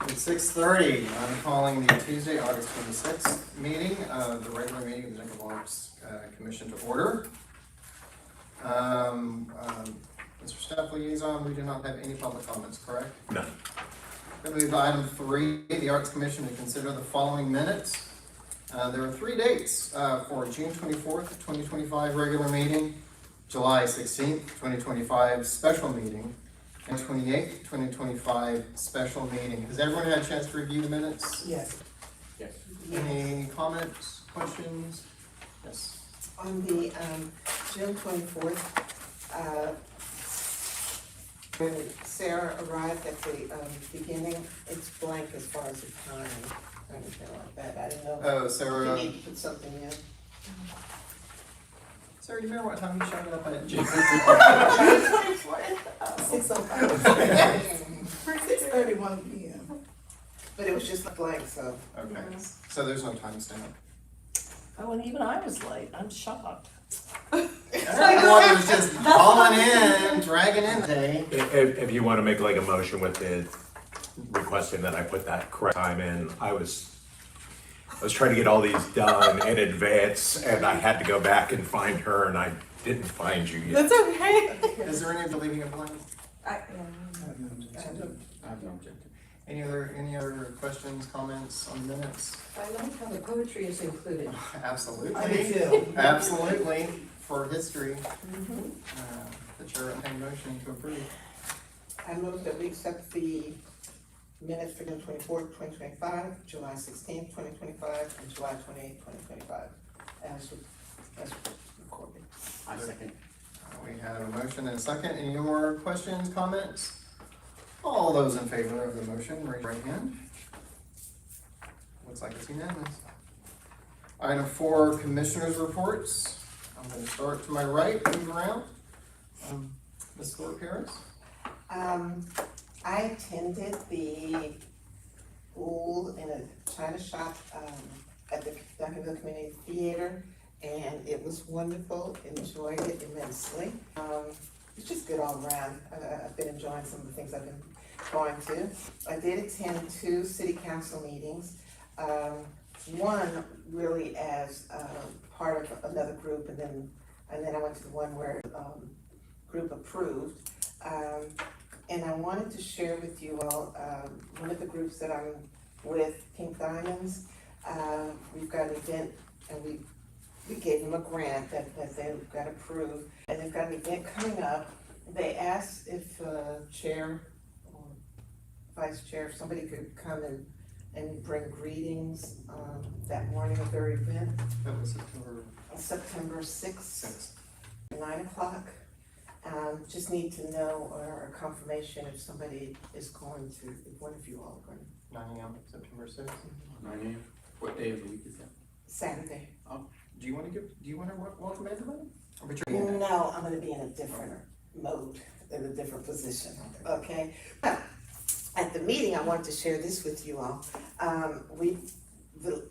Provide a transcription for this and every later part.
It's 6:30. I'm calling the Tuesday, August 26th meeting, the regular meeting of the Duncanville Arts Commission to order. Mr. Staff Liaison, we do not have any public comments, correct? No. Then we move to item 3, the Arts Commission to consider the following minutes. There are 3 dates for June 24th, 2025 regular meeting, July 16th, 2025 special meeting, and 28th, 2025 special meeting. Has everyone had a chance to review the minutes? Yes. Yes. Any comments, questions? Yes. On the June 24th, when Sarah arrived at the beginning, it's blank as far as the time or anything like that. I didn't know Oh, if Sarah. you need to put something in. Sarah, do you remember what time you showed up at June? 6:31 p.m. But it was just blank, so. Okay, so there's no timestamp. Oh, and even I was late. I'm shocked. Everyone was just calling in, dragging in today. If you want to make like a motion with it, requesting that I put that correct time in, I was trying to get all these done in advance, and I had to go back and find her, and I didn't find you yet. That's okay. Is there any leaving it blank? I have no objection. Any other questions, comments on minutes? I like how the poetry is included. Absolutely. I do too. Absolutely, for history. The chair will entertain motion to approve. I move that we accept the minutes for June 24th, 2025, July 16th, 2025, and July 28th, 2025, as recorded. I second. We have a motion and a second. Any more questions, comments? All those in favor of the motion, raise your right hand. Looks like it's unanimous. Item 4, commissioners' reports. I'm going to start to my right, move around. Ms. Thorpe Harris. I attended the School in a China Shop at the Duncanville Community Theater, and it was wonderful. Enjoyed it immensely. It's just good all around. I've been enjoying some of the things I've been going to. I did attend 2 city council meetings. One really as part of another group, and then I went to the one where group approved. And I wanted to share with you all one of the groups that I'm with, Pink Diamonds. We've got an event, and we gave them a grant that they got approved, and they've got an event coming up. They asked if chair or vice chair, if somebody could come and bring greetings that morning of their event. That was September 6th, 6th. 9 o'clock. Just need to know or confirmation if somebody is going to, if one of you all are going. 9 a.m. September 6th. 9 a.m. What day of the week is that? Saturday. Do you want to welcome everybody? Or but you're in No, I'm gonna be in a different mode, in a different position, okay? But at the meeting, I wanted to share this with you all. The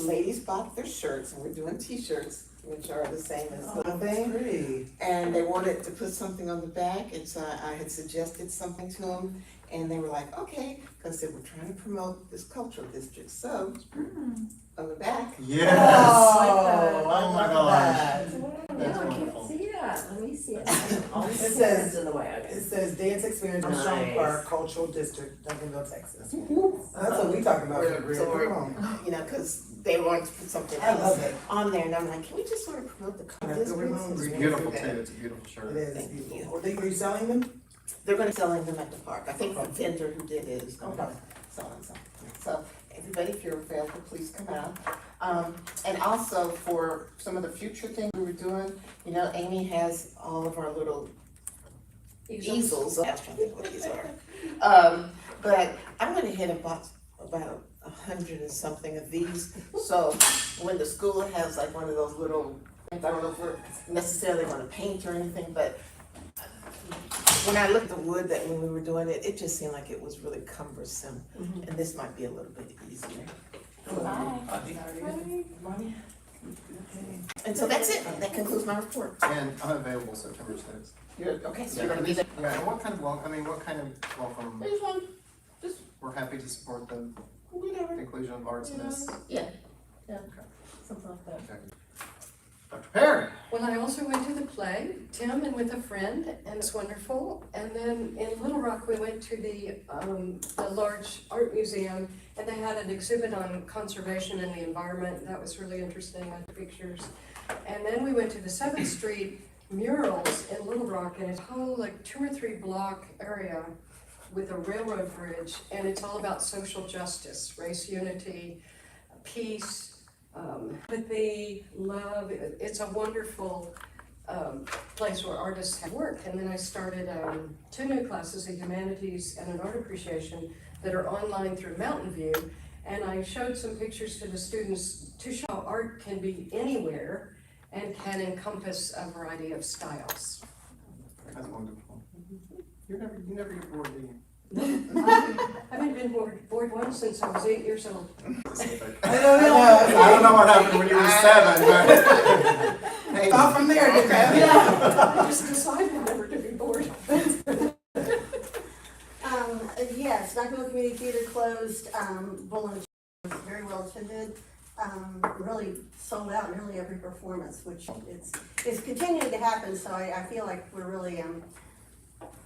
ladies bought their shirts, and we're doing t-shirts, which are the same as the thing. And they wanted to put something on the back, and so I had suggested something to them, and they were like, okay, because they were trying to promote this cultural district, so on the back. Yes! Oh my gosh. No, That's I can't wonderful. see that. Let me see it. All It the says- hands in the way. It says Dance Experience in Nice. Sean Park Cultural District, Duncanville, Texas. That's what we talking about. So Come on. you know, because they wanted to put something I love else it. on there, and I'm like, can we just sort of promote the That's cultural what we're district? hungry. It's beautiful too. It's a beautiful It shirt. is Thank beautiful. you. Are you selling them? They're gonna sell them at the park. I think the vendor who did it is gonna Okay. sell them something. So everybody, if you're available, please come out. And also for some of the future things we were doing, you know, Amy has all of our little easels. I was trying to think what these are. But I'm gonna hit about 100 and something of these. So when the school has like one of those little, I don't know if we're necessarily gonna paint or anything, but when I looked at the wood that when we were doing it, it just seemed like it was really cumbersome. And this might be a little bit easier. And so that's it. That concludes my report. And I'm available September 6th. You're, okay, so you're gonna be there. Yeah, and what kind of welcome, I just want, we're happy to support the Whatever. inclusion of arts in this. Yeah, something like that. Dr. Perry? Well, I also went to the play, Tim, and with a friend, and it's wonderful. And then in Little Rock, we went to the large art museum, and they had an exhibit on conservation and the environment. That was really interesting. I took pictures. And then we went to the 7th Street murals in Little Rock, and it's a whole like 2 or 3 block area with a railroad bridge, and it's all about social justice, race unity, peace, empathy, love. It's a wonderful place where artists have worked. And then I started 2 new classes, a humanities and an art appreciation, that are online through Mountain View. And I showed some pictures to the students to show how art can be anywhere and can encompass a variety of styles. That's wonderful. You never get bored, do you? I haven't been bored once since I was 8 years old. Specific. I don't know what happened when you were 7, but. Hey. Thought from there, didn't I? Yeah, I just decided never to be bored. Yes, Duncanville Community Theater closed, Bull was very well attended, really sold out nearly every performance, which it's continuing to happen, so I feel like we're really,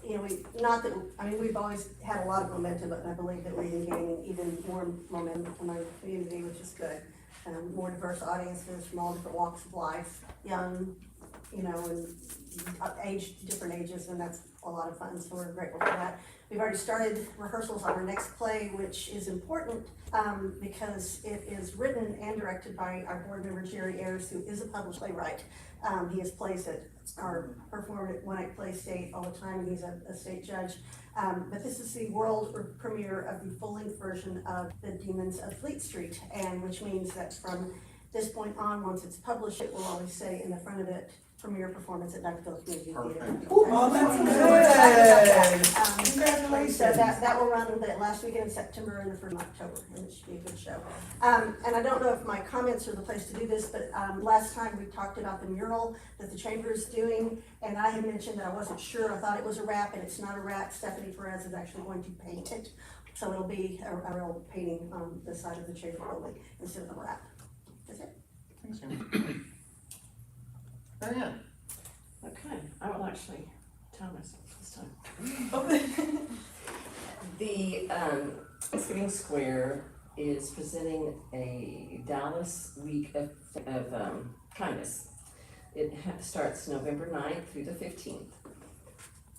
we've always had a lot of momentum, but I believe that we're gaining even more momentum from our community, which is good. More diverse audiences from all different walks of life, young, and different ages, and that's a lot of fun, so we're grateful for that. We've already started rehearsals on our next play, which is important because it is written and directed by our board member, Jerry Ayers, who is a published playwright. He has plays that are performed at One Night Play State all the time, and he's a state judge. But this is the world premiere of the full-length version of The Demons of Fleet Street, and which means that from this point on, once it's published, it will always say in the front of it, premiere performance at Duncanville Community Theater. Perfect. Oh, that's good. Congratulations. So that will run the last weekend in September and the first of October, and it should be a good show. And I don't know if my comments are the place to do this, but last time we talked about the mural that the chamber is doing, and I had mentioned that I wasn't sure. I thought it was a wrap, and it's not a wrap. Stephanie Perez is actually going to paint it, so it'll be a real painting on the side of the chamber building instead of a wrap. That's it. Thanks, Amy. Marianne? Okay, I will actually tell myself this time. The Thanksgiving Square is presenting a Dallas Week of Kindness. It starts November 9th through the 15th.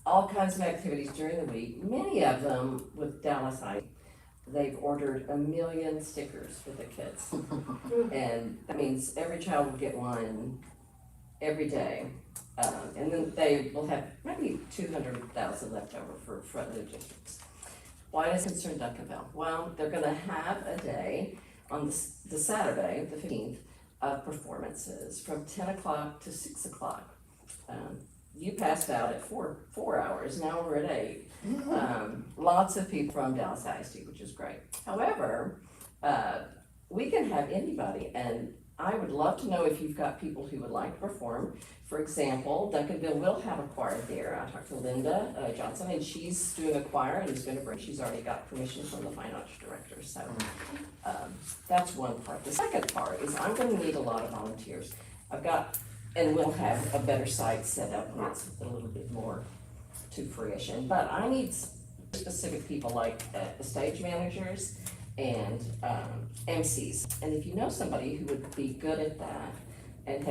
All kinds of activities during the week, many of them with Dallas ID. They've ordered 1 million stickers for the kids. And that means every child will get one every day. And then they will have maybe 200,000 left over for front-load districts. Why does it concern Duncanville? Well, they're gonna have a day on the Saturday, the 15th, of performances from 10 o'clock to 6 o'clock. You passed out at four hours, now we're at 8. Lots of people from Dallas ISD, which is great. However, we can have anybody, and I would love to know if you've got people who would like to perform. For example, Duncanville will have a choir there. I talked to Linda Johnson, and she's doing a choir and is gonna she's already got permission from the fine arts director, so that's one part. The second part is I'm gonna need a lot of volunteers. And we'll have a better site set up when it's a little bit more to fruition, but I need specific people like the stage managers and MCs. And if you know somebody who would be good at that and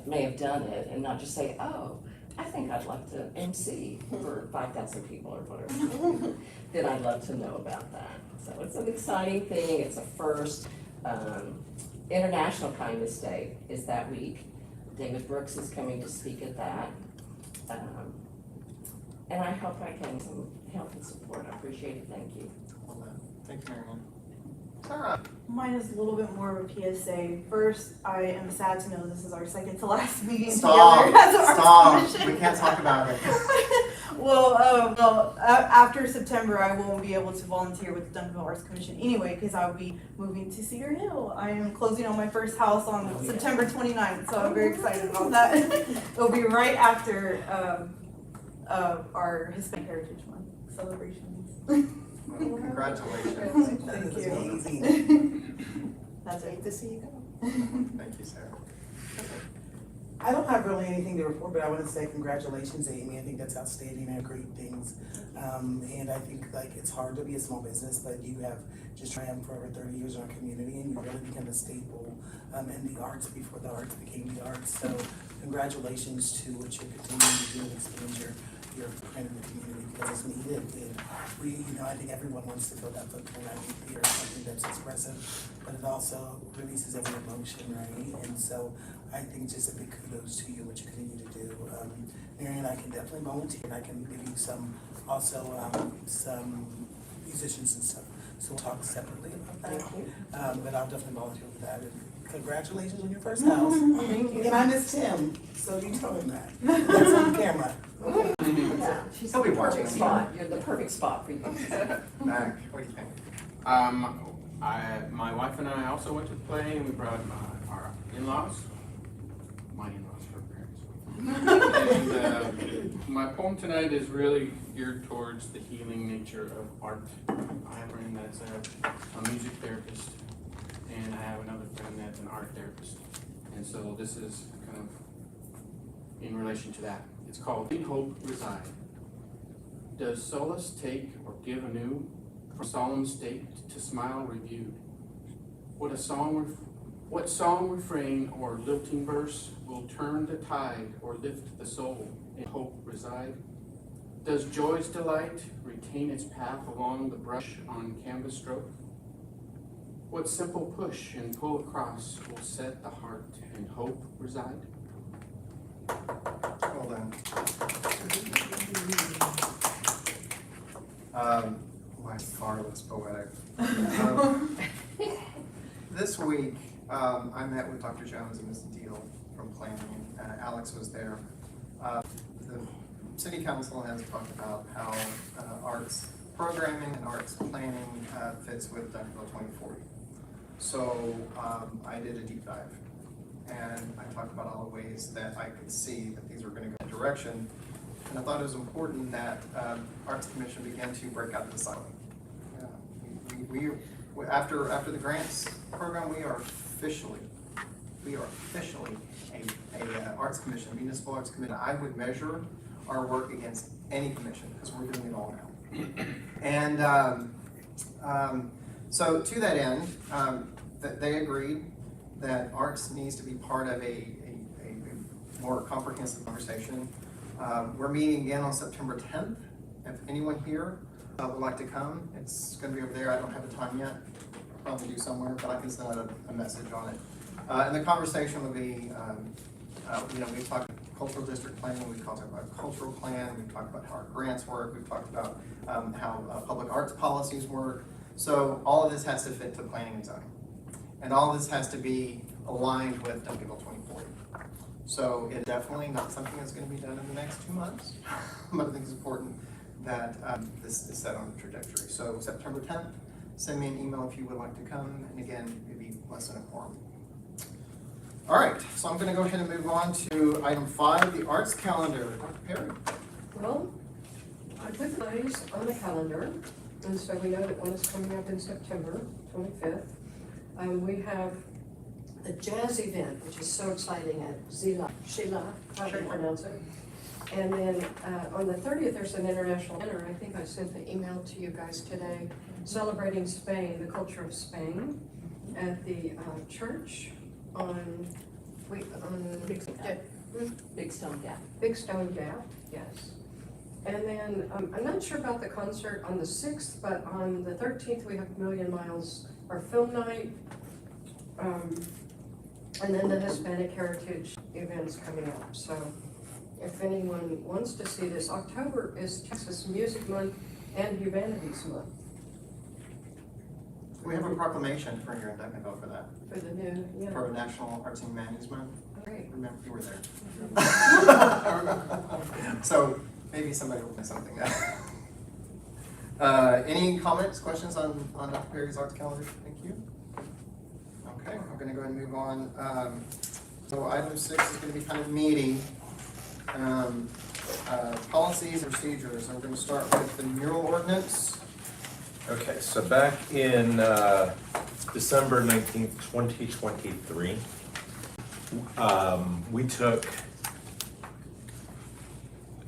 may have done it and not just say, oh, I think I'd like to MC for 5,000 people or whatever, then I'd love to know about that. So it's an exciting thing, it's a first. International Kindness Day is that week. David Brooks is coming to speak at that. And I hope I can some help and support. I appreciate it. Thank you. Thank you, Marianne. Sarah? Mine is a little bit more of a PSA. First, I am sad to know this is our second to last meeting together as an arts commission. We can't talk about it. Well, after September, I won't be able to volunteer with the Duncanville Arts Commission anyway, because I'll be moving to Cedar Hill. I am closing on my first house on September 29th, so I'm very excited about that. It'll be right after our Hispanic Heritage Month celebrations. Well, Congratulations. Thank That's you. wonderful. That's Great it. to see you go. Thank you, Sarah. I don't have really anything to report, but I want to say congratulations, Amy. I think that's outstanding. I have great things. And I think like it's hard to be a small business, but you have just triumphed for over 30 years in our community and you really become a staple in the arts before the arts became the arts. So congratulations to what you're continuing to do and expand your footprint in the community because it's needed. And we, I think everyone wants to feel that footprint. I think theater is something that's expressive, but it also releases every emotion, right? And so I think just a big kudos to you, what you continue to do. Mary and I can definitely volunteer, and I can give you some musicians and stuff. So we'll talk separately about that. Thank you. But I'll definitely volunteer for that. And congratulations on your first house. Thank you. And I miss Tim, so you tell him that. That's on camera. Yeah, she's He'll be the perfect watching. spot, you're the perfect spot for you. Mac, what do you think? My wife and I also went to the play and we brought our in-laws, my in-laws, her parents. And my poem tonight is really geared towards the healing nature of art. I have a friend that's a music therapist and I have another friend that's an art therapist. And so this is kind of in relation to that. It's called In Hope Reside. Does solace take or give anew from solemn state to smile reviewed? What song refrain or lilting verse will turn the tide or lift the soul in hope reside? Does joy's delight retain its path along the brush on canvas stroke? What simple push and pull across will set the heart in hope reside? Well done. By far less poetic. This week, I met with Dr. Jones and Ms. Deal from planning. Alex was there. The city council has talked about how arts programming and arts planning fits with Duncanville 2040. So I did a deep dive. And I talked about all the ways that I could see that these were going to go in a direction. And I thought it was important that Arts Commission began to break out of the silo. After the grants program, we are officially a Arts Commission, a municipal Arts Commission. I would measure our work against any commission because we're doing it all now. And so to that end, that they agreed that arts needs to be part of a more comprehensive conversation. We're meeting again on September 10th. If anyone here would like to come, it's going to be over there. I don't have a time yet. Probably do somewhere, but I can send out a message on it. And the conversation will be, we've talked about cultural district planning, we've talked about cultural plan, we've talked about how our grants work, we've talked about how public arts policies work. So all of this has to fit to planning and zoning. And all of this has to be aligned with Duncanville 2040. So it's definitely not something that's going to be done in the next 2 months, but I think it's important that this is set on a trajectory. So September 10th, send me an email if you would like to come, and again, maybe less than a quorum. All right, so I'm going to go ahead and move on to item 5, the arts calendar. Dr. Perry. Well, I put plays on the calendar, and so we know that one is coming up in September 25th. We have the jazz event, which is so exciting at Sheila, how do you pronounce it? And then on the 30th, there's an international dinner. I think I sent the email to you guys today, celebrating Spain, the culture of Spain, at the church on Big Stone Gap. Big Stone Gap, yes. And then, I'm not sure about the concert on the 6th, but on the 13th, we have Million Miles, our film night. And then the Hispanic Heritage events coming up. So if anyone wants to see this, October is Texas Music Month and Humanities Month. We have a proclamation for here in Duncanville for that, For the new, yeah, for National Arts and Humanities Month. great. Remember, you were there. So maybe somebody will miss something. Any comments, questions on Dr. Perry's arts calendar? Thank you. Okay, we're going to go ahead and move on. So item 6 is going to be kind of meaty. Policies and procedures. I'm going to start with the mural ordinance. Okay, so back in December 19th, 2023, we took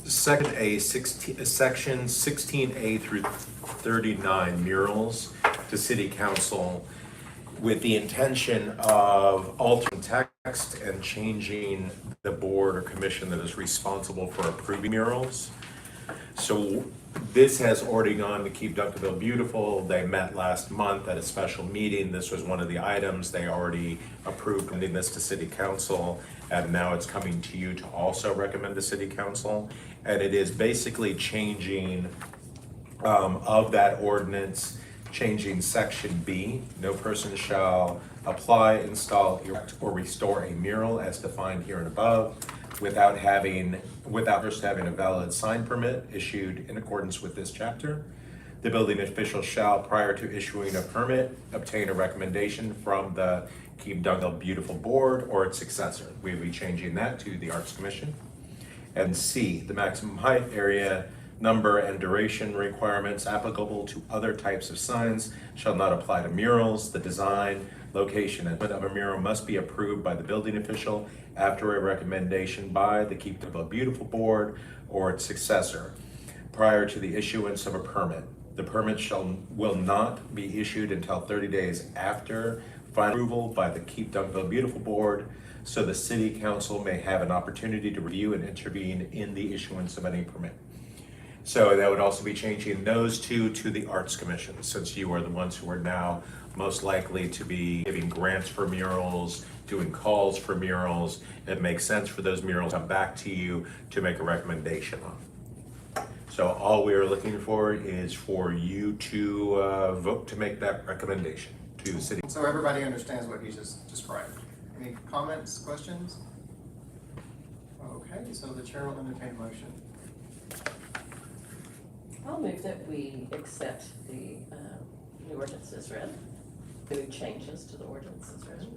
section 16A through 39 murals to City Council with the intention of altering text and changing the board or commission that is responsible for approving murals. So this has already gone to Keep Duncanville Beautiful. They met last month at a special meeting. This was one of the items. They already approved sending this to City Council, and now it's coming to you to also recommend to City Council. And it is basically changing of that ordinance, changing section B. No person shall apply, install, erect, or restore a mural as defined here and above without first having a valid sign permit issued in accordance with this chapter. The building official shall, prior to issuing a permit, obtain a recommendation from the Keep Duncanville Beautiful Board or its successor. We'll be changing that to the Arts Commission. And C, the maximum height, area, number, and duration requirements applicable to other types of signs shall not apply to murals. The design, location, and of a mural must be approved by the building official after a recommendation by the Keep Duncanville Beautiful Board or its successor prior to the issuance of a permit. The permit will not be issued until 30 days after final approval by the Keep Duncanville Beautiful Board, so the City Council may have an opportunity to review and intervene in the issuance of any permit. So that would also be changing those two to the Arts Commission, since you are the ones who are now most likely to be giving grants for murals, doing calls for murals. It makes sense for those murals to come back to you to make a recommendation on. So all we are looking for is for you to vote to make that recommendation to the city. So everybody understands what he just described. Any comments, questions? Okay, so the chair will entertain a motion. I'll move that we accept the new ordinance as read. The changes to the ordinance as read.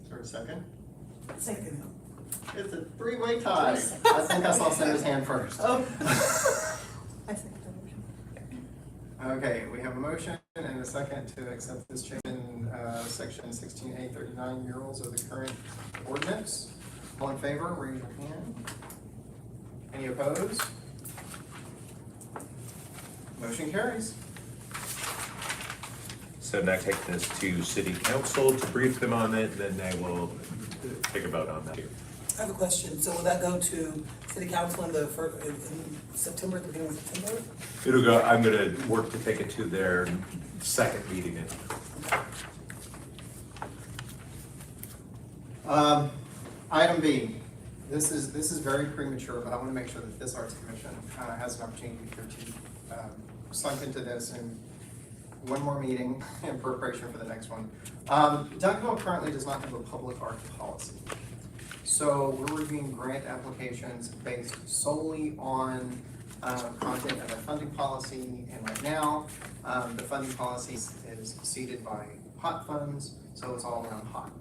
Is there a second? Second. It's a three-way tie. I think I saw Senator's hand first. Oh. I second the motion. Okay, we have a motion and a second to accept this change in section 16A39 murals of the current ordinance. All in favor, raise your hand. Any opposed? Motion carries. So now take this to City Council to brief them on it, then they will take a vote on that. I have a question. So will that go to City Council in September, at the beginning of September? It'll go, I'm gonna work to take it to their second meeting in. Item B. This is very premature, but I want to make sure that this Arts Commission has an opportunity to sunk into this in one more meeting in preparation for the next one. Duncanville currently does not have a public art policy. So we're reviewing grant applications based solely on content of our funding policy. And right now, the funding policy is seeded by HOT funds, so it's all around HOT.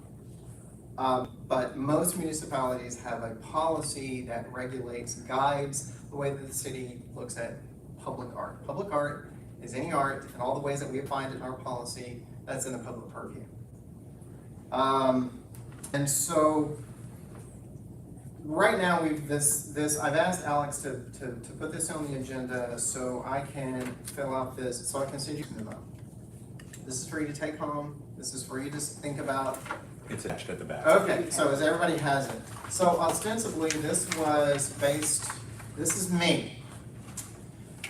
But most municipalities have a policy that regulates, guides the way that the city looks at public art. Public art is any art in all the ways that we find it in our policy that's in the public purview. And so right now I've asked Alex to put this on the agenda so I can fill out this, so I can send you an email. This is for you to take home. This is for you to think about. It's attached at the back. Okay, so as everybody has it. So ostensibly, this is me.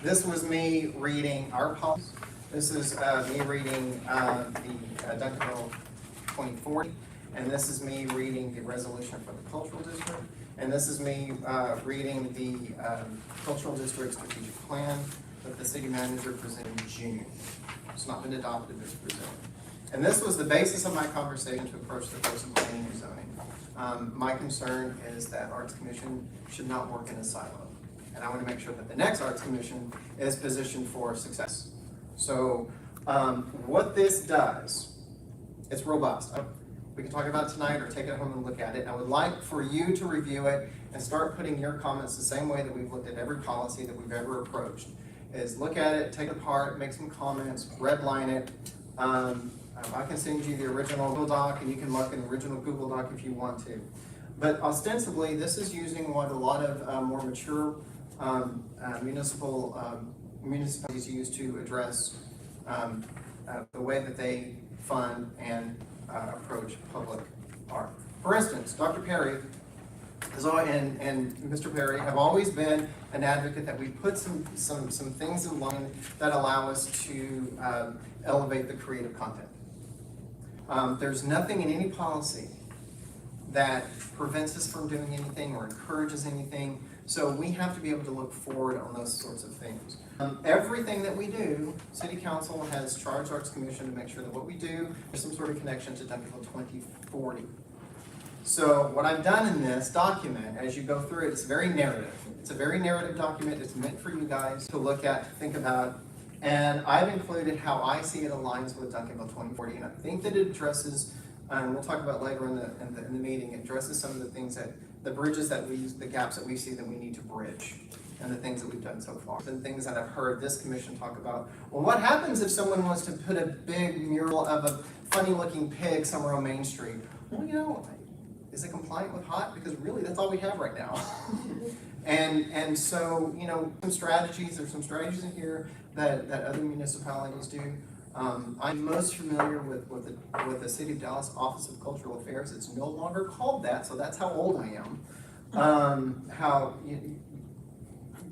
This was me reading our policy. This is me reading the Duncanville 2040. And this is me reading the resolution for the cultural district. And this is me reading the cultural district strategic plan that the city manager presented in June. It's not been adopted, it's presented. And this was the basis of my conversation to approach the person planning and zoning. My concern is that Arts Commission should not work in a silo. And I want to make sure that the next Arts Commission is positioned for success. So what this does, it's robust. We can talk about it tonight or take it home and look at it. I would like for you to review it and start putting your comments the same way that we've looked at every policy that we've ever approached. is look at it, take it apart, make some comments, redline it. I can send you the original Google Doc, and you can mark an original Google Doc if you want to. But ostensibly, this is using what a lot of more mature municipalities use to address the way that they fund and approach public art. For instance, Dr. Perry and Mr. Perry have always been an advocate that we put some things in line that allow us to elevate the creative content. There's nothing in any policy that prevents us from doing anything or encourages anything, so we have to be able to look forward on those sorts of things. Everything that we do, City Council has charged Arts Commission to make sure that what we do is some sort of connection to Duncanville 2040. So what I've done in this document, as you go through it, it's very narrative. It's a very narrative document. It's meant for you guys to look at, to think about, and I've included how I see it aligns with Duncanville 2040, and I think that it addresses, and we'll talk about later in the meeting, it addresses some of the things that, the bridges that the gaps that we see that we need to bridge, and the things that we've done so far. And things that I've heard this commission talk about. Well, what happens if someone wants to put a big mural of a funny looking pig somewhere on Main Street? Well, you know, is it compliant with HOT? Because really, that's all we have right now. and so, you know, there's some strategies in here that other municipalities do. I'm most familiar with the City of Dallas Office of Cultural Affairs. It's no longer called that, so that's how old I am.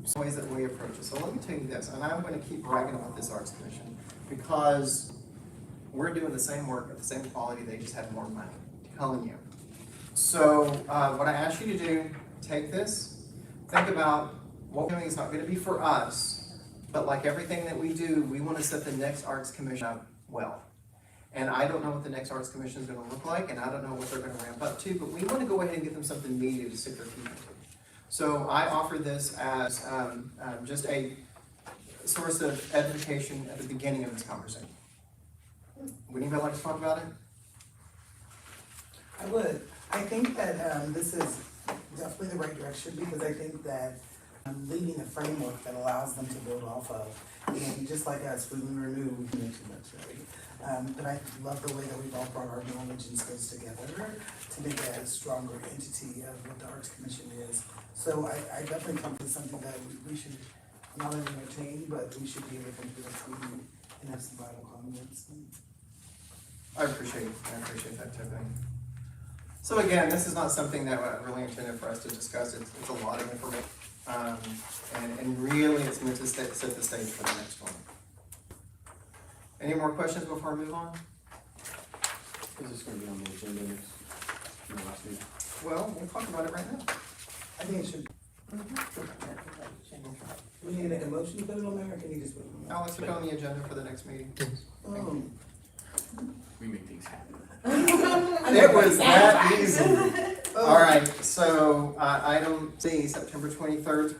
Some ways that we approach it. So let me tell you this, and I'm going to keep bragging about this Arts Commission because we're doing the same work at the same quality, they just have more money. I'm telling you. So what I ask you to do, take this, think about what we're doing is not going to be for us, but like everything that we do, we want to set the next Arts Commission up well. And I don't know what the next Arts Commission is going to look like, and I don't know what they're going to ramp up to, but we want to go ahead and give them something meaty to stick their teeth into. So I offer this as just a source of edification at the beginning of this conversation. Would anybody like to talk about it? I would. I think that this is definitely the right direction, because I think that leaving a framework that allows them to build off of, and just like us, when we renew, we can too much, right? But I love the way that we've all brought our knowledge and skills together to make a stronger entity of what the Arts Commission is. So I definitely come to something that we should not only entertain, but we should be able to come to a meeting and have some vital comments. I appreciate that, Tiffany. So again, this is not something that I really intended for us to discuss. It's a lot of information. And really it's meant to set the stage for the next one. Any more questions before I move on? Is this gonna be on the agenda next, in the last meeting? Well, we'll talk about it right now. I think it should. We need to make a motion to put it on there, or can you just put it on there? Alex, put it on the agenda for the next meeting. Oh. We make things happen. It was that easy. All right, so item C, September 23rd.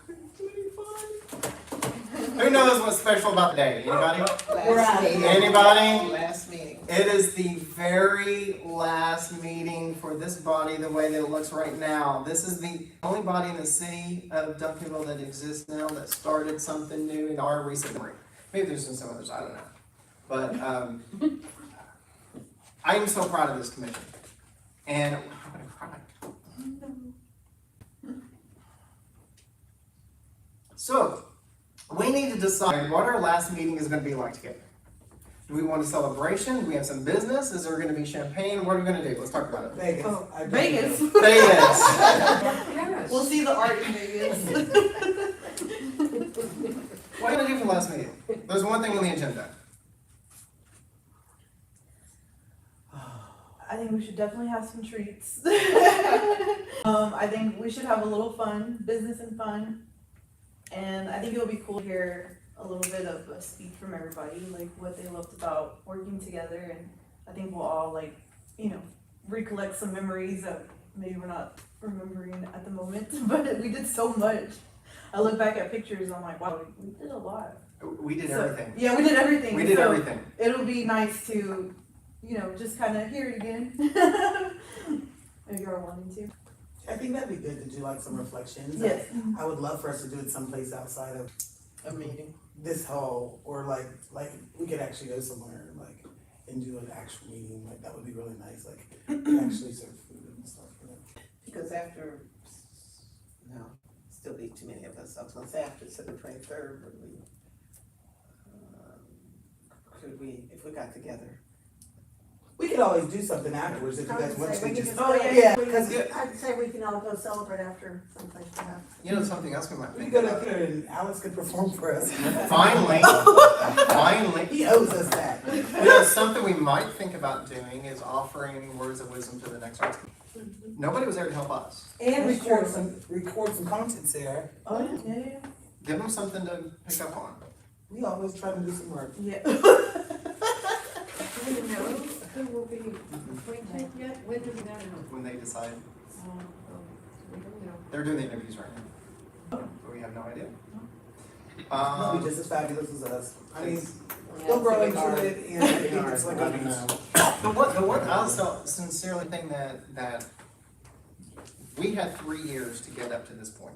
Who knows what's special about the day? Anybody? Last meeting. Anybody? Last meeting. It is the very last meeting for this body the way that it looks right now. This is the only body in the city of Duncanville that exists now that started something new in our recent memory. Maybe there's been some others, I don't know. But I am so proud of this commission. And I'm gonna cry. So, we need to decide what our last meeting is going to be like together. Do we want a celebration? Do we have some business? Is there going to be champagne? What are we going to do? Let's talk about it. Vegas. Oh, I Vegas. Vegas. We'll see the art in Vegas. What are we going to do for the last meeting? There's one thing on the agenda. I think we should definitely have some treats. I think we should have a little fun, business and fun. And I think it would be cool to hear a little bit of a speech from everybody, like what they loved about working together. And I think we'll all recollect some memories that maybe we're not remembering at the moment, but we did so much. I look back at pictures and I'm like, wow, we did a lot. We did everything. Yeah, we did everything. We did everything. It'll be nice to, just kind of hear it again. If you're wanting to. I think that'd be good to do like some reflections. Yes. I would love for us to do it someplace outside of A meeting. this whole, or like we could actually go somewhere like and do an actual meeting, like that would be really nice, like actually serve food and stuff, you know. Because after, no, still be too many of us, I was gonna say after September 23rd, could we, if we got together? We could always do something afterwards if you I guys would want say to, we could just, just. yeah, we because could- I'd say we can all go celebrate after someplace perhaps. You know, something else we might we think could go to about. theater and Alex could perform for us. Finally, finally. He owes us that. You know, something we might think about doing is offering words of wisdom to the next arts. Nobody was there to help us. And record some content, Sarah. Oh, yeah. Give them something to pick up on. We always try to do some work. Yeah. Do we know who will be appointed yet? When do we know? When they decide. We don't know. They're doing the interviews right now. But we have no idea. They'll be just as fabulous as us. I mean, Yeah, they'll grow it's into hard. it, and I think it's like I don't know. The one I also sincerely think that we had 3 years to get up to this point.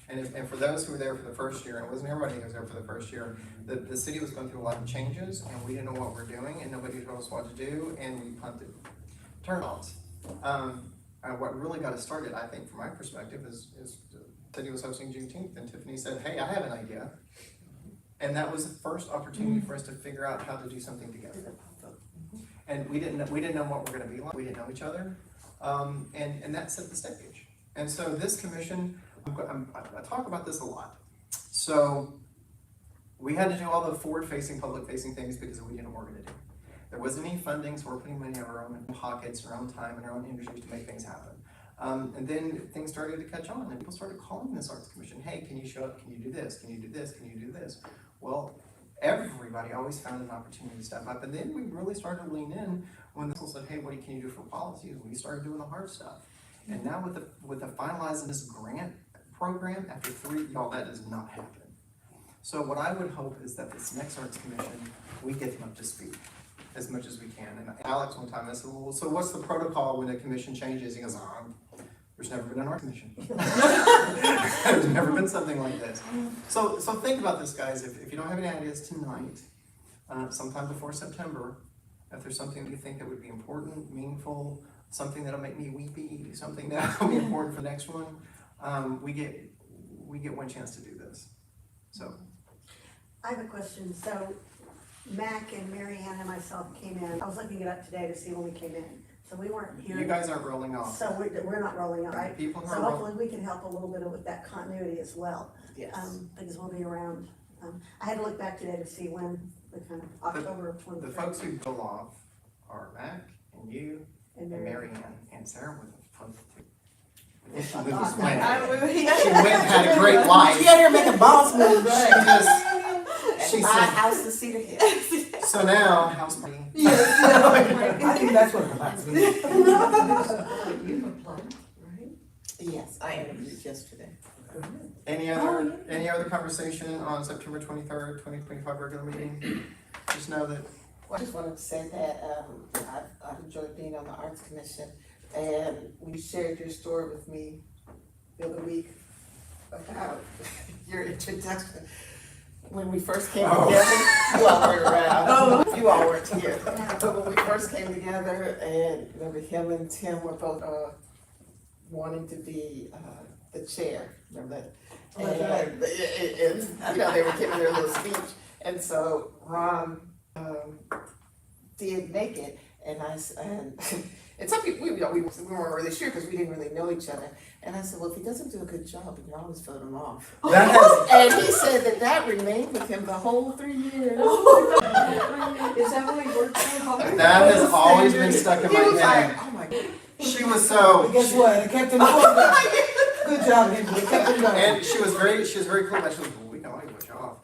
And for those who were there for the first year, and it wasn't everybody who was there for the first year, the city was going through a lot of changes, and we didn't know what we're doing, and nobody told us what to do, and we punted. Turn-ons. What really got us started, I think, from my perspective, is the city was hosting Juneteenth, and Tiffany said, hey, I have an idea. And that was the first opportunity for us to figure out how to do something together. And we didn't know what we're gonna be like, we didn't know each other, and that set the stage. And so this commission, I talk about this a lot. So we had to do all the forward-facing, public-facing things because we didn't know what we were gonna do. There wasn't any funding, so we're putting money of our own pockets, our own time, and our own energies to make things happen. And then things started to catch on, and people started calling this arts commission, hey, can you show up, can you do this, can you do this, can you do this? Well, everybody always found an opportunity to step up, and then we really started to lean in when the people said, hey, what can you do for policies? We started doing the hard stuff. And now with the finalizing this grant program, after 3, y'all, that does not happen. So what I would hope is that this next arts commission, we get them up to speed as much as we can. And Alex one time, I said, well, so what's the protocol when a commission changes? He goes, there's never been an art commission. There's never been something like this. So think about this, guys. If you don't have any ideas tonight, sometime before September, if there's something that you think that would be important, meaningful, something that'll make me weepy, something that'll be important for the next one, we get one chance to do this. So. I have a question, so Mac and Mary Ann and myself came in, I was looking it up today to see when we came in, so we weren't here. You guys aren't rolling off. So we're not rolling out, right? People who So are hopefully we can help a little bit with that continuity as well, Yes. because we'll be around. I had to look back today to see when, the kind of October of 23. The folks who go off are Mac and you and Mary Ann and Sarah was supposed to. She went and had a great life. She out here making boss moves, right? She My said, house to Cedar Hill. so now, house party. I think that's what reminds me. You've applied, right? Yes, I interviewed yesterday. Any other conversation on September 23rd, 2025 regular meeting? Just know that. Well, I just wanted to say that I've enjoyed being on the Arts Commission, and when you shared your story with me the other week about your introduction, when we first came together, well, we were around, you all weren't here, but when we first came together, and remember him and Tim were both wanting to be the chair, remember that? And they were giving their little speech, and so Ron did make it, and some people, we weren't really sure because we didn't really know each other. And I said, well, if he doesn't do a good job, we can always vote him off. And he said that remained with him the whole 3 years. Is that why you worked so hard? That has always been stuck in He my was like, head. oh my God. She was so. But guess what? It kept him going. Good job, Henry. It kept him going. And she was very cool about it. She was, well, we can always put you off.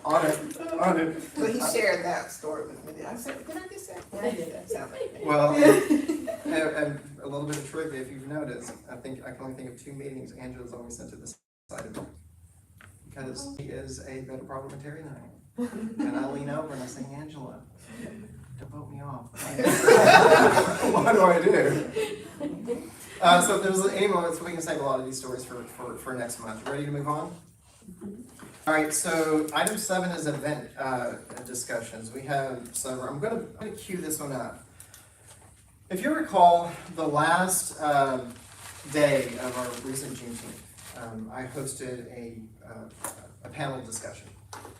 On it. So he shared that story with me. I said, did I just say? Yeah, I did. That sounds like me. Well, and a little bit of trivia, if you've noticed, I can only think of 2 meetings Angela's always sent to the side of me. Because she is a better parliamentarian than I am. And I lean over and I say, Angela, don't vote me off. What do I do? So if there's any moments, we can save a lot of these stories for next month. Ready to move on? All right, so item 7 is event discussions. We have, so I'm gonna cue this one up. If you recall, the last day of our recent Juneteenth, I hosted a panel discussion.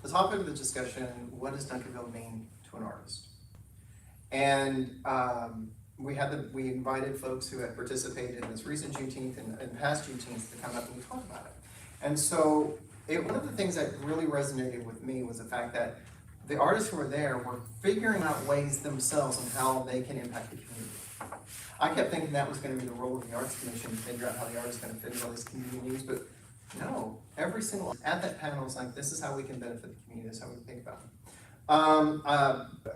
The topic of the discussion, what does Duncanville mean to an artist? And we invited folks who had participated in this recent Juneteenth and past Juneteenth to come up and talk about it. And so one of the things that really resonated with me was the fact that the artists who were there were figuring out ways themselves on how they can impact the community. I kept thinking that was going to be the role of the Arts Commission, to figure out how the artist is going to fit into all these community needs, but no, every single, at that panel was like, this is how we can benefit the community, this is how we think about it.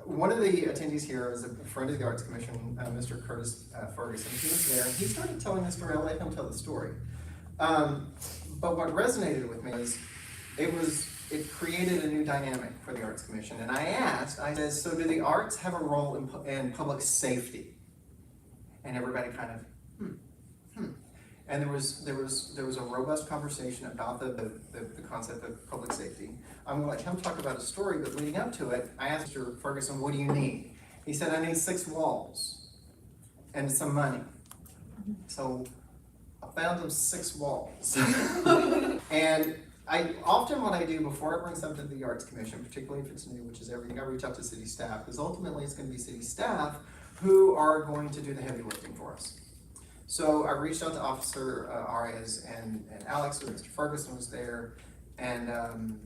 One of the attendees here is a friend of the Arts Commission, Mr. Curtis Ferguson. He was there, and he started telling the story. I'll let him tell the story. But what resonated with me is it created a new dynamic for the Arts Commission. And I said, so do the arts have a role in public safety? And everybody kind of, And there was a robust conversation about the concept of public safety. I'm gonna let him talk about his story, but leading up to it, I asked Mr. Ferguson, what do you need? He said, I need 6 walls and some money. So I found him 6 walls. And what I do before I bring something to the Arts Commission, particularly if it's new, which is everything, I reach out to city staff, because ultimately it's gonna be city staff who are going to do the heavy lifting for us. So I reached out to Officer Arias and Alex, Mr. Ferguson was there, and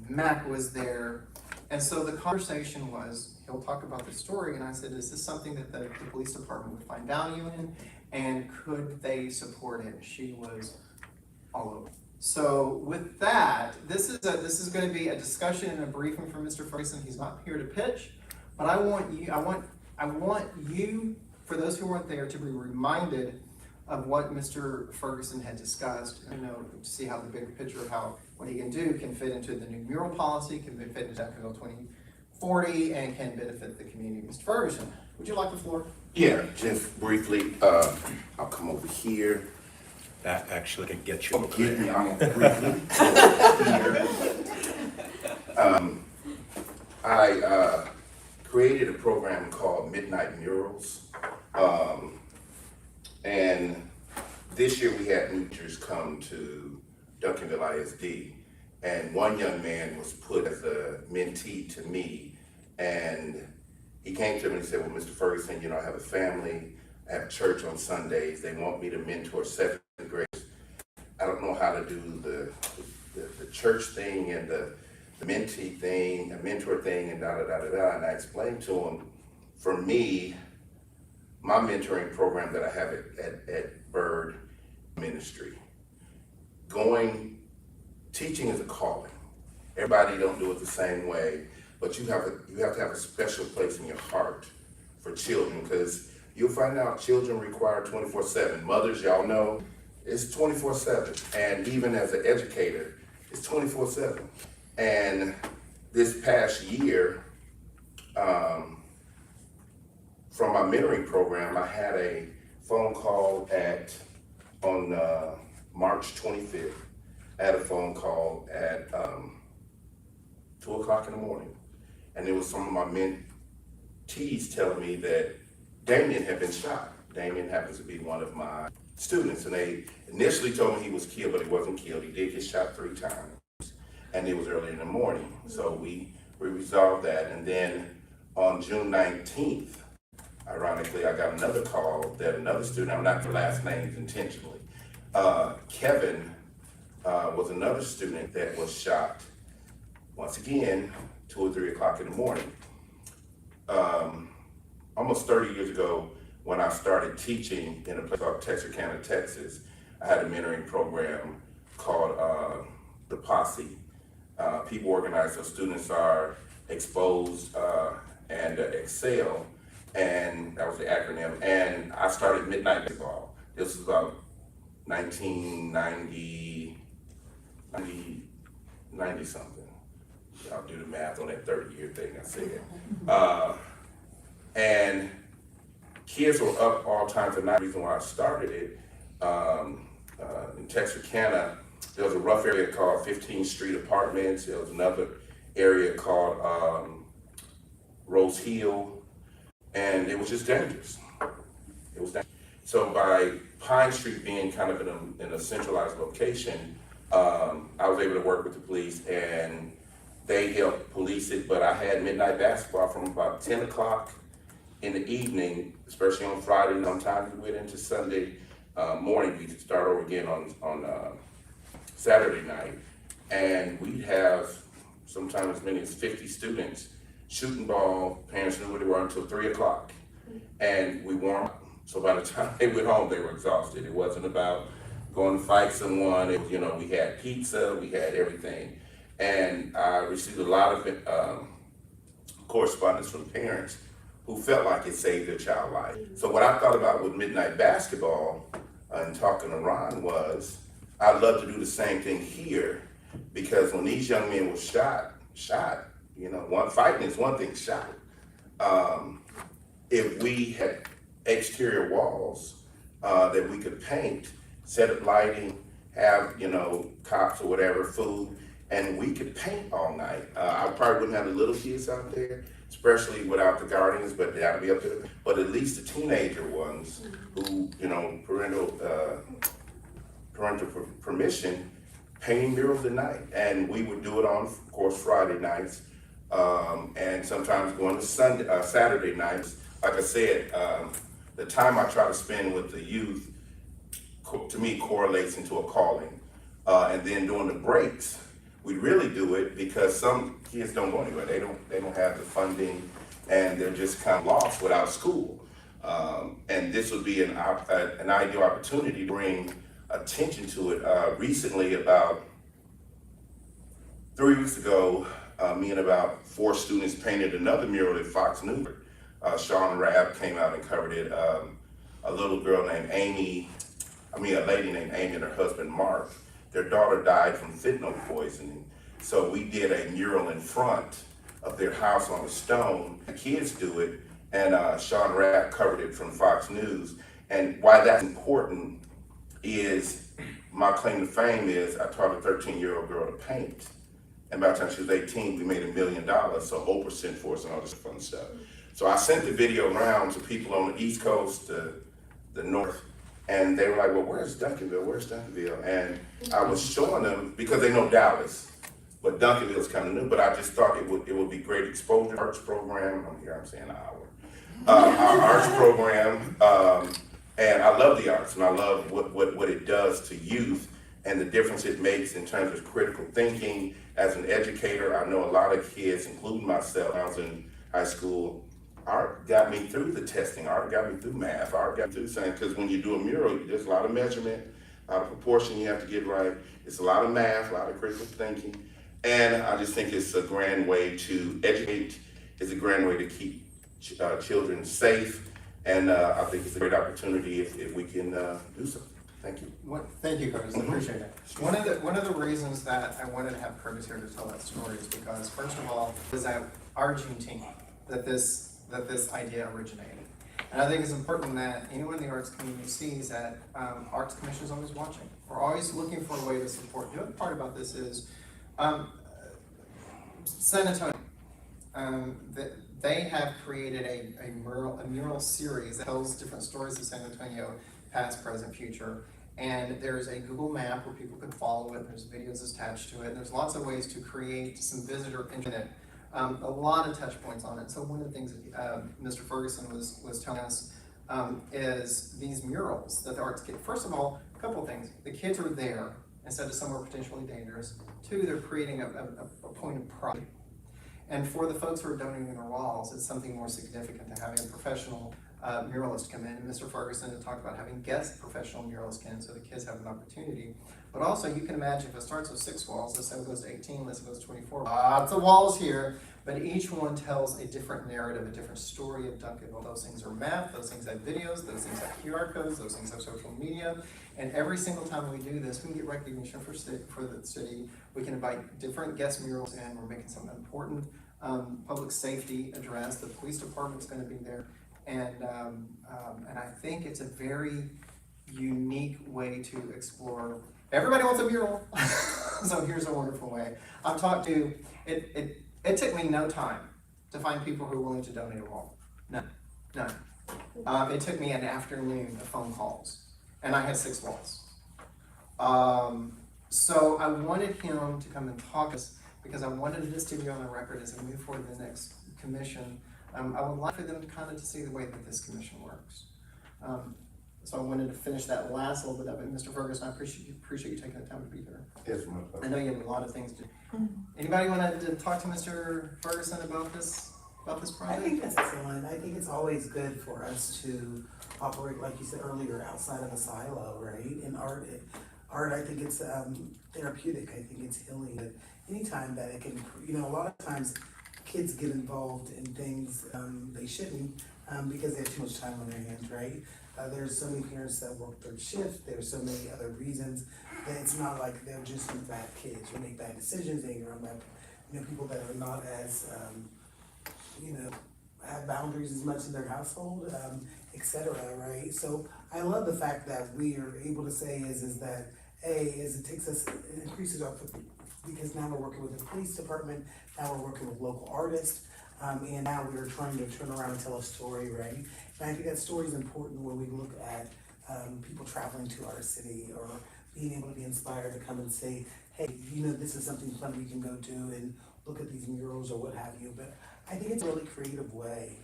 Mac was there. And so the conversation was, he'll talk about the story, and I said, is this something that the police department would find value in, and could they support it? She was all over. So with that, this is going to be a discussion and a briefing from Mr. Ferguson. He's not here to pitch, but I want you, for those who weren't there, to be reminded of what Mr. Ferguson had discussed, to see how the bigger picture of what he can do can fit into the new mural policy, can fit into Duncanville 2040, and can benefit the community. Mr. Ferguson, would you like the floor? Yeah, just briefly, I'll come over here. That actually could get you over Get me there. on briefly here. I created a program called Midnight Murals. And this year we had new teachers come to Duncanville ISD, and one young man was put as a mentee to me, and he came to me and said, well, Mr. Ferguson, I have a family, I have church on Sundays, they want me to mentor 7th graders. I don't know how to do the church thing and the mentee thing, a mentor thing, and da-da-da-da-da, and I explained to him, for me, my mentoring program that I have at Bird Ministry, teaching is a calling. Everybody don't do it the same way, but you have to have a special place in your heart for children, because you'll find out children require 24/7. Mothers, y'all know, it's 24/7, and even as an educator, it's 24/7. And this past year, from my mentoring program, I had a phone call on March 25th. I had a phone call at 2 o'clock in the morning. And it was some of my mentees telling me that Damien had been shot. Damien happens to be one of my students. And they initially told me he was killed, but he wasn't killed. He did get shot 3 times. And it was early in the morning. So we resolved that. And then on June 19th, ironically, I got another call that another student, I'm not the last names intentionally, Kevin was another student that was shot, once again, 2 or 3 o'clock in the morning. Almost 30 years ago, when I started teaching in a place called Texarkana, Texas, I had a mentoring program called the Posse. People organized so students are exposed and excel. And that was the acronym. And I started Midnight Baseball. This was about 1990 something. I'll do the math on that 30-year thing I said. And kids were up all times of night. The reason why I started it in Texarkana, there was a rough area called 15th Street Apartments. There was another area called Rose Hill, and it was just dangerous. It was dangerous. So by Pine Street being kind of in a centralized location, I was able to work with the police, and they helped police it. But I had midnight basketball from about 10 o'clock in the evening, especially on Friday. Sometimes we went into Sunday morning. We could start over again on Saturday night, and we'd have sometimes as many as 50 students shooting ball. Parents knew where they were until 3 o'clock, and we warmed up. So by the time they went home, they were exhausted. It wasn't about going to fight someone. It was, you know, we had pizza, we had everything, and I received a lot of correspondence from parents who felt like it saved their child's life. So what I thought about with midnight basketball and talking to Ron was, I'd love to do the same thing here, because when these young men were shot, you know, one fighting is one thing, shot. If we had exterior walls that we could paint, set up lighting, have, you know, cops or whatever, food, and we could paint all night. I probably wouldn't have the little kids out there, especially without the guardians, but that'd be up to them. But at least the teenager ones who, you know, parental permission, painting murals at night. And we would do it on, of course, Friday nights, and sometimes going to Saturday nights. Like I said, the time I try to spend with the youth, to me, correlates into a calling. And then during the breaks, we really do it because some kids don't go anywhere. They don't have the funding, and they're just kind of lost without school. And this would be an ideal opportunity to bring attention to it. Recently, about 3 weeks ago, me and about 4 students painted another mural at Fox News. Sean Rabb came out and covered it. A little girl named Amy, a lady named Amy and her husband Mark, their daughter died from fentanyl poisoning. So we did a mural in front of their house on a stone. The kids do it, and Sean Rabb covered it from Fox News. And why that's important is, my claim to fame is I taught a 13-year-old girl to paint. And by the time she was 18, we made $1 million, so Oprah sent for us and all this fun stuff. So I sent the video around to people on the East Coast, the North, and they were like, well, where's Duncanville? Where's Duncanville? And I was showing them, because they know Dallas, but Duncanville is kind of new, but I just thought it would be great exposure. Arts program, I'm saying an hour. Our arts program, and I love the arts, and I love what it does to youth and the difference it makes in terms of critical thinking. As an educator, I know a lot of kids, including myself, when I was in high school, art got me through the testing, art got me through math, art got me through saying, because when you do a mural, there's a lot of measurement, a lot of proportion you have to get right. It's a lot of math, a lot of critical thinking. And I just think it's a grand way to educate, it's a grand way to keep children safe. And I think it's a great opportunity if we can do so. Thank you. Thank you, Curtis. I appreciate it. One of the reasons that I wanted to have Curtis here to tell that story is because, first of all, it was at our Juneteenth that this idea originated. And I think it's important that anyone in the arts community sees that Arts Commission is always watching. We're always looking for a way to support. The other part about this is San Antonio. They have created a mural series that tells different stories of San Antonio, past, present, future. And there's a Google map where people can follow it. There's videos attached to it. And there's lots of ways to create some visitor internet. A lot of touch points on it. So one of the things that Mr. Ferguson was telling us is these murals that the arts get. First of all, a couple of things. The kids are there instead of somewhere potentially dangerous. 2, they're creating a point of pride. And for the folks who are donating their walls, it's something more significant to having a professional muralist come in. And Mr. Ferguson had talked about having guest professional muralists come in so the kids have an opportunity. But also, you can imagine if it starts with 6 walls, let's say it goes to 18, let's say it goes to 24, lots of walls here, but each one tells a different narrative, a different story of Duncanville. Those things are mapped, those things have videos, those things have QR codes, those things have social media, and every single time we do this, we can get recognition for the city. We can invite different guest murals in. We're making some important public safety address. The police department's going to be there, and I think it's a very unique way to explore. Everybody wants a mural, so here's a wonderful way. I've talked to, it took me no time to find people who are willing to donate a wall. None. It took me an afternoon of phone calls, and I had 6 walls. So I wanted him to come and talk to us because I wanted this to be on the record as we move forward to the next commission. I would like for them to kind of to see the way that this commission works. So I wanted to finish that last little bit of it. Mr. Ferguson, I appreciate you taking the time to be here. Yes, my pleasure. I know you have a lot of things to do. Anybody want to talk to Mr. Ferguson about this project? I think that's excellent. I think it's always good for us to operate, like you said earlier, outside of a silo, right? In art, I think it's therapeutic. I think it's healing. But anytime that it can, a lot of times kids get involved in things they shouldn't because they have too much time on their hands, right? There's so many parents that work third shift. There's so many other reasons that it's not like they're just bad kids who make bad decisions. They are bad, people that are not as have boundaries as much in their household, etc. Right? So I love the fact that we are able to say is that it increases our footprint because now we're working with the police department, now we're working with local artists, and now we're trying to turn around and tell a story, right? And I think that story is important when we look at people traveling to our city or being able to be inspired to come and say, hey, this is something fun we can go to and look at these murals or what have you. But I think it's a really creative way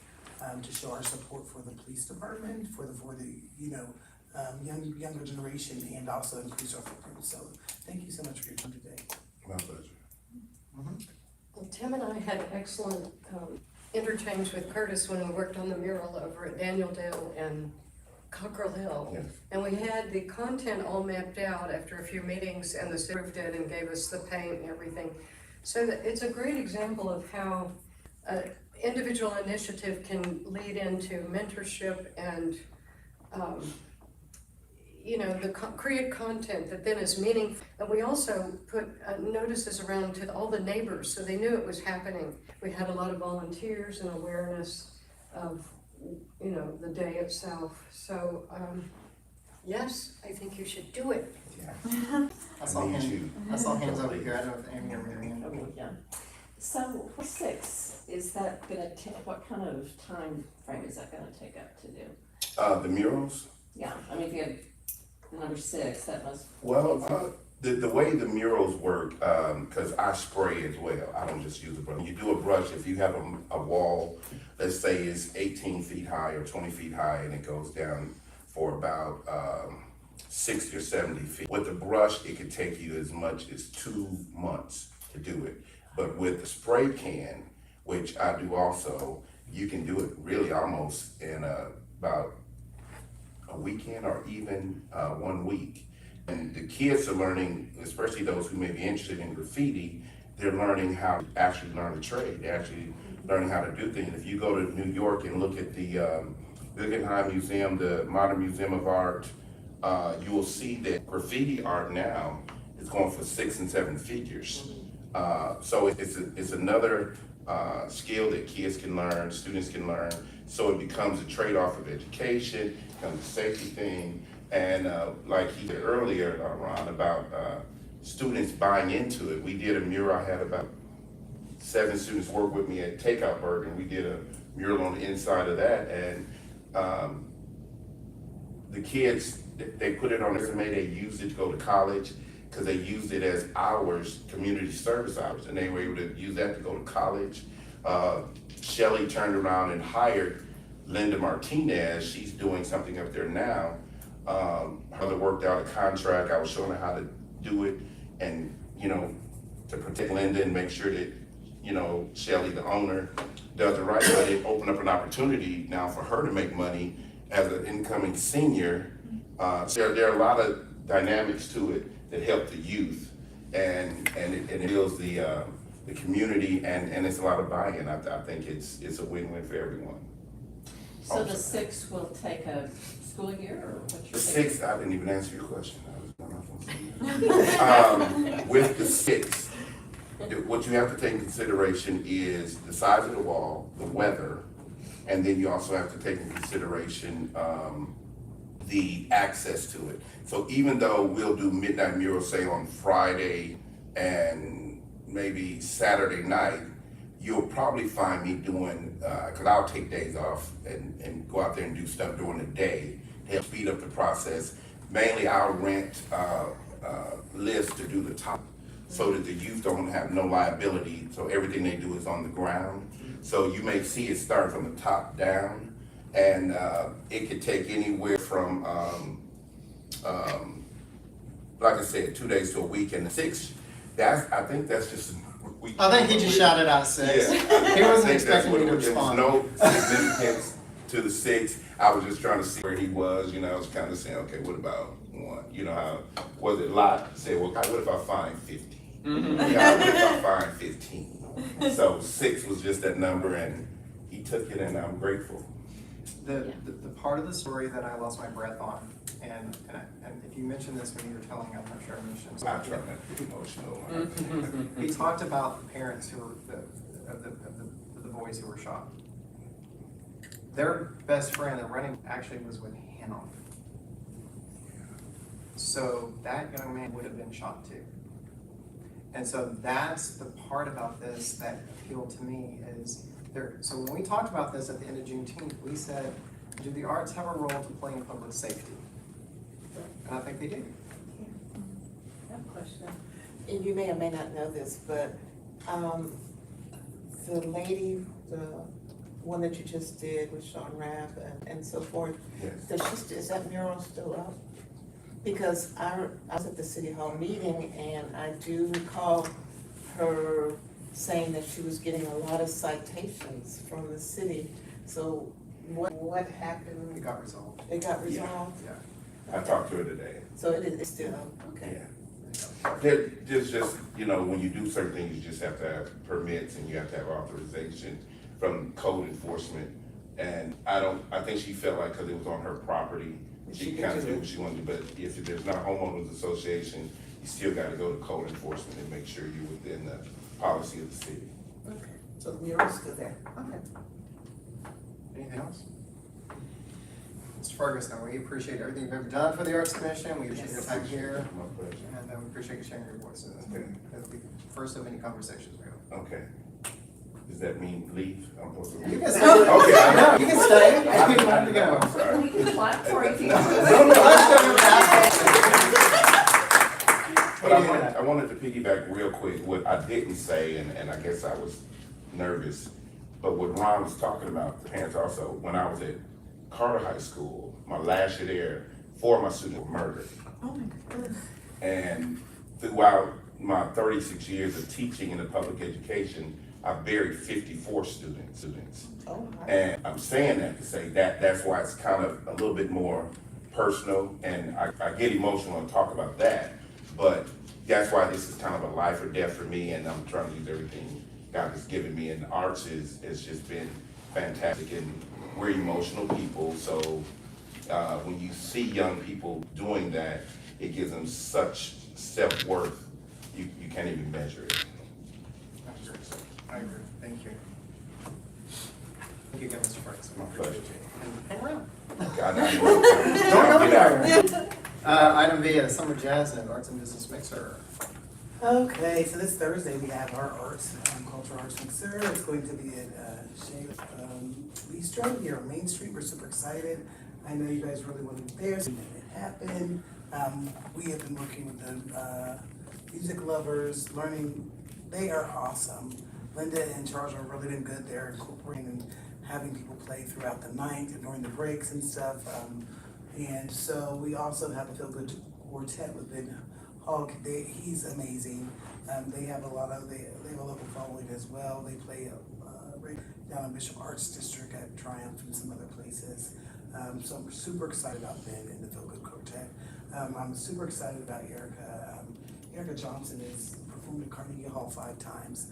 to show our support for the police department, for the younger generation, and also increase our footprint. So thank you so much for your time today. My pleasure. Well, Tim and I had excellent interchange with Curtis when we worked on the mural over at Daniel Dale and Cockrell Hill. Yes. And we had the content all mapped out after a few meetings, and the city approved it and gave us the paint and everything. So that it's a great example of how individual initiative can lead into mentorship and create content that then is meaningful. And we also put notices around to all the neighbors so they knew it was happening. We had a lot of volunteers and awareness of the day itself. So yes, I think you should do it. Yeah. I saw hands over here. I don't know if Amy or Mary Ann. Okay, yeah. So 6, is that gonna take, what kind of time frame is that gonna take up to do? The murals? Yeah, I mean, if you have number 6, that must. Well, the way the murals work, because I spray as well, I don't just use a brush. You do a brush, if you have a wall, let's say it's 18 feet high or 20 feet high, and it goes down for about 60 or 70 feet. With the brush, it could take you as much as 2 months to do it. But with the spray can, which I do also, you can do it really almost in about a weekend or even 1 week. And the kids are learning, especially those who may be interested in graffiti, they're learning how to actually learn a trade. They're actually learning how to do things. If you go to New York and look at the Guggenheim Museum, the Modern Museum of Art, you will see that graffiti art now is going for 6 and 7 figures. So it's another skill that kids can learn, students can learn. So it becomes a trade-off of education, becomes a safety thing. And like he said earlier, Ron, about students buying into it. We did a mural. I had about 7 students work with me at Takeout Burger, and we did a mural on the inside of that. And the kids, they put it on their resume. They used it to go to college because they used it as hours, community service hours, and they were able to use that to go to college. Shelly turned around and hired Linda Martinez. She's doing something up there now. Her worked out a contract. I was showing her how to do it, and to protect Linda and make sure that Shelly, the owner, does it right. But it opened up an opportunity now for her to make money as an incoming senior. So there are a lot of dynamics to it that help the youth, and it builds the community, and it's a lot of buy-in. I think it's a win-win for everyone. So the 6 will take a school year, or what's your? The 6, I didn't even answer your question. With the 6, what you have to take in consideration is the size of the wall, the weather, and then you also have to take in consideration the access to it. So even though we'll do midnight mural, say on Friday and maybe Saturday night, you'll probably find me doing, cause I'll take days off and go out there and do stuff during the day to help speed up the process. Mainly I'll rent, lifts to do the top so that the youth don't have no liability. So everything they do is on the ground. So you may see it start from the top down, and it could take anywhere from, like I said, 2 days to a week, and 6. I think that's just. I think he just shouted out 6. Yeah, He wasn't I think that's expecting what me to it was. respond. There was no significance to the 6. I was just trying to see where he was. I was kind of saying, okay, what about 1? How was it? Lot said, well, God, what if I find 50? God, what if I find 15? So 6 was just that number, and he took it, and I'm grateful. The part of the story that I lost my breath on, and if you mentioned this when you were telling, I'm not sure I mentioned. I try not to be emotional. He talked about the parents who were of the boys who were shot. Their best friend, the running, actually was with him. So that young man would have been shot too. And so that's the part about this that appealed to me is there. So when we talked about this at the end of Juneteenth, we said, do the arts have a role to play in public safety? And I think they do. I have a question. And you may or may not know this, but the lady, the one that you just did with Sean Rapp and so forth, Yes. is that mural still up? Because I was at the City Hall meeting, and I do recall her saying that she was getting a lot of citations from the city. So what happened? It got resolved. It got resolved? Yeah. I talked to her today. So it is still up, okay. There's just, when you do certain things, you just have to have permits and you have to have authorization from code enforcement. And I think she felt like, cause it was on her property, she kind of did what she wanted to, but if there's not a homeowners association, you still gotta go to code enforcement and make sure you're within the policy of the city. Okay, so the mural's still there, okay. Anything else? Mr. Ferguson, we appreciate everything you've ever done for the Arts Commission. We appreciate your time here, My pleasure. and we appreciate you sharing your voices. Okay. It'll be the first of many conversations we have. Okay. Does that mean leave? I'm supposed to You leave? can stay. Okay, I know. You can stay. I think time to go. I'm sorry. We can clap for you if you No, want. But I wanted to piggyback real quick, what I didn't say, and I guess I was nervous, but what Ron was talking about, the parents also, when I was at Carter High School, my last year there, 4 of my students were murdered. Oh my goodness. And throughout my 36 years of teaching in the public education, I buried 54 students. Oh my. And I'm saying that to say that's why it's kind of a little bit more personal, and I get emotional and talk about that, but that's why this is kind of a life or death for me, and I'm trying to use everything God has given me, and the arts has just been fantastic, and we're emotional people, so when you see young people doing that, it gives them such self-worth, you can't even measure it. I agree. Thank you. Thank you again, Mr. Ferguson. My pleasure. Hang around. God, I know. Don't go anywhere. Item B, Summer Jazz and Arts and Business Mixer. Okay, so this Thursday we have our arts, cultural arts mixer. It's going to be at Bistro here on Main Street. We're super excited. I know you guys really wanted to be there, so it happened. We have been working with the music lovers, learning. They are awesome. Linda and Charles are really been good. They're incorporating and having people play throughout the night and during the breaks and stuff. And so we also have a feel good quartet with Ben Hogg. He's amazing. They have a local following as well. They play right down in Bishop Arts District at Triumph and some other places. So I'm super excited about Ben and the Feel Good Quartet. I'm super excited about Erica. Erica Johnson has performed at Carnegie Hall 5 times.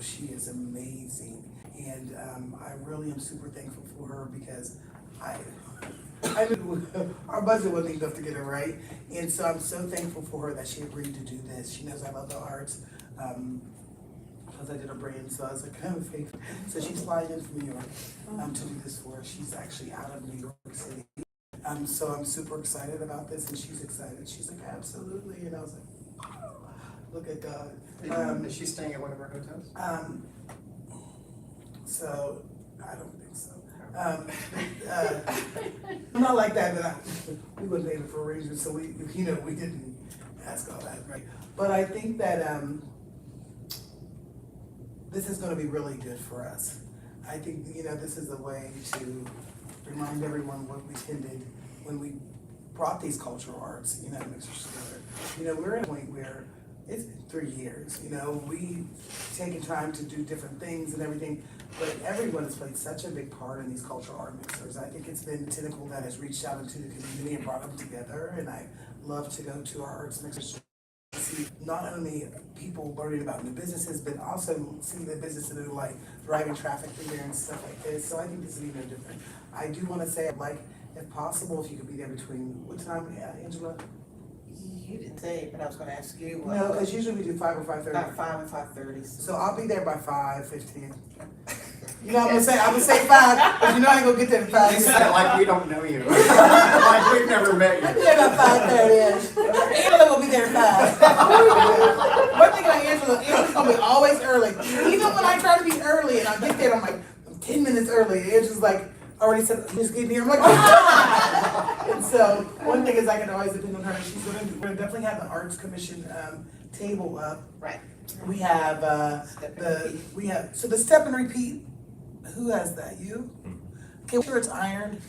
She is amazing. And I really am super thankful for her because I knew our budget wasn't enough to get it right. And so I'm so thankful for her that she agreed to do this. She knows I love the arts. Because I did a brand, so I was like, kind of fake. So she's flying in from New York to do this for us. She's actually out of New York City. So I'm super excited about this, and she's excited. She's like, absolutely, and I was like, look at God. Is she staying at one of our hotels? So, I don't think so. I'm not like that, we wasn't able for arrangements, so we didn't ask all that, right? But I think that, this is gonna be really good for us. I think, this is a way to remind everyone what we intended when we brought these cultural arts, mixers together. We're at a point where it's been 3 years, we've taken time to do different things and everything, but everyone has played such a big part in these cultural art mixers. I think it's been Tentacle that has reached out into the community and brought them together, and I love to go to our arts mixers to see not only people learning about new businesses, but also seeing the businesses that are like driving traffic through there and stuff like this. So I think this is even different. I do want to say, I'd like, if possible, if you could be there between, what time, Angela? You didn't say it, but I was gonna ask you. No, because usually we do 5 or 5:30. About 5 and 5:30. So I'll be there by 5:15. I'm gonna say 5, but I ain't gonna get there at 5. You said it like we don't know you. Like we've never met I'll be you. there about 5:30-ish. Angela will be there at 5. One thing about Angela's gonna be always early. Even when I try to be early and I get there, I'm like, I'm 10 minutes early. Angela's like, already said, just get here. I'm like, ah! And so one thing is I can always depend on her. We're gonna definitely have the Arts Commission table up. Right. We have so the step and repeat. Who has that? You? Okay, we're sure it's ironed.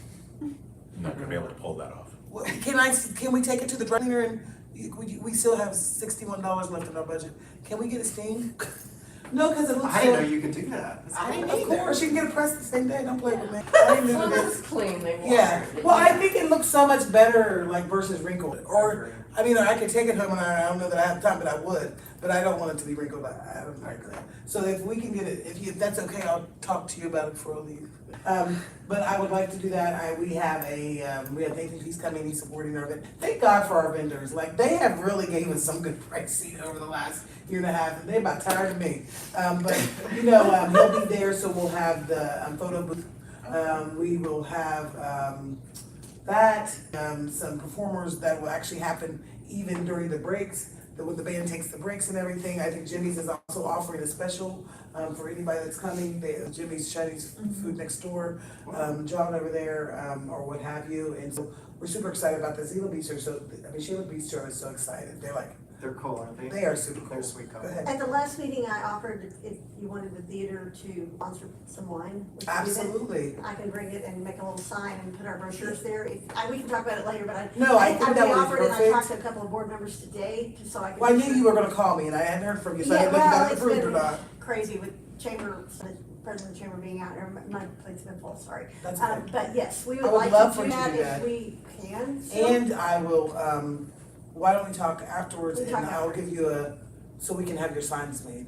I'm not gonna be able to pull that off. Well, can we take it to the dry cleaner and we still have $61 left in our budget? Can we get it steamed? No, because it looks. I didn't know you could do that. I didn't Of either. course, you can get it pressed the same day. Don't play with me. I didn't As know long as this. it's clean, they wash Yeah, it. well, I think it looks so much better, like, versus wrinkled, or, I mean, I could take it home and I don't know that I have time, but I would, but I don't want it to be wrinkled, I don't like that. So if we can get it, if that's okay, I'll talk to you about it before I leave. But I would like to do that, we have Nathan, he's coming, he's supporting our event. Thank God for our vendors, like, they have really gave us some good pricing over the last year and a half, and they're about tired of me. But, he'll be there, so we'll have the photo booth. We will have some performers that will actually happen even during the breaks, when the band takes the breaks and everything. I think Jimmy's is also offering a special for anybody that's coming. Jimmy's Chinese food next door, John over there, or what have you. And so we're super excited about this. Sheila Beach is so excited. They're cool, aren't they? They are super cool. They're sweet Go couple. ahead. At the last meeting, I offered if you wanted the theater to sponsor some wine. we can do that. Absolutely. I can bring it and make a little sign and put our brochures there. We can talk about it later, but I think that would be offered it, and I perfect. talked to a couple of board members today, just so I could. Well, I knew you were gonna call me and I hadn't heard from you, so I Yeah, didn't know if well, that it's approved or been not. crazy with chamber, the president of the chamber being out there, my plate's been full, sorry. That's okay. But yes, we I would would like love to for do you to that do that. if we can. still. And I will, why don't we talk afterwards We'll and talk I'll after. give you so we can have your signs made.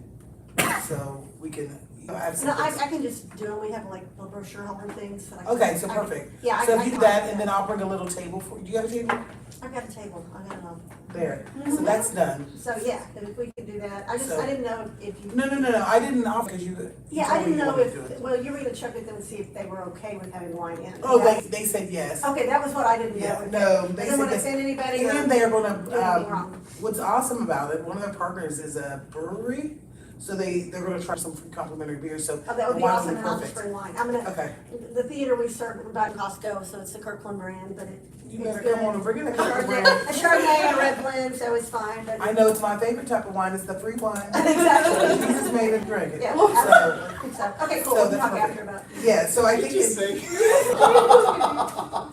So we can, I have some. No, I can just do it, we have like little brochure holder things. that I can- Okay, so I can- perfect. Yeah. So I if you do can that, do and then I'll bring a little table for, do you have a table? I've got a table, I got enough. There, so that's done. So, yeah, if we can do that, I So- didn't know if you. No, I didn't offer, because you Yeah, I told me didn't you know wanted to do if, it. well, you were gonna check with them and see if they were okay with having wine in. Oh, Yeah. they said yes. Okay, that was what I didn't Yeah, know. no, I they didn't said wanna yes. offend anybody or And they are do anything gonna, wrong. what's awesome about it, one of their partners is a brewery, so they're gonna try some free complimentary beer, so Oh, that would the be wines awesome, will and be I'll just perfect. bring wine. I'm gonna, Okay, the theater we serve, we're buying Costco, so it's the Kirkland brand, but you it's better good. come on and bring it. A Chardonnay and a red blend, so it's fine, but. I know it's my favorite type of wine, it's the free wine. Exactly. Jesus made it, drink it. Yeah, So, absolutely. So, okay, cool, So we'll that's talk perfect. after about. yeah, so I think Did you it's, say?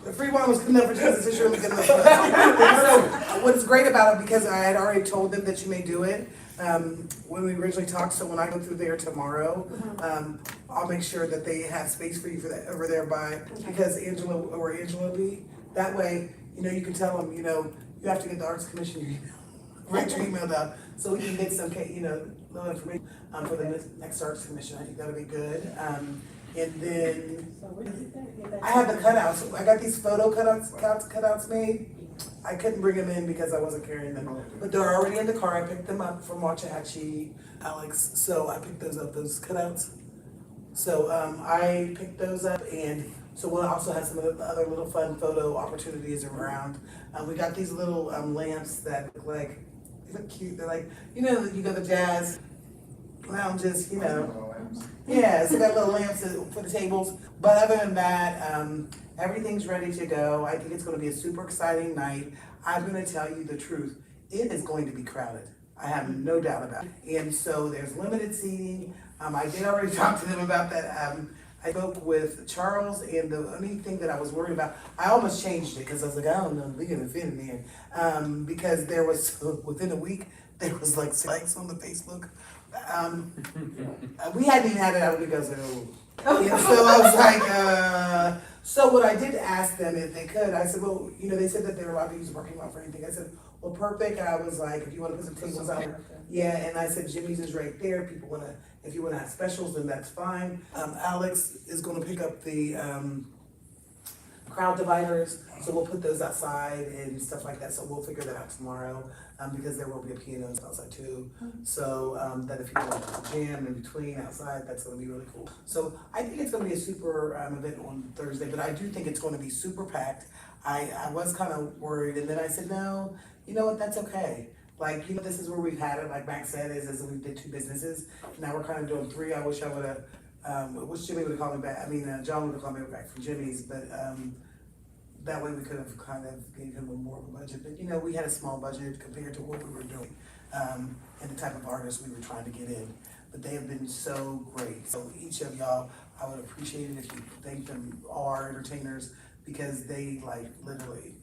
the free wine was good enough for Jesus, it's really good enough for us. So, what's great about it, because I had already told them that you may do it, when we originally talked, so when I go through there tomorrow, I'll make sure that they have space for you for that, over there by, because Angela will be, that way, you can tell them, you have to get the Arts Commission, write your email down, so we can get some, little information, for the next Arts Commission, I think that'll be good, and then, I have the cutouts, I got these photo cutouts made, I couldn't bring them in because I wasn't carrying them, but they're already in the car, I picked them up from Waxahachie, Alex, so I picked those up, those cutouts. So, I picked those up and So we'll also have some of the other little fun photo opportunities around. We got these little lamps that look like, they look cute. They're like, you know, you go to jazz lounges, you know. Yeah, so got little lamps for the tables. But other than that, everything's ready to go. I think it's gonna be a super exciting night. I'm gonna tell you the truth. It is going to be crowded. I have no doubt about it. And so there's limited seating. I did already talk to them about that. I spoke with Charles, and the only thing that I was worried about, I almost changed it because I was like, I don't know if we're gonna fit in there. Because there was, within a week, there was like likes on the Facebook. We hadn't even had it out of because yeah, so I was like, so what I did ask them if they could, I said, well, you know, they said that they were allowed to use the parking lot for anything. I said, well, perfect. I was like, if you wanna put some tables out, yeah, and I said, Jimmy's is right there. People wanna, if you wanna have specials, then that's fine. Alex is gonna pick up the, crowd dividers, so we'll put those outside and stuff like that, so we'll figure that out tomorrow, because there will be a piano outside too. So, that if people want to jam in between outside, that's gonna be really cool. So I think it's gonna be a super, event on Thursday, but I do think it's gonna be super packed. I was kind of worried, and then I said, no, you know what, that's okay. Like, you know, this is where we've had it, like Max said, is we did 2 businesses, now we're kind of doing 3. I wish I would've, wish Jimmy would've called me back, John would've called me back from Jimmy's, but, that way we could have kind of gave him more of a budget, but you know, we had a small budget compared to what we were doing, and the type of artists we were trying to get in, but they have been so great. So each of y'all, I would appreciate it if you thank them, all our entertainers, because they like literally,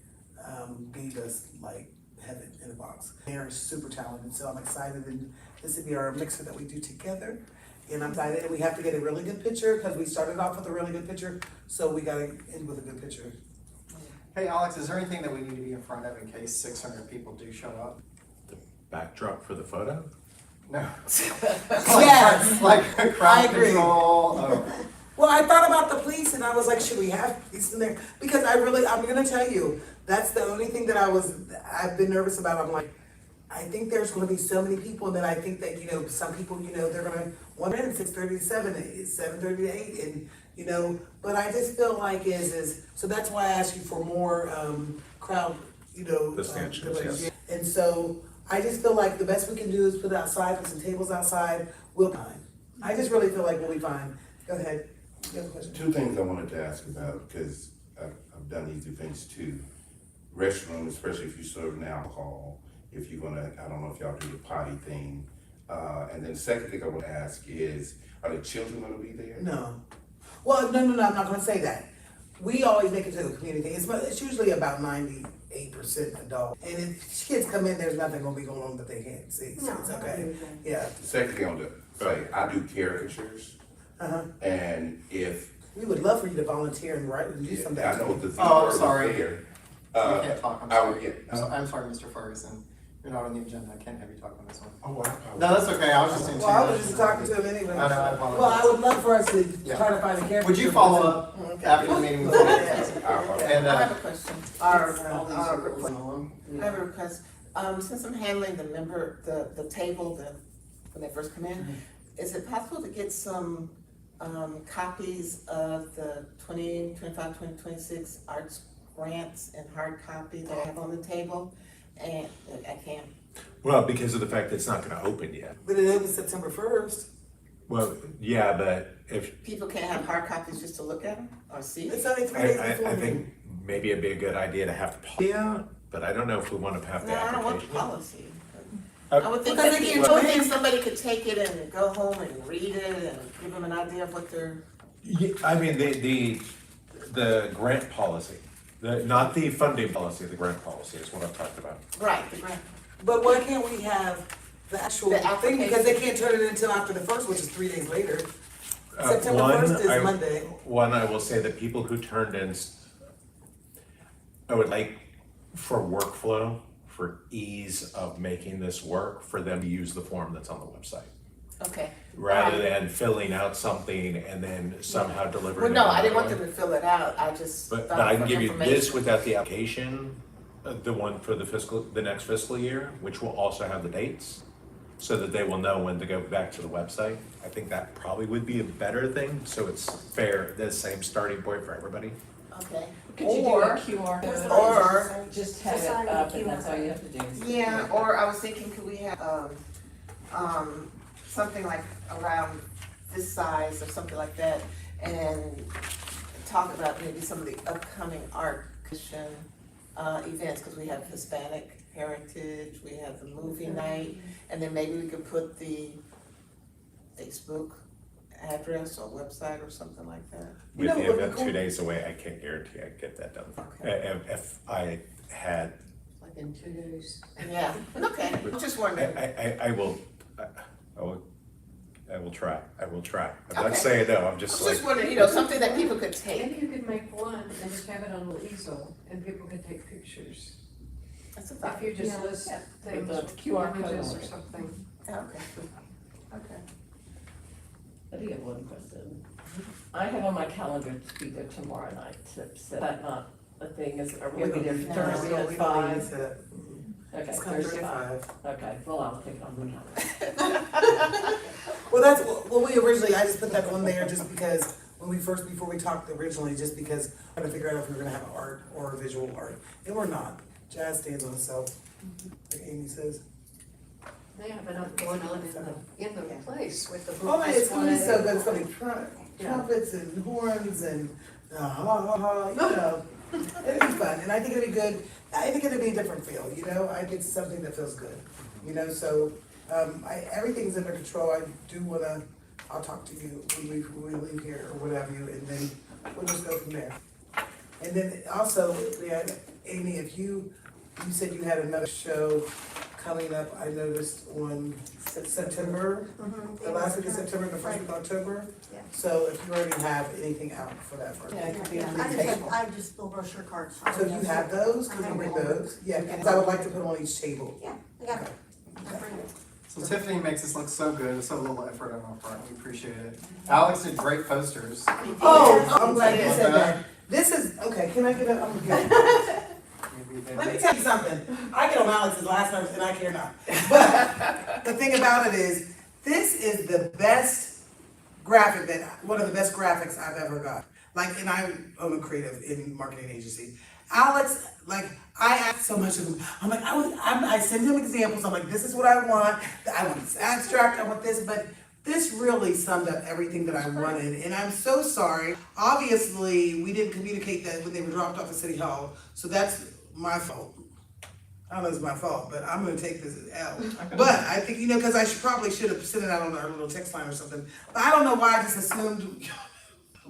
gave us like heaven in a box. They are super talented, so I'm excited, and this will be our mixer that we do together. And I'm excited, and we have to get a really good picture, because we started off with a really good picture, so we gotta end with a good picture. Hey, Alex, is there anything that we need to be in front of in case 600 people do show up? Backdrop for the photo? No. Yes. Like I crowd agree. control. Well, I thought about the police, and I was like, should we have police in there? Because I'm gonna tell you, that's the only thing that I've been nervous about. I'm like, I think there's gonna be so many people, and then I think that, you know, some people, you know, they're gonna want in 6:30 to 7, 7:30 to 8, and, you know, but I just feel like so that's why I asked you for more, crowd, you know. The stanchions, yes. And so, I just feel like the best we can do is put it outside, put some tables outside, we'll be fine. I just really feel like we'll be fine. Go ahead, you have a question? 2 things I wanted to ask about, because I've done these events too. Restroom, especially if you're serving alcohol, if you're gonna, I don't know if y'all do the potty thing. And then the second thing I want to ask is, are the children gonna be there? No. Well, no, I'm not gonna say that. We always make it to the community. It's usually about 98% adult. And if kids come in, there's nothing gonna be going on that they can't see, so it's okay. Yeah. The second thing I want to say, I do caricatures, Uh-huh. and if, We would love for you to volunteer and write and do something. I know the theme Oh, I'm was sorry. there. You can't talk, I'm I would sorry. get- I'm sorry, Mr. Ferguson. You're not on the agenda. I can't have you talk on this one. Oh, I apologize. No, that's okay. I was just Well, I was just talking to him anyway. I know, I apologize. Well, I would love for us to Yeah. try to find a character. Would you follow up after the meeting with me? I apologize. And, I have a question. Our request. I have a request. Since I'm handling the table, when they first come in, is it possible to get some, copies of the 2025, 2026 arts grants and hard copy that I have on the table? And I can't. Well, because of the fact that it's not gonna open yet. But it was September 1st. Well, yeah, but if, People can't have hard copies just to look at them or see? It's only 3 days I before. think maybe it'd be a good idea to have the policy out, but I don't know if we wanna have the No, I don't want the application. policy. Uh, I would think, Because again, I would think somebody could take it and go home and read it and give them an idea of what they're. Yeah, I mean, the grant policy, not the funding policy, the grant policy is what I'm talking about. Right, the grant. But why can't we have the actual The thing, because they application. can't turn it until after the 1st, which is 3 days later. Uh, September one, 1st is I- Monday. One, I will say that people who turned in, I would like for workflow, for ease of making this work, for them to use the form that's on the website. Okay. Rather than filling out something and then somehow delivering Well, it. no, I didn't want another them way. to fill it out, I just But thought I for can give you this information. without the application, the one for the next fiscal year, which will also have the dates. so that they will know when to go back to the website. I think that probably would be a better thing, so it's fair, the same starting point for everybody. Okay. Could you do a Or- QR code? Or, Just have Just it sign the up and QR that's all you code. have to do. yeah, or I was thinking, could we have, something like around this size or something like that, and talk about maybe some of the upcoming art commission, events, cause we have Hispanic Heritage, we have the movie night, and then maybe we could put the Facebook address or website or something like that. With know the what would be event cool? 2 days away, I can't guarantee I'd get that done. Okay. If I had, Like in 2 days. Yeah, okay, just I, wondering. I will, I will try, I'm Okay. not saying no, I'm I was just just like, wondering, something that people could take. Maybe you could make one and just have it on a little easel and people could take pictures. That's a thought. If you just Yeah. list things, The QR code images on or it. something. Okay, okay. I do have one question. I have on my calendar to be there tomorrow night, is that not a thing, are we gonna be there No, Thursday at We 5? set up. Okay, It's come Thursday through at 5. 5. Okay, well, I'll take it on the calendar. Well, that's, well, we originally, I just put that on there just because when we first, before we talked originally, just because I had to figure out if we were gonna have art or visual art. And we're not. Jazz stands on itself, like Amy says. They have enough going on in the place with the. Oh man, it's gonna be so good. It's gonna be Yeah. trumpets and horns and you know. It'll be fun, and I think it'll be good. I think it'll be a different feel, you know. I think it's something that feels good, you know. So everything's under control. I do wanna. I'll talk to you when we leave here or whatever you, and then we'll just go from there. And then also, yeah, Amy, if you said you had another show coming up, I noticed on September, the last week of September, the first week of October. Yeah. So if you already have anything out for that first. Yeah, it could be Yeah, on the I just have, table. I have just little brochure cards. So if you have those, can you bring those? Yeah, because I would like to put them on each table. Yeah, I got it. I'll bring it. So Tiffany makes this look so good, so little effort on our part, we appreciate it. Alex did great posters. Oh, I'm glad you said that. This is, okay, can I get a, I'm good. Maybe they- Let me tell you something. I get on Alex's last nerves and I care not. But the thing about it is, this is the best graphic one of the best graphics I've ever got. Like, and I own a creative in marketing agency. Alex, like, I ask so much of him. I'm like, I send him examples. I'm like, this is what I want. I want this abstract. I want this, but this really summed up everything that I wanted, and I'm so sorry. Obviously, we didn't communicate that when they were dropped off at City Hall, so that's my fault. I don't know if it's my fault, but I'm gonna take this as L. But I think, you know, because I probably should have sent it out on our little text line or something. But I don't know why I just assumed.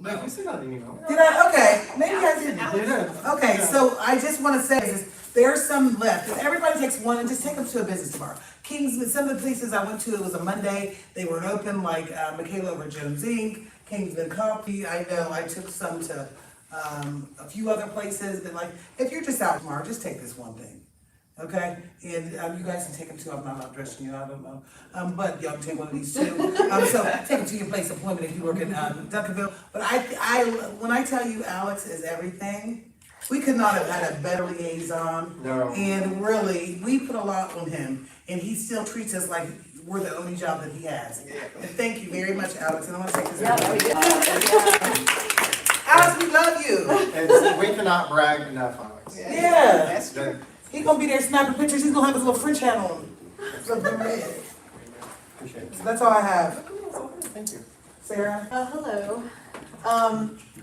No, you said that in email. Did I? Okay, maybe I didn't. You did. Okay, so I just want to say is there's some left. If everybody takes one and just take them to a business tomorrow. Kingsman, some of the places I went to, it was a Monday. They weren't open, like Michaela over at Jones Inc., Kingsman Coffee. I know I took some to a few other places. But like, if you're just out tomorrow, just take this one thing. Okay, and you guys can take them too. I'm not dressing you. I don't know, but y'all can take one of these too. So take them to your place of appointment if you work in Duncanville. But when I tell you, Alex is everything. We could not have had a better liaison. No. And really, we put a lot on him, and he still treats us like we're the only job that he has. And thank you very much, Alex. And I want to take this. Alex, we love you. And we cannot brag enough, Alex. Yeah. That's true. He gonna be there snapping pictures. He's gonna have his little French hat on. Something red. Appreciate it. So that's all I have. Thank you. Sarah? Hello.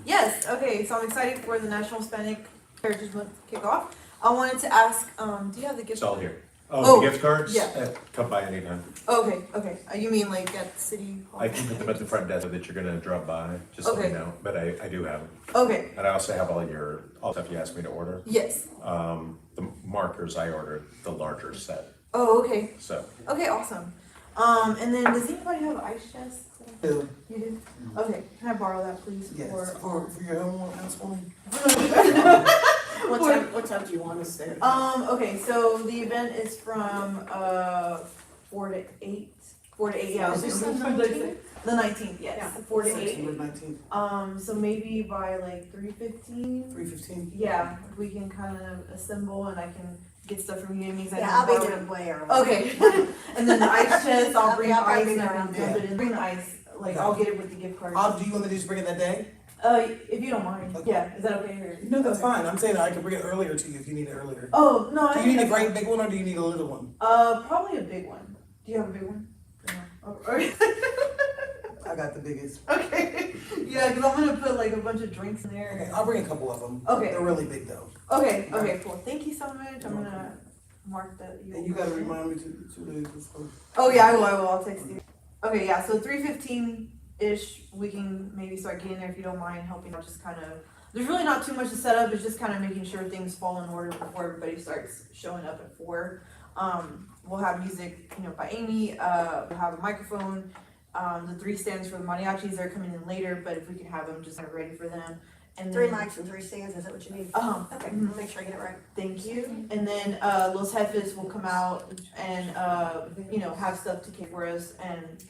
Yes, okay, so I'm excited for the National Hispanic Heritage Month kickoff. I wanted to ask, do you have the gift? it's all here. Oh, Oh, the gift cards? yeah. Come by anytime. Okay, okay. You mean like at City Hall? I can put them at the front desk so that you're gonna drop by, just let me Okay. know, but I do have them. Okay, And I also have all the stuff you asked me to order. yes. The markers I ordered, the larger set, Oh, okay. so. Okay, awesome. And then does anybody have ice chests? Bill. You do? Okay, can I borrow that please? Yes, For, for your own housewarming. What time do you want us there? okay, so the event is from 4 to 8. 4 to 8, yeah. Is this the The 19th, yes. 4 to 8. 19, So maybe by like 3:15. 3:15. Yeah, we can kind of assemble and I can get stuff from you, because I Yeah, know I'll be Barbara- there way early. Okay, and then the ice chest, I'll bring I'll probably ice be and there I around can dump it in. Bring the ice, like, I'll get it with the gift card. Do you want me to just bring it that day? If you don't mind, Okay. yeah, is that okay, or? No, that's Okay. fine. I'm saying I can bring it earlier to you if you need it earlier. Oh, no, I Do you think need a that's great fine. big one or do you need a little one? Probably a big one. Do you have a big one? No. Oh, okay. I got the biggest. Okay, yeah, cause I'm gonna put like a bunch of drinks in Okay, there. I'll bring a couple of them. Okay. They're really big though. Okay, okay, cool, thank you so much, I'm gonna mark that. And you gotta remind me to do this one. Oh yeah, I will, I'll text you. Okay, yeah, so 3:15-ish, we can maybe start getting there if you don't mind helping out, just kind of, there's really not too much to set up, it's just kind of making sure things fall in order before everybody starts showing up at 4. We'll have music, by Amy, we'll have a microphone, the 3 stands for the mariachis, they're coming in later, but if we could have them just kind of ready for them. And 3 then, mics and 3 stands, is that what you need? Okay, mhm. I'll make sure I get it right. Thank you. And then Los Jefes will come out and have stuff to keep for us, and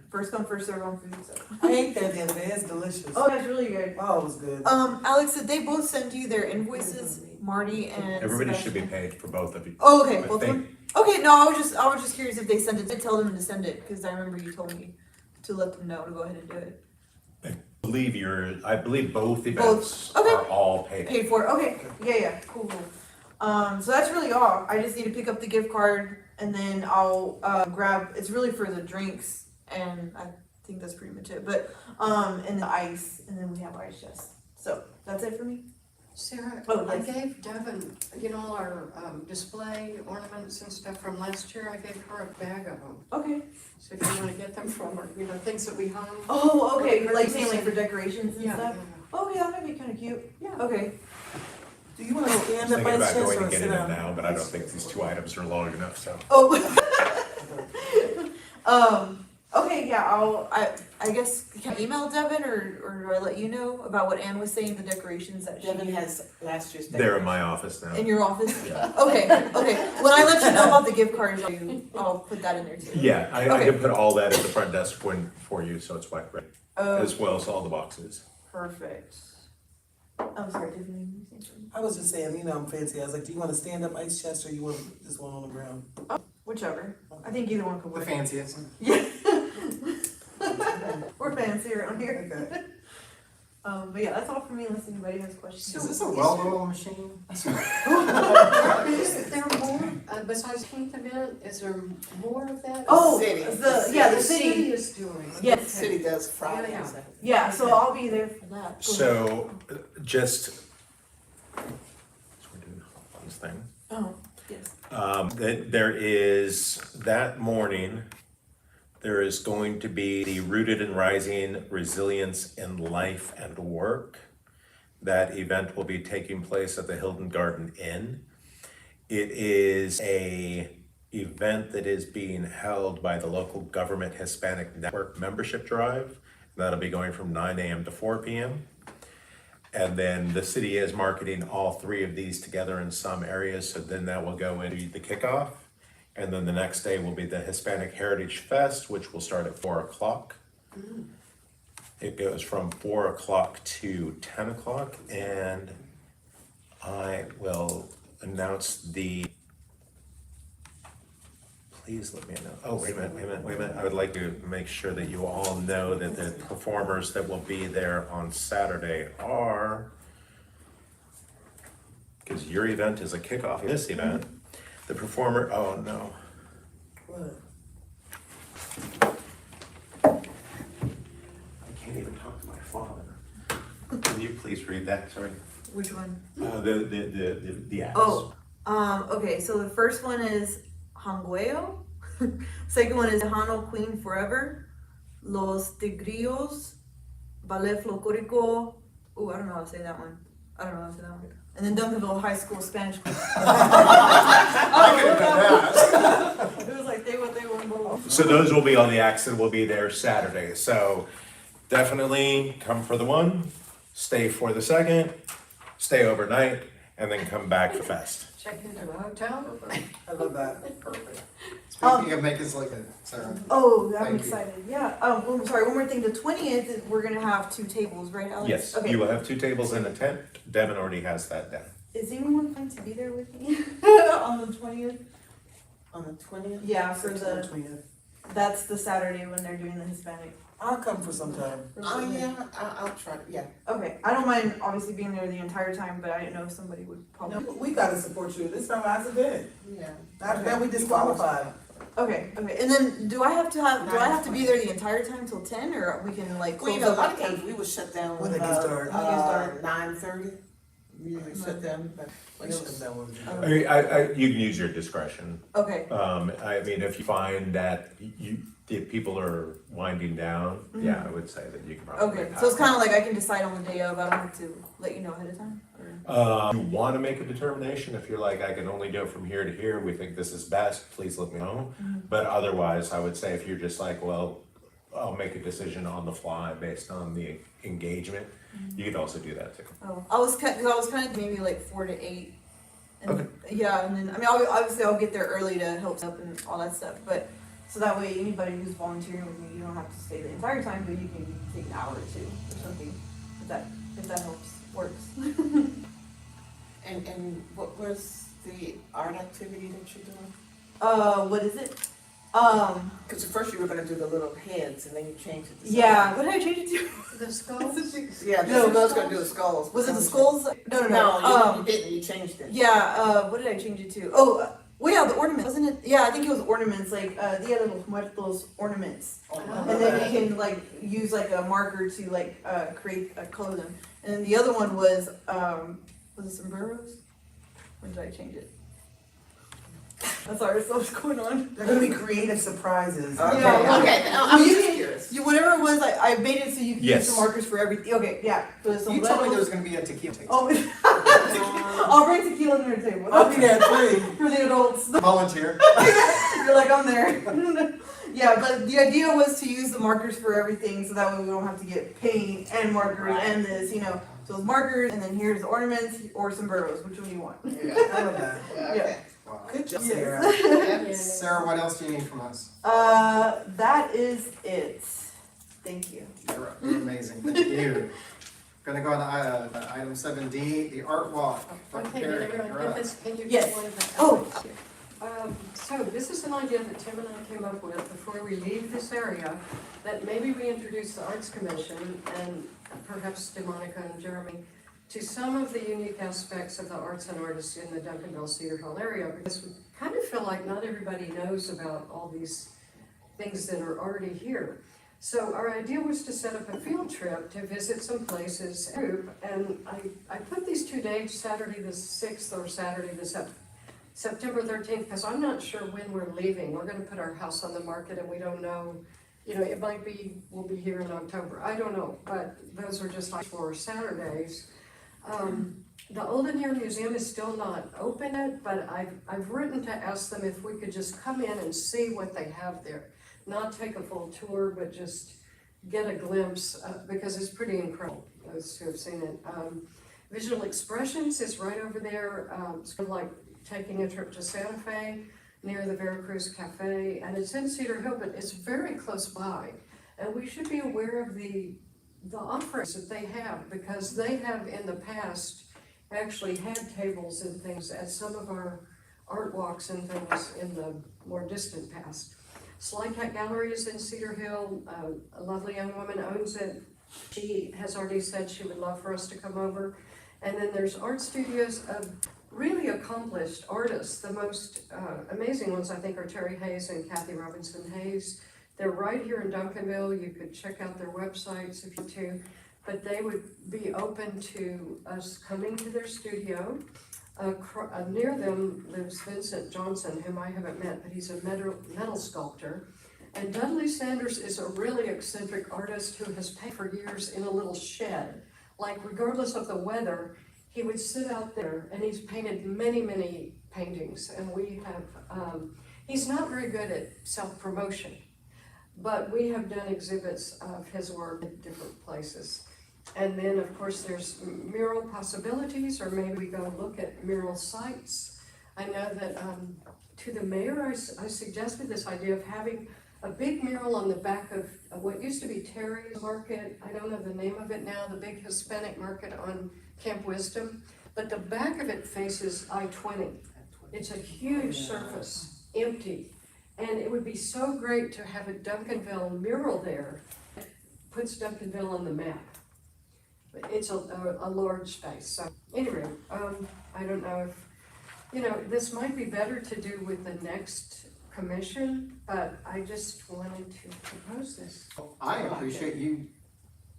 first come first serve on food. So. I ate that the other day. It's delicious. Oh, that's really good. Oh, it was good. Alex, did they both send you their invoices, Marty and? Everybody should be Sebastian? paid for both of you. Oh, okay. I Both of think- them? Okay, no, I was just curious if they sent it. I tell them to send it because I remember you told me to let them know to go ahead and do it. I believe both events Okay. are all paid. Paid for. Okay. Yeah. Cool. So that's really all. I just need to pick up the gift card and then I'll grab. It's really for the drinks and I think that's pretty much it. But and the ice and then we have ice chest. So that's it for me. Sarah, Oh, I yes. gave Devin, our display ornaments and stuff from last year, I gave her a bag of them. Okay. So if you wanna get them from her, things that we hung. Oh, okay. Like saying like for decorations and Yeah, stuff. yeah. Okay, that might be kind of cute. Yeah. Okay. Do you want to I stand was up thinking by about chest going or and sit getting them down? now, but I don't think these 2 items are long enough, so. Oh. Okay. Yeah. I guess can I email Devin or do I let you know about what Ann was saying? The decorations that she Devin has last year's. They're in my office now. in your office. Okay. When I let you know about the gift cards, I'll put that in there too. Yeah, I Okay. can put all that at the front desk for you, so it's wet ready, as well as all the boxes. Perfect. I'm sorry. Did you say something? I was just saying, I'm fancy. I was like, do you want to stand up ice chest or you want this one on the ground? Whichever. I think either one could The work. fanciest. Yeah. We're fancy around here. Okay. But yeah, that's all for me unless anybody has questions. Is this a well-oiled machine? Is there more, besides King's event, is there more of that? Oh, City. the city. is doing. Yes. The city does Friday. Yeah. Yeah, so I'll be there for that. Go ahead. So, just. So we're doing this thing. Oh, yes. There is, that morning, there is going to be the Rooted and Rising Resilience in Life and Work. That event will be taking place at the Hilton Garden Inn. It is a event that is being held by the local government Hispanic Network membership drive. That'll be going from 9 a.m. to 4 p.m. And then the city is marketing all 3 of these together in some areas, so then that will go into the kickoff. And then the next day will be the Hispanic Heritage Fest, which will start at 4 o'clock. It goes from 4 o'clock to 10 o'clock, and I will announce please let me know. Oh, wait a minute. I would like to make sure that you all know that the performers that will be there on Saturday are, because your event is a kickoff of this event, the performer, oh no. What? I can't even talk to my father. Can you please read that, sorry? Which one? The ads. Oh, okay, so the first one is Hangueo. Second one is Tejano Queen Forever. Los Tigrillos. Ballet Folclórico. Ooh, I don't know how to say that one. And then Duncanville High School Spanish. I could have done that. It was like they won. So those will be all the acts that will be there Saturday. So definitely come for the one, stay for the second, stay overnight, and then come back for fest. Check into a hotel. I love that. Perfect. Speaking of making like a, Sarah. Oh, I'm Thank you. excited. Yeah. Sorry, one more thing. The 20th, we're gonna have 2 tables, right, Alex? Yes, Okay. you will have 2 tables and a tent. Devin already has that down. is anyone going to be there with me on the 20th? On the 20th? Yeah, for September the, 20th. that's the Saturday when they're doing the Hispanic. I'll come for some time. Oh, yeah, I'll try, yeah. Okay, I don't mind obviously being there the entire time, but I didn't know if somebody would No, probably. we gotta support you. This is our last event. Yeah. Not that we disqualified. Okay, and then do I have to be there the entire time till 10, or we can like Well, close you know, a up lot at of 8? times we would shut down When when, they get started. When they get started. 9:30. We usually shut down, but when it was, You can use your discretion. Okay, I mean, if you find that the people are winding down, yeah, I would say that you can probably. okay, so it's kind of like I can decide on the day of, I don't have to let you know ahead of time, or? You want to make a determination, if you're like, I can only go from here to here, we think this is best, please let me know. But otherwise, I would say if you're just like, well, I'll make a decision on the fly based on the engagement, you could also do that too. Oh, I was kind of maybe like 4 to 8. And, yeah, and then, I mean, obviously I'll get there early to help up and all that stuff, but, so that way anybody who's volunteering with me, you don't have to stay the entire time, but you can take an hour or two or something, if that helps, works. and what was the art activity that you're doing? What is it? Because at first you were gonna do the little heads and then you changed it to Yeah, what did I change it to? The skulls? Yeah, No, no, I was gonna do the skulls. Was it the skulls? No. No, you didn't, you changed it. Yeah, what did I change it to? Oh, well, yeah, the ornaments, wasn't it? Yeah, I think it was ornaments, like, the other muertos ornaments. And then you can, like, use, like, a marker to, like, color them. And then the other one was it sombreros? Or did I change it? I'm sorry, there's so much going on. They're gonna be creative surprises. Okay, Yeah, okay, I'm You just can- curious. Whatever it was, I made it so you can Yes. use the markers for everything. Okay, yeah. So the You told me sombreros- there was gonna be a tequila tasting. Oh, I'll bring tequila to their table. I'll be there too. For the adults. Volunteer. You're like, I'm there. Yeah, but the idea was to use the markers for everything so that way we don't have to get paint and markers and this, you know. So it's markers and then here's the ornaments or sombreros. Which one do you want? Yeah, I love that. okay. Wow. Good job, Yes. Sarah. Sarah, what else do you need from us? That is it. Thank you. You're amazing, thank you. Gonna go on to item 7D, the art walk. One Dr. thing, Carey, did everyone you're get up. this? Can you Yes. get one of the Oh. outlets here? So this is an idea that Tim and I came up with before we leave this area, that maybe we introduce the Arts Commission and perhaps DeMonica and Jeremy to some of the unique aspects of the arts and artists in the Duncanville Cedar Hill area, because we kind of feel like not everybody knows about all these things that are already here. So our idea was to set up a field trip to visit some places, and I put these 2 dates, Saturday the 6th or Saturday the September 13th, because I'm not sure when we're leaving. We're gonna put our house on the market and we don't know, you know, it might be, we'll be here in October, I don't know, but those are just like 4 Saturdays. The Olden Year Museum is still not open yet, but I've written to ask them if we could just come in and see what they have there. Not take a full tour, but just get a glimpse, because it's pretty incredible, those who have seen it. Visual Expressions is right over there. It's kind of like taking a trip to Santa Fe near the Veracruz Cafe, and it's in Cedar Hill, but it's very close by. And we should be aware of the offerings that they have, because they have in the past actually had tables and things at some of our art walks and things in the more distant past. Slide Cat Gallery is in Cedar Hill. A lovely young woman owns it. She has already said she would love for us to come over. And then there's art studios of really accomplished artists. The most amazing ones, I think, are Terry Hayes and Kathy Robinson Hayes. They're right here in Duncanville. You could check out their websites if you want to, but they would be open to us coming to their studio. Near them lives Vincent Johnson, whom I haven't met, but he's a metal sculptor. And Dudley Sanders is a really eccentric artist who has painted for years in a little shed. Like, regardless of the weather, he would sit out there, and he's painted many, many paintings. And we have, he's not very good at self-promotion, but we have done exhibits of his work at different places. And then, of course, there's mural possibilities, or maybe we go look at mural sites. I know that to the mayor, I suggested this idea of having a big mural on the back of what used to be Terry's Market. I don't know the name of it now, the big Hispanic market on Camp Wisdom. but the back of it faces I-20. It's a huge surface, empty, and it would be so great to have a Duncanville mural there. It puts Duncanville on the map. But it's a large space, so anyway, I don't know if, this might be better to do with the next commission, but I just wanted to propose this. I appreciate you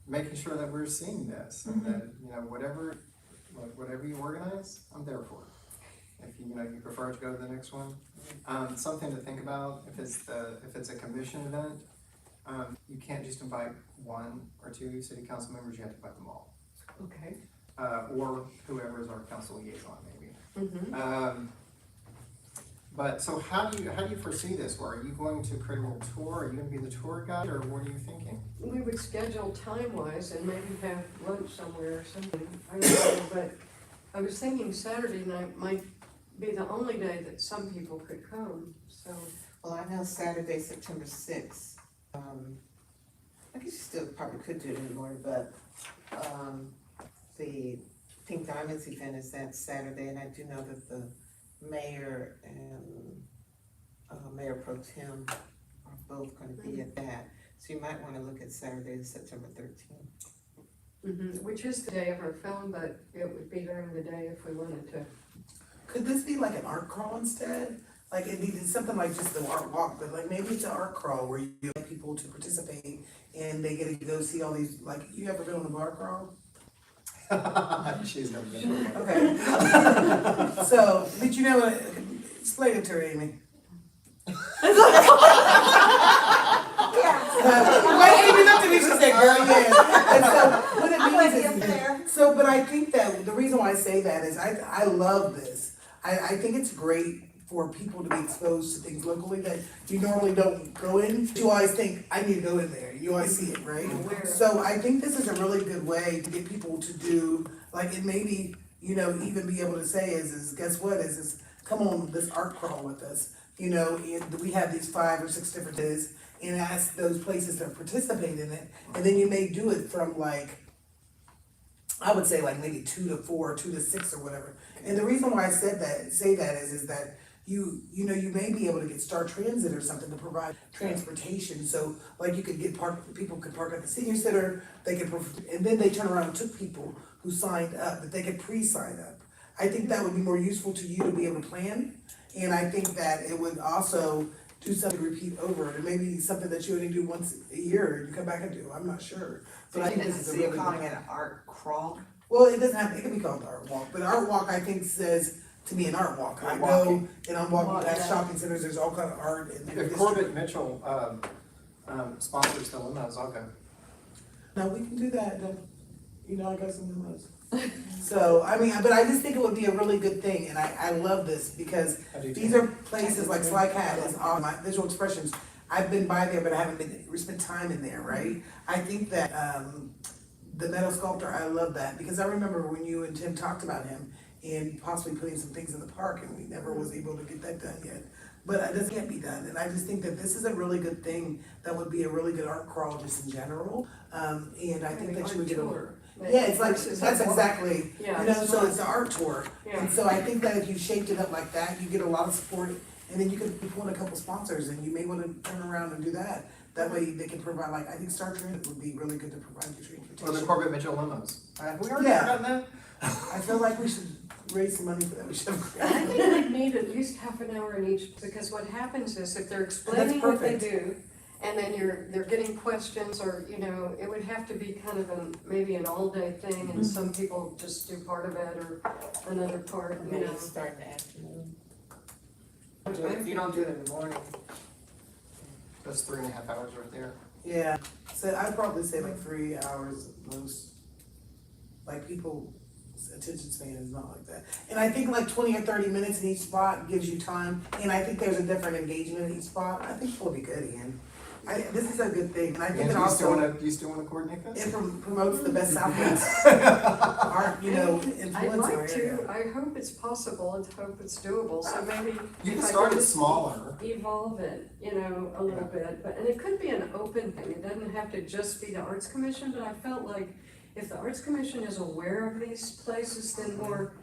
making sure that we're seeing this, and that, whatever you organize, I'm there for it. If you prefer to go to the next one. Something to think about, if it's a commission event, you can't just invite one or two city council members, you have to invite them all. Okay. Or whoever is our council liaison, maybe. Mm-hmm. But so how do you foresee this? Are you going to create a little tour? Are you gonna be the tour guide, or what are you thinking? We would schedule time-wise and maybe have lunch somewhere or something, I don't know, but I was thinking Saturday night might be the only day that some people could come, so. Well, I know Saturday, September 6th, I guess you still probably could do it in the morning, but, the Pink Diamonds event is that Saturday, and I do know that the mayor and, Mayor Pro Tem are both gonna be at that. So you might wanna look at Saturday, September 13th. Mm-hmm. Which is the day of our film, but it would be during the day if we wanted to. Could this be like an art crawl instead? Like it needed something like just the art walk, but like maybe it's an art crawl where you get people to participate and they get to go see all these, like, you ever been on a art crawl? She's never been to one. Okay. So, did you know, explain it to her, Amy. Wait, Amy looked at me, she said, girl, yeah. And so, what it means is, so, but I think that the reason why I say that is I love this. I think it's great for people to be exposed to things locally that you normally don't go in. You always think, I need to go in there. You always see it, right? So I think this is a really good way to get people to do, like, it maybe, even be able to say is guess what, is come on this art crawl with us. And we have these 5 or 6 different days, and ask those places to participate in it. And then you may do it from I would say maybe 2 to 4, 2 to 6 or whatever. And the reason why I say that is that you may be able to get Star Transit or something to provide transportation. So you could get people could park at the senior center, and then they turn around and took people who signed up, that they could pre-sign up. I think that would be more useful to you to be able to plan. And I think that it would also do something to repeat over, and maybe something that you only do once a year and you come back and do. I'm not sure. But I think this is a really calling it an art crawl? Well, it doesn't have, it can be called the art walk, but art walk I think says to me an art walk. I go and I'm walking past shopping centers, there's all kind of art and. If Corbett Mitchell, sponsors the limos, I'll go. No, we can do that, I got some limos. So, but I just think it would be a really good thing, and I love this, because these are places like Sly Cat is on my visual expressions. I've been by there, but I haven't spent time in there, right? I think that, the metal sculptor, I love that, because I remember when you and Tim talked about him and possibly putting some things in the park, and we never was able to get that done yet. But this can't be done, and I just think that this is a really good thing, that would be a really good art crawl just in general, and I think that you would get a. Yeah, it's that's exactly, so it's an art tour. Yeah. And so I think that if you shaped it up like that, you get a lot of support, and then you could pull in a couple sponsors, and you may wanna turn around and do that. That way they can provide, I think Star Transit would be really good to provide the transportation. Or the Corbett Mitchell limos. Have we already Yeah. done that? I feel like we should raise some money for that, we should. I think we'd need at least half an hour in each, because what happens is if they're explaining what they do, and then they're getting questions, or, it would have to be kind of maybe an all-day thing, and some people just do part of it, or another part, Start in the afternoon. If you don't do it in the morning. That's 3.5 hours right there. Yeah, so I'd probably say 3 hours most. People's attention span is not like that. And I think 20 or 30 minutes in each spot gives you time, and I think there's a different engagement in each spot. I think it'll be good, Ian. This is a good thing, and I think And it do also, you still wanna coordinate this? it promotes the best Southwest art, I'd influence like our area. to, I hope it's possible, I hope it's doable, so maybe. You if can I start could it smaller. Evolve it, a little bit, and it could be an open thing, it doesn't have to just be the Arts Commission, but I felt like if the Arts Commission is aware of these places, then more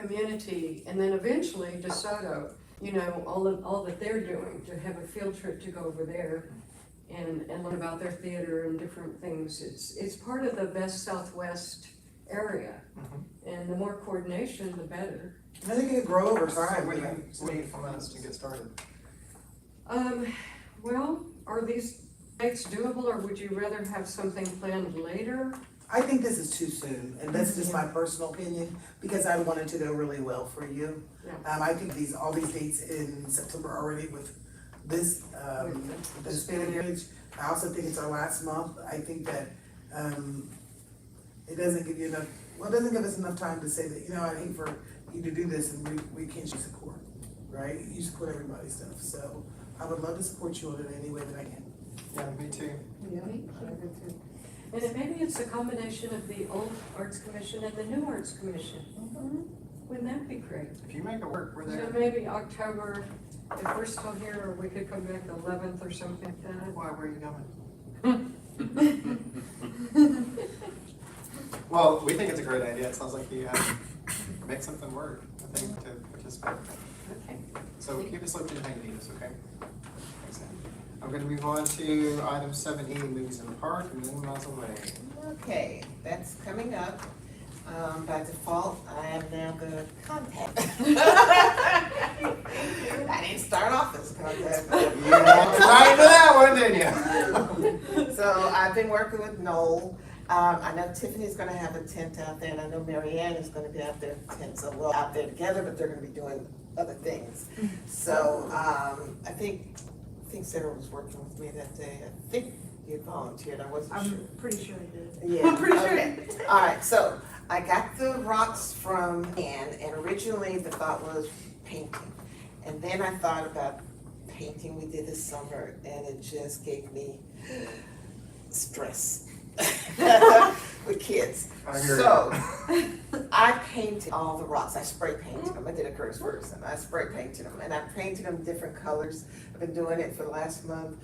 community, and then eventually DeSoto, you know, all that they're doing, to have a field trip to go over there and learn about their theater and different things. It's part of the best Southwest area, and the more coordination, the better. I think it could grow over So time. what do you need from us to get started? Well, are these dates doable, or would you rather have something planned later? I think this is too soon, and that's just my personal opinion, because I want it to go really well for you. Yeah. I think all these dates in September already with this, the Hispanic Heritage. I also think it's our last month. I think that, it doesn't give you enough, well, it doesn't give us enough time to say that, you know, I hate for you to do this and we can't support, right? You support everybody's stuff, so I would love to support you in any way that I can. Yeah, me too. Yeah, and then maybe it's a combination of the old Arts Commission and the new Arts Commission. Wouldn't that be great? If you make it work, we're So there. maybe October, if we're still here, or we could come back the 11th or something like that. Why, where are you going? Well, we think it's a great idea. It sounds like you make something work, I think, to participate. Okay. So keep us lifted and need us, okay? Thanks, Ann. I'm gonna move on to item 7E, movies in the park, a million miles away. Okay, that's coming up. By default, I am now the contact. I didn't start off as contact. You walked right into that one, didn't you? So I've been working with Noel. I know Tiffany's gonna have a tent out there, and I know Mary Ann is gonna be out there with tent, so we're out there together, but they're gonna be doing other things. So, I think Sarah was working with me that day. I think you volunteered, I wasn't sure. I'm pretty sure I did. Yeah. I'm pretty sure. Okay. All right, so I got the rocks from Ann, and originally the thought was painting. And then I thought about painting we did this summer, and it just gave me stress with kids. I hear So I painted all the rocks. I spray painted them. I did acrylics first, and I spray painted them, and I painted them different colors. I've been doing it for the last month,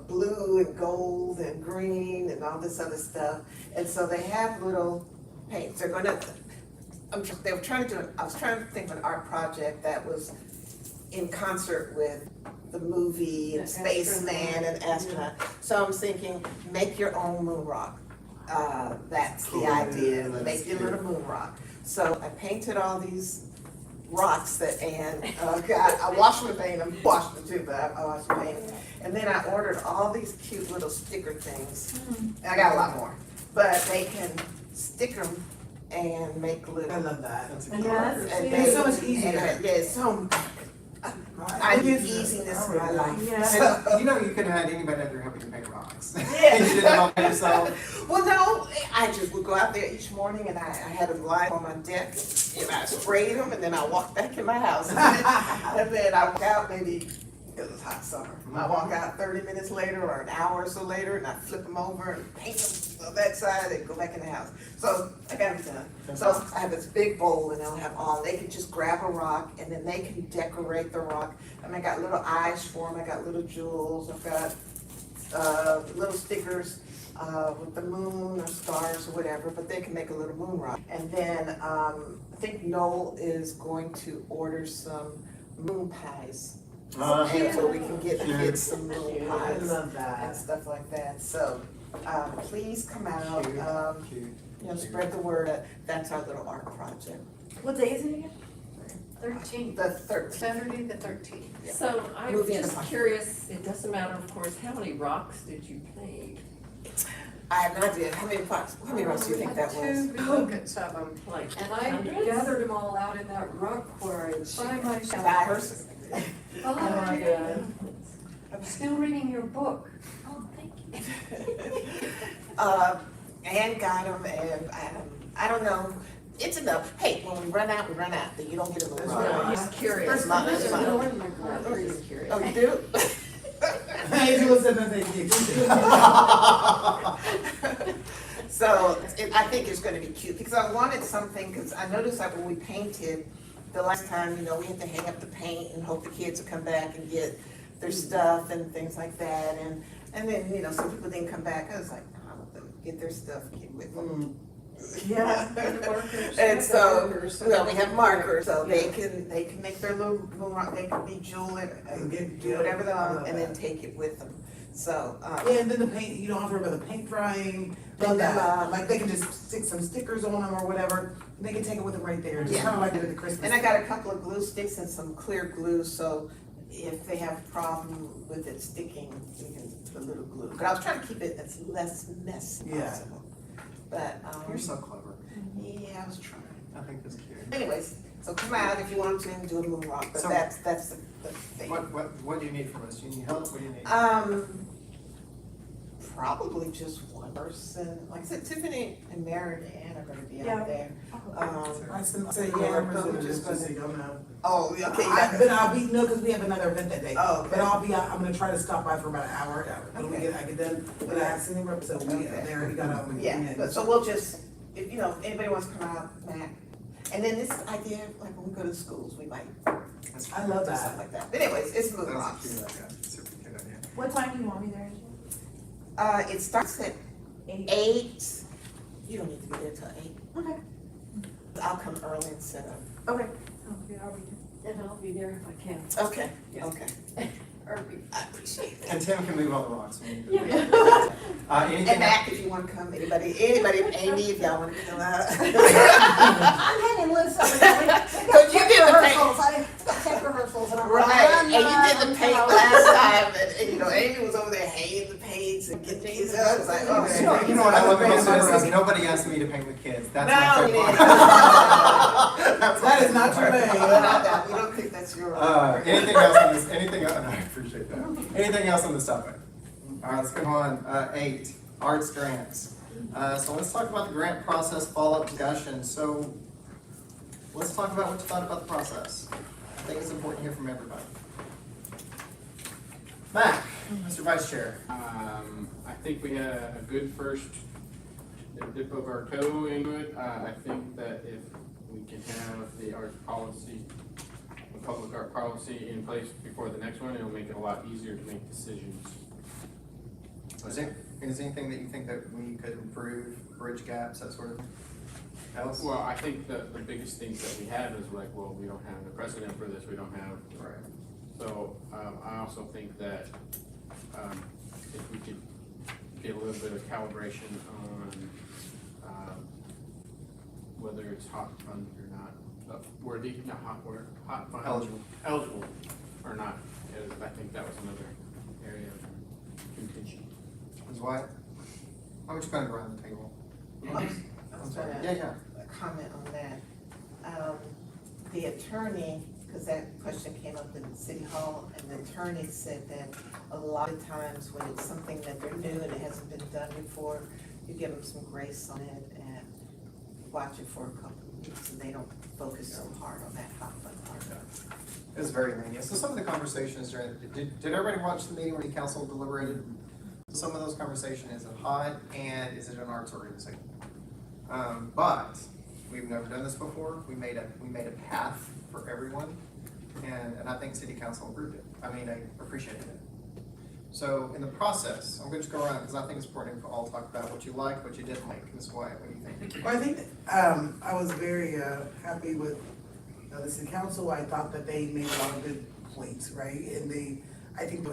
blue and gold and green and all this other stuff. And so they have little paints. They're gonna. They were trying to do. I was trying to think of an art project that was in concert with the movie and The Spaceman astronaut. and Astronaut. So I'm thinking, make your own moon rock. That's the idea, That's make your cute. little moon rock. So I painted all these rocks that Ann got. I washed them and painted them, washed them too, but I washed and painted them. And then I ordered all these cute little sticker things. I got a lot more, but they can stick them and make little. I love that. That's a And good that's- idea. And It's they- so much easier. and, yeah, it's so. I need easiness in my life. Yeah. And, you know, you could have had anybody out there helping you paint rocks. Yeah. You did it all by yourself. Well, no, I just would go out there each morning and I had them lie on my deck and I sprayed them and then I walked back in my house. And then I walk out maybe, it was hot summer. I walk out 30 minutes later or an hour or so later and I flip them over and paint them on that side and go back in the house. So I got them done. So I have this big bowl and I'll have all, they can just grab a rock and then they can decorate the rock. I mean, I got little eyes for them, I got little jewels, I've got little stickers with the moon or stars or whatever, but they can make a little moon rock. And then I think Noel is going to order some moon pies. And so we can get the kids some moon I pies love and that. stuff like that. So please come out, Cute. you know, spread the word that that's our little art project. What day is it again? 13th, The 13th. Saturday the 13th. So I'm Movie in the just park. curious, it doesn't matter, of course, how many rocks did you paint? I have no idea, how many rocks do you think that was? Two buckets of them. Like And I hundreds? gathered them all out in that rock quarry by myself. By herself. Oh my God. I'm still reading your book. Oh, thank you. Ann got them and I don't know, it's enough. Hey, when we run out, then you don't get a little No, rock. I'm just curious. There's not- there's not- I'm just curious. Oh, you do? Angela said that they did. So I think it's gonna be cute, because I wanted something, because I noticed that when we painted, the last time, you know, we had to hang up the paint and hope the kids would come back and get their stuff and things like that, and then, you know, some people didn't come back, I was like, I want them to get their stuff, get with them. Yeah. And so, well, we have markers, so they can make their little rock, they can be jeweled and do whatever they want, and then take it with them. So, Yeah, and then the paint, you don't have to worry about the paint drying, Love that. like they can just stick some stickers on them or whatever, and they can take it with them right there, just Yeah. kinda like they did the Christmas. and I got a couple of glue sticks and some clear glue, so if they have a problem with it sticking, we can put a little glue. But I was trying to keep it as less messy as Yeah. possible. But, You're so clever. yeah, I was trying. I think that's cute. Anyways, so come out if you want to and do a moon rock, but So- that's the thing. What do you need from us? Do you need help? What do you need? Probably just one person. Like I said, Tiffany and Mary and Ann are gonna be Yeah. out there. I say, Yeah, yeah, but we just just so you don't know. Oh, okay. But I'll be, no, cause we have another event that day. Oh, okay. But I'm gonna try to stop by for about an hour, when we Okay. I get done, but I have seen rep, so we, Okay. they already got Yeah, but so we'll just, if, you know, anybody wants to come out, Mac. And then this idea, like when we go to the schools, we might I love do that. something like that. But anyways, it's moon That's a rocks. cute idea. Super cute idea. What time do you want me there? It starts at 8. You don't need to be there till 8. Okay. I'll come early and set up. Okay. Okay, I'll be there. And I'll be there if I can. Okay, Yes. okay. Early. I appreciate that. And Tim can move all the rocks. when you do Yeah. that. Anything And Mac, if you wanna come, anybody, Amy, if y'all wanna come out. I'm hanging loose over there. But you did the paint. Rehearsals, I got tech rehearsals and I'm like, Right, I'm and you not- did the paint last time, and you know, Amy was over there hanging the paints and getting these up, I was like, oh, You sure. know what I love about this is nobody asked me to paint with kids. That's my No, favorite you part. didn't. That is not your name. We don't think that's your. Anything else on this, anything, no, I appreciate that. Anything else on this topic? All right, let's go on. 8, arts grants. So let's talk about the grant process follow-up discussion. So let's talk about what you thought about the process. I think it's important to hear from everybody. Mac, Mr. Vice Chair. I think we had a good first dip of our toe into it. I think that if we can have the art policy, the public art policy in place before the next one, it'll make it a lot easier to make decisions. Is there anything that you think that we could improve, bridge gaps, that sort of thing? Else? Well, I think the biggest things that we had is like, well, we don't have the precedent for this, we don't have. Right. So, I also think that, if we could get a little bit of calibration on, whether it's hot fund or not, worthy, not hot fund. Eligible or not, because I think that was another area of contention. Ms. White? How much kind of around the table? I was gonna Yeah. comment on that. The attorney, because that question came up in City Hall, and the attorney said that a lot of times when it's something that they're new and it hasn't been done before, you give them some grace on it and watch it for a couple of weeks, and they don't focus so hard on that hot fun part. It was very lenient. So some of the conversations during, did everybody watch the meeting where the council deliberated? Some of those conversations, is it hot and is it an arts organization? But we've never done this before. We made a path for everyone, and I think city council approved it. I mean, I appreciated it. So in the process, I'm going to just go around because I think it's important to all talk about what you like, what you didn't like. Ms. White, what do you think? Well, I think, I was very, happy with, the city council. I thought that they made a lot of good points, right? And I think,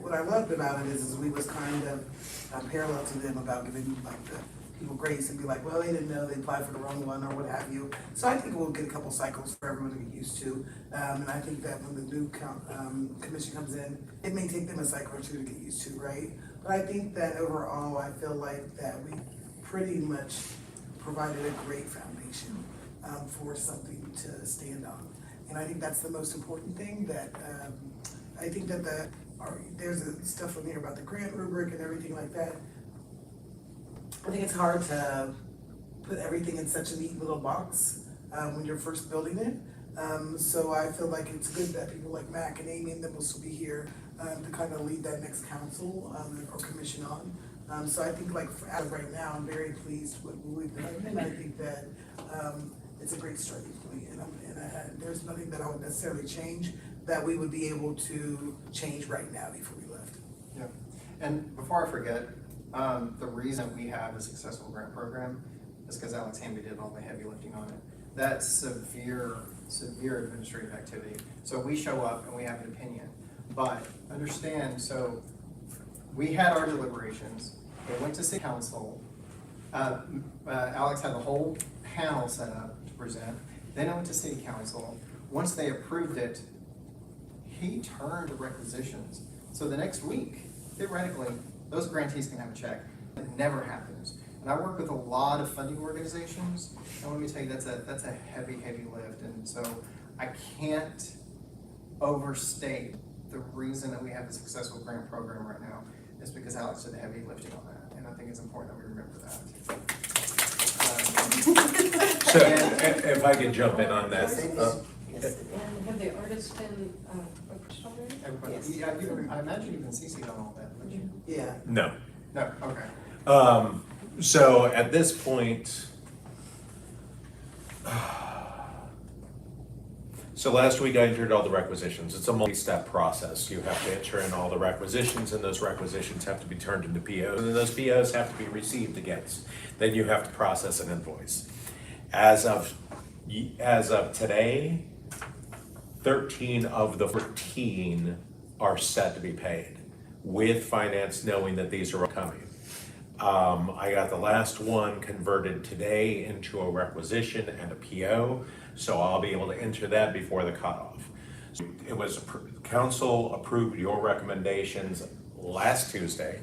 what I loved about it is we was kind of parallel to them about giving like the people grace and be like, well, they didn't know, they applied for the wrong one or what have you. So I think we'll get a couple cycles for everyone to get used to. And I think that when the new commission comes in, it may take them a cycle or two to get used to, right? But I think that overall, I feel like that we pretty much provided a great foundation for something to stand on. And I think that's the most important thing, that I think that there's stuff in here about the grant rubric and everything like that. I think it's hard to put everything in such a neat little box when you're first building it. So I feel like it's good that people like Mac and Amy and them will still be here to kind of lead that next council or commission on. So I think like as of right now, I'm very pleased with what we've done, and I think that it's a great starting point. And there's nothing that I would necessarily change that we would be able to change right now before we left. Yeah. And before I forget, the reason we have a successful grant program just because Alex Hamby did all the heavy lifting on it. That's severe administrative activity. So we show up and we have an opinion. But understand, so we had our deliberations, they went to city council, Alex had the whole panel set up to present, then it went to city council. Once they approved it, he turned the requisitions. So the next week, theoretically, those grantees can have a check. It never happens. And I work with a lot of funding organizations, and let me tell you, that's a heavy lift. And so I can't overstate the reason that we have a successful grant program right now is because Alex did the heavy lifting on that, and I think it's important that we remember that. So if I could jump in on that. Yes, and have the artists been, approached already? Everybody, Yes. yeah, I imagine you've been CC'd on all that, but you, Yeah. No. no, okay. So at this point, so last week I entered all the requisitions. It's a multi-step process. You have to enter in all the requisitions, and those requisitions have to be turned into POs, and then those POs have to be received against. Then you have to process an invoice. As of today, 13 of the 14 are set to be paid, with finance knowing that these are coming. I got the last one converted today into a requisition and a PO, so I'll be able to enter that before the cutoff. It was, council approved your recommendations last Tuesday.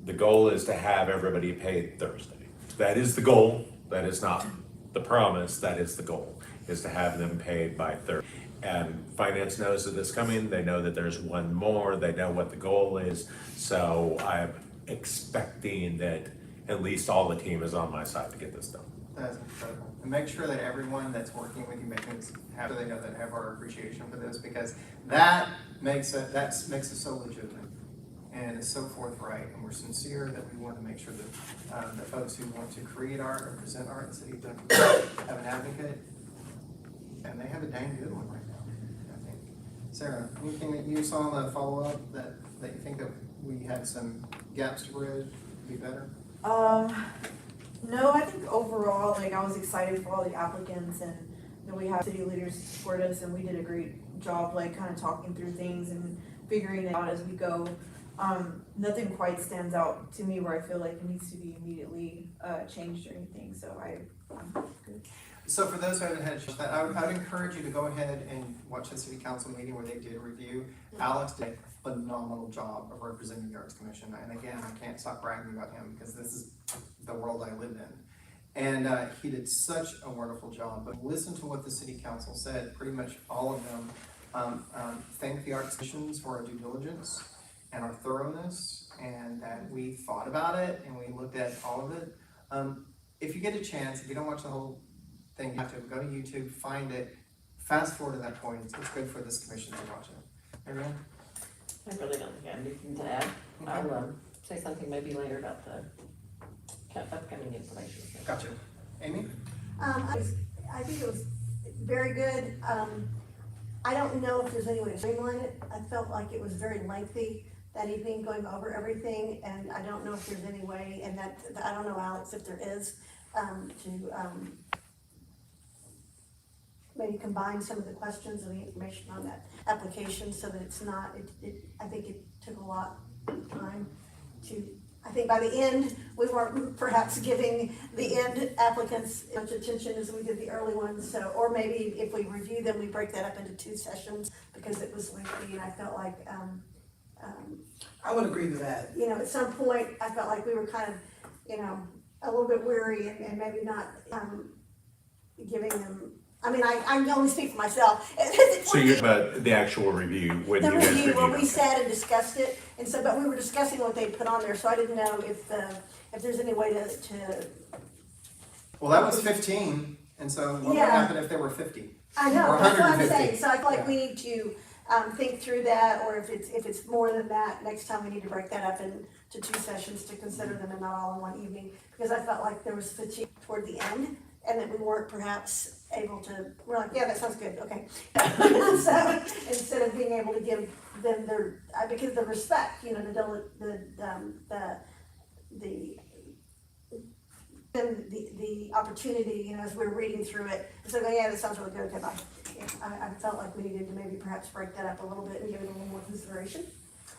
The goal is to have everybody paid Thursday. That is the goal. That is not the promise. That is the goal, is to have them paid by Thursday. And finance knows that it's coming. They know that there's one more. They know what the goal is. So I'm expecting that at least all the team is on my side to get this done. That's incredible. And make sure that everyone that's working with you, they know that have our appreciation for this, because that makes it so legitimate. And it's so forthright, and we're sincere that we want to make sure that the folks who want to create art or present art in the city of Duncanville have an advocate, and they have a dang good one right now, I think. Sarah, anything that you saw in the follow-up that you think that we had some gaps to bridge, be better? No, I think overall, like, I was excited for all the applicants, and that we have city leaders to support us, and we did a great job, like, kind of talking through things and figuring it out as we go. Nothing quite stands out to me where I feel like it needs to be immediately changed or anything, so I'm good. So for those who haven't had a chance, I would encourage you to go ahead and watch the city council meeting where they did review. Alex did a phenomenal job of representing the Arts Commission, and again, I can't stop bragging about him because this is the world I live in. And he did such a wonderful job, but listen to what the city council said. Pretty much all of them thanked the Arts Commissions for our due diligence and our thoroughness, and that we thought about it and we looked at all of it. If you get a chance, if you don't watch the whole thing, you have to go to YouTube, find it, fast forward to that point. It's good for this commission to watch it. Everyone? I really don't think I have anything to add. I'll say something maybe later about the upcoming information. Gotcha. Amy? I think it was very good. I don't know if there's any way to streamline it. I felt like it was very lengthy that evening, going over everything, and I don't know if there's any way, and that I don't know, Alex, if there is, to maybe combine some of the questions and the information on that application so that it's not, I think it took a lot of time to, I think by the end, we weren't perhaps giving the end applicants as much attention as we did the early ones, so, or maybe if we review them, we break that up into 2 sessions because it was lengthy, and I felt like, I would agree with that. you know, at some point, I felt like we were kind of, you know, a little bit weary and maybe not, giving them, I mean, I can only speak for myself. So you're about the actual review when The you guys review, where we reviewed. sat and discussed it, and so, but we were discussing what they put on there, so I didn't know if there's any way to, Well, that was 15, and so what would Yeah. happen if there were 50? I know, Or that's what I'm 150. saying, so I feel like Yeah. we need to, think through that, or if it's more than that, next time we need to break that up into 2 sessions to consider them and not all in one evening, because I felt like there was fatigue toward the end, and that we weren't perhaps able to, we're like, yeah, that sounds good, okay. So, instead of being able to give them their, because the respect, you know, the And the opportunity, as we were reading through it, and so, yeah, that sounds really good, okay, bye. I felt like we needed to maybe perhaps break that up a little bit and give it a little more consideration.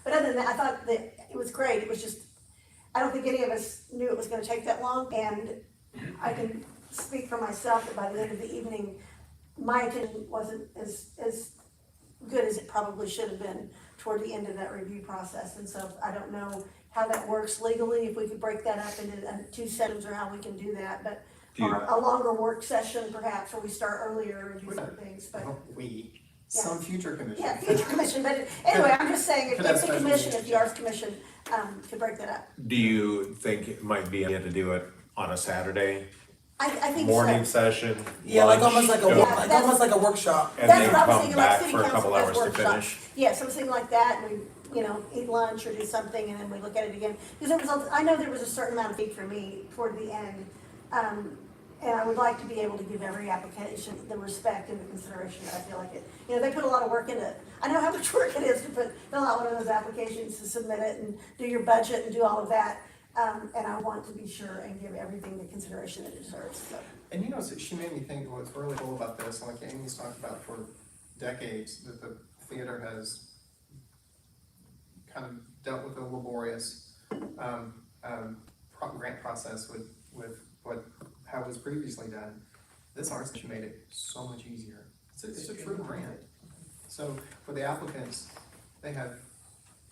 But other than that, I thought that it was great, it was just, I don't think any of us knew it was gonna take that long, and I can speak for myself that by the end of the evening, my attention wasn't as good as it probably should have been toward the end of that review process, and so I don't know how that works legally, if we could break that up into 2 sessions or how we can do that, but or a longer work session perhaps, where we start earlier and do some things, but. Some future commission. Yeah, future commission, but anyway, I'm just saying, if Could have the special commission, meetings. if the Arts Commission, could break that up. Do you think it might be to do it on a Saturday I think so. morning session? Yeah, like lunch, almost like a, go- Yeah, like that's- almost like a workshop. And That's then what I was come thinking, like back city for a council couple does hours to workshops. finish? Yeah, something like that, and we, eat lunch or do something, and then we look at it again. Because I know there was a certain amount of fee for me toward the end. And I would like to be able to give every application the respect and the consideration that I feel like it. They put a lot of work into it. I know how much work it is to fill out one of those applications, to submit it and do your budget and do all of that. And I want to be sure and give everything the consideration it deserves, so. And she made me think what's really cool about this, like Amy's talked about for decades, that the theater has kind of dealt with a laborious grant process with how it was previously done. This arts commission made it so much easier. It's a true grant. So for the applicants, they have,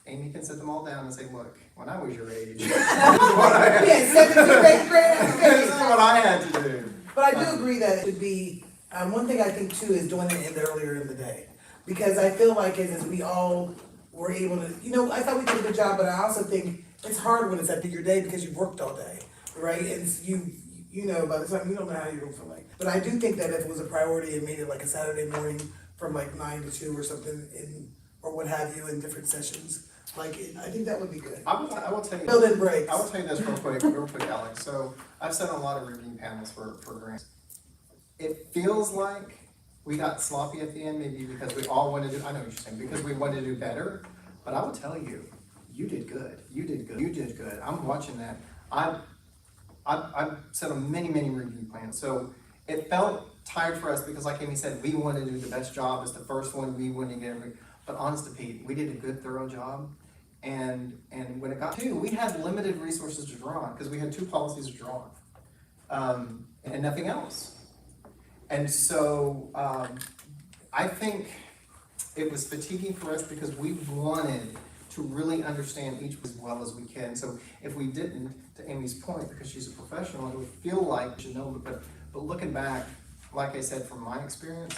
Amy can sit them all down and say, look, when I was your age, this is what I had. This is what I had to do. But I do agree that it would be, one thing I think too is doing it earlier in the day. Because I feel like as we all were able to, I thought we did a good job, but I also think it's hard when it's at your day because you've worked all day, right? And by the time, you don't know how you're gonna feel like. But I do think that if it was a priority and made it like a Saturday morning from like 9 to 2 or something or what have you in different sessions, I think that would be good. I will tell you. Build in breaks. I will tell you this real quick, Alex. So I've sat on a lot of review panels for grants. It feels like we got sloppy at the end, maybe because we all wanted to, I know what you're saying, because we wanted to do better. But I will tell you, you did good. You did good. You did good. I'm watching that. I've sat on many review plans. So it felt tired for us because like Amy said, we wanted to do the best job as the first one. We wanted to get everything. But honest to Pete, we did a good, thorough job. And when it got to, we had limited resources to draw on because we had 2 policies to draw on, and nothing else. And so I think it was fatiguing for us because we wanted to really understand each as well as we can. So if we didn't, to Amy's point, because she's a professional, it would feel like she knows, but looking back, like I said, from my experience,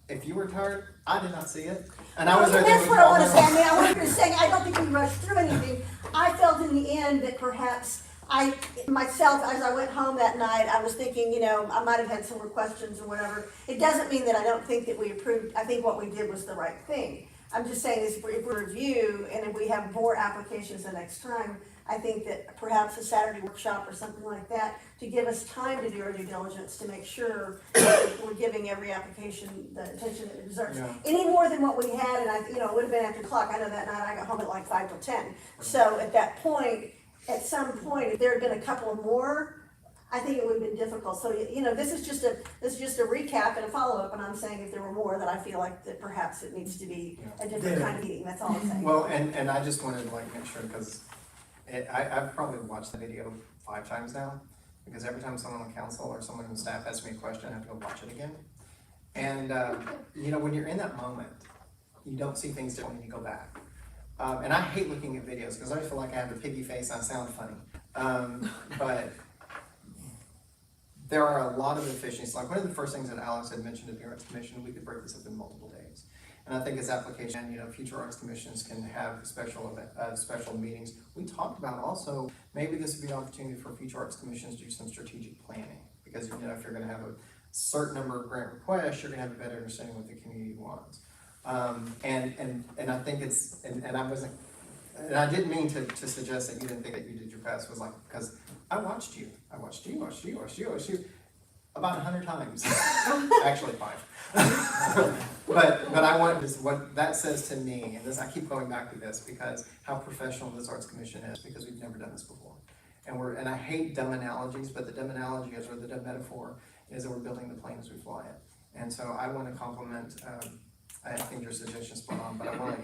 if you were tired, I did not see it. And I was right there That's with what I y'all want to there. say. I mean, I want to say, I don't think we rushed through anything. I felt in the end that perhaps myself, as I went home that night, I was thinking, I might have had some more questions or whatever. It doesn't mean that I don't think that we approved. I think what we did was the right thing. I'm just saying is if we review and if we have more applications the next time, I think that perhaps a Saturday workshop or something like that to give us time to do our due diligence to make sure that we're giving every application the attention that it deserves. Yeah. Any more than what we had, and it would have been after o'clock. I know that night I got home at like 5 till 10. So at that point, at some point, if there had been a couple more, I think it would have been difficult. So, this is just a recap and a follow-up, and I'm saying if there were more, that I feel like that perhaps it needs to be a different kind of meeting. That's all I'm saying. Well, and I just wanted to make sure, because I've probably watched the video 5 times now, because every time someone on council or someone on staff asks me a question, I have to go watch it again. And, when you're in that moment, you don't see things differently when you go back. And I hate looking at videos because I feel like I have a piggy face and I sound funny. But there are a lot of efficiencies. Like one of the first things that Alex had mentioned at the Arts Commission, we could break this up in multiple days. And I think as application, future arts commissions can have special meetings. We talked about also, maybe this would be an opportunity for future arts commissions to do some strategic planning. Because if you're gonna have a certain number of grant requests, you're gonna have a better understanding what the community wants. And I think it's, and I didn't mean to suggest that you didn't think that you did your best, was like, because I watched you about 100 times, actually 5. But I want this, what that says to me, and this, I keep going back to this because how professional this Arts Commission is, because we've never done this before. and I hate dumb analogies, but the dumb analogy is, or the dumb metaphor, is that we're building the plane as we fly it. And so I wanna compliment, I think your suggestion's spot on, but I wanna,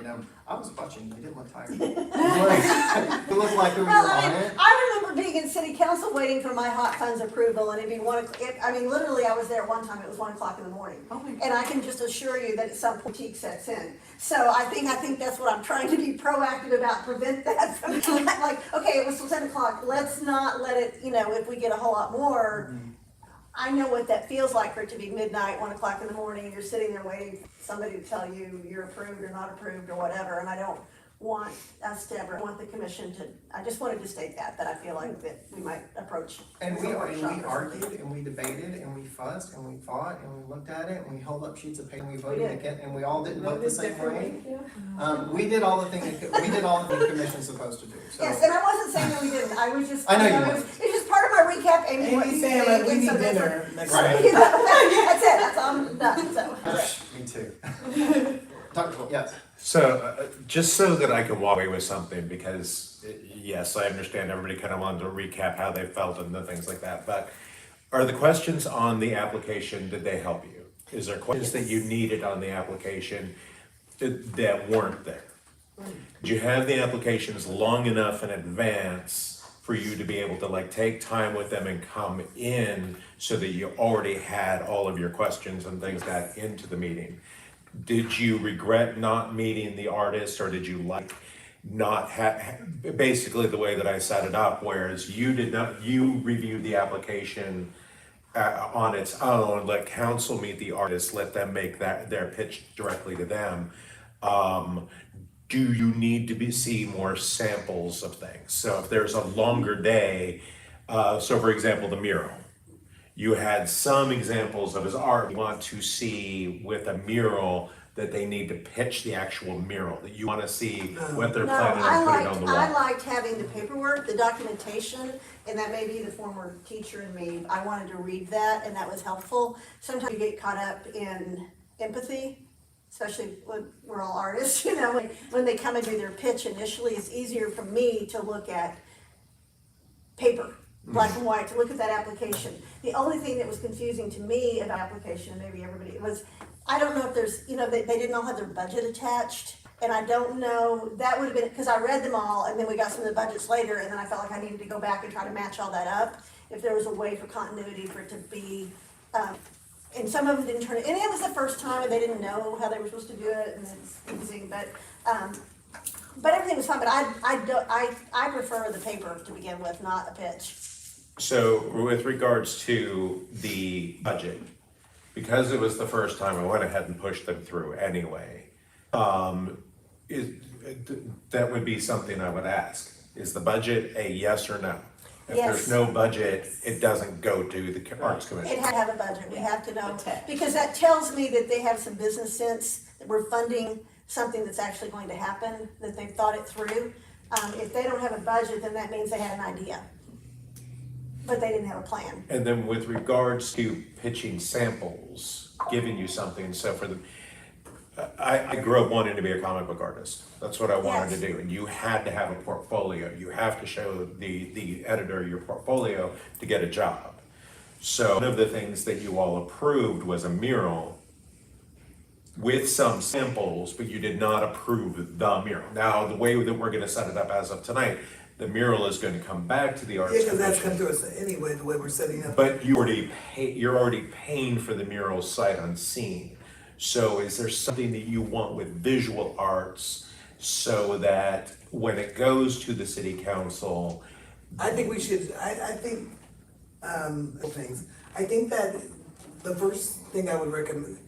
I was watching, you didn't look tired. You looked like you were Well, on it. I remember being in city council waiting for my hot funds approval, and it'd be literally, I was there one time, it was 1 o'clock in the morning. Oh my God. And I can just assure you that at some point fatigue sets in. So I think that's what I'm trying to be proactive about, prevent that from, like, okay, it was till 10 o'clock, let's not let it, if we get a whole lot more, I know what that feels like for it to be midnight, 1 o'clock in the morning, and you're sitting there waiting for somebody to tell you you're approved or not approved or whatever, and I don't want us to ever want the commission to, I just wanted to state that I feel like that we might approach. And we some workshop or something. argued, and we debated, and we fussed, and we fought, and we looked at it, and we held up sheets of paper, and we voted did. again, and we all didn't vote the same way. Yeah. We did all the things, we did all the commission's supposed to do, so. Yes, and I wasn't saying that we didn't, I was just, I know you it weren't. was just part of my recap, Amy, what Amy you saying said. like, we need and so that's dinner next Right. time. That's it, that's all I'm done, so. Me too. Yes. So, just so that I can walk away with something, because yes, I understand everybody kind of wanted to recap how they felt and the things like that, but are the questions on the application, did they help you? Is there questions that you needed on the application that weren't there? Did you have the applications long enough in advance for you to be able to take time with them and come in so that you already had all of your questions and things that into the meeting? Did you regret not meeting the artist, or did you not have, basically the way that I set it up, whereas you reviewed the application on its own, let council meet the artist, let them make their pitch directly to them. Do you need to see more samples of things? So if there's a longer day, so for example, the mural, you had some examples of his art you want to see with a mural that they need to pitch the actual mural, that you want to see what they're planning on putting on the I wall. liked having the paperwork, the documentation, and that may be the former teacher in me, I wanted to read that, and that was helpful. Sometimes you get caught up in empathy, especially when we're all artists, when they come and do their pitch initially, it's easier for me to look at paper, black and white, to look at that application. The only thing that was confusing to me about application, and maybe everybody, was, I don't know if there's, they didn't all have their budget attached, and I don't know, that would have been, because I read them all, and then we got some of the budgets later, and then I felt like I needed to go back and try to match all that up, if there was a way for continuity for it to be, and some of them didn't turn it, and it was the first time, and they didn't know how they were supposed to do it, and it's confusing, but everything was fine, but I prefer the paper to begin with, not a pitch. So with regards to the budget, because it was the first time, I went ahead and pushed them through anyway. That would be something I would ask. Is the budget a yes or no? If Yes. there's no budget, it doesn't go to the Arts It Commission. had to have a budget, we have to know, Attached. because that tells me that they have some business sense, that we're funding something that's actually going to happen, that they've thought it through. If they don't have a budget, then that means they had an idea, but they didn't have a plan. And then with regards to pitching samples, giving you something, so for the, I grew up wanting to be a comic book artist. That's what I wanted to do, and you had to have a portfolio. You have to show the editor your portfolio to get a job. So one of the things that you all approved was a mural with some samples, but you did not approve the mural. Now, the way that we're gonna set it up as of tonight, the mural is gonna come back to the Arts Yeah, because that's Commission. come to us anyway, the way we're setting up. But you're already paying for the mural sight unseen. So is there something that you want with visual arts so that when it goes to the city council? I think we should, things. I think that the first thing I would recommend,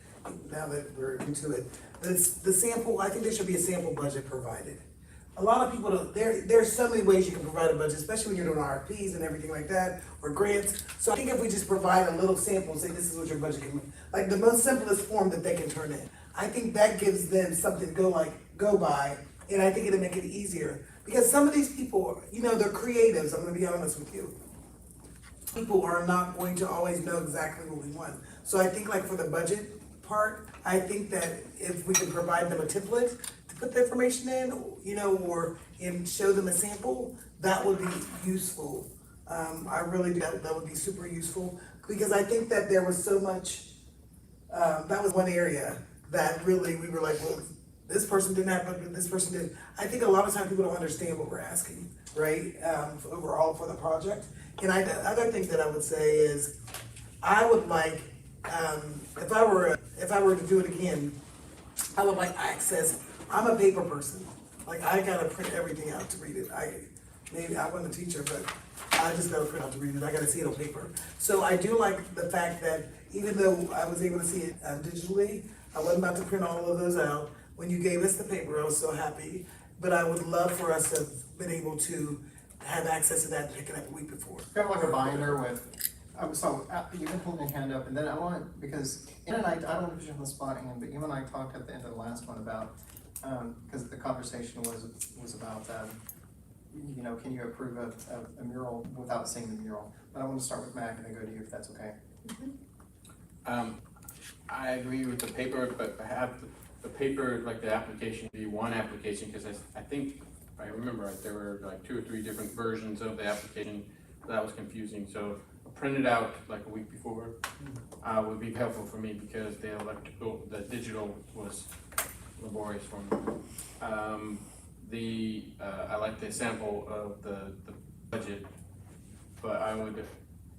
now that we're into it, is the sample, I think there should be a sample budget provided. A lot of people don't, there's so many ways you can provide a budget, especially when you're doing RFPs and everything like that, or grants. So I think if we just provide a little sample, say this is what your budget can, like the most simplest form that they can turn in. I think that gives them something to go by, and I think it'll make it easier. Because some of these people, they're creatives, I'm gonna be honest with you. People are not going to always know exactly what we want. So I think for the budget part, I think that if we can provide them a template to put the information in, and show them a sample, that would be useful. I really do, that would be super useful, because I think that there was so much, that was one area that really, we were like, well, this person didn't have, but this person did. I think a lot of times people don't understand what we're asking, right, overall for the project. And other thing that I would say is, I would like, if I were to do it again, I would like access. I'm a paper person. Like, I gotta print everything out to read it. Maybe I wasn't a teacher, but I just gotta print out to read it. I gotta see it on paper. So I do like the fact that even though I was able to see it digitally, I wasn't about to print all of those out. When you gave us the paper, I was so happy. But I would love for us to have been able to have access to that and pick it up a week before. Kind of like a binder with, you can hold your hand up, and then I want, because, Ian and I don't want to put you on the spot, Ian, but you and I talked at the end of the last one about, because the conversation was about, you know, can you approve a mural without seeing the mural? But I want to start with Mac and then go to you, if that's okay. I agree with the paper, but have the paper, like the application, be one application, because I think, if I remember right, there were like 2 or 3 different versions of the application. That was confusing, so print it out like a week before would be helpful for me, because the digital was laborious for me. I like the sample of the budget, but I would,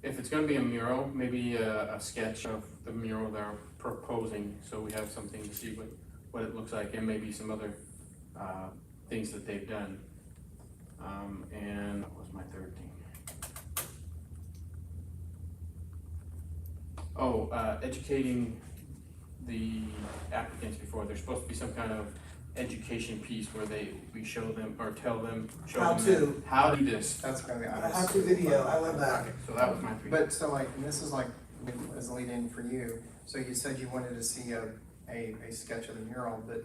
if it's gonna be a mural, maybe a sketch of the mural they're proposing, so we have something to see what it looks like, and maybe some other things that they've done. And what was my third thing? Oh, educating the applicants before. There's supposed to be some kind of education piece where we show them or show them how to do this. That's gonna be I have to video, I love that. Okay, so that was my 3. But so like, and this is like, as a lead in for you, so you said you wanted to see a sketch of the mural, but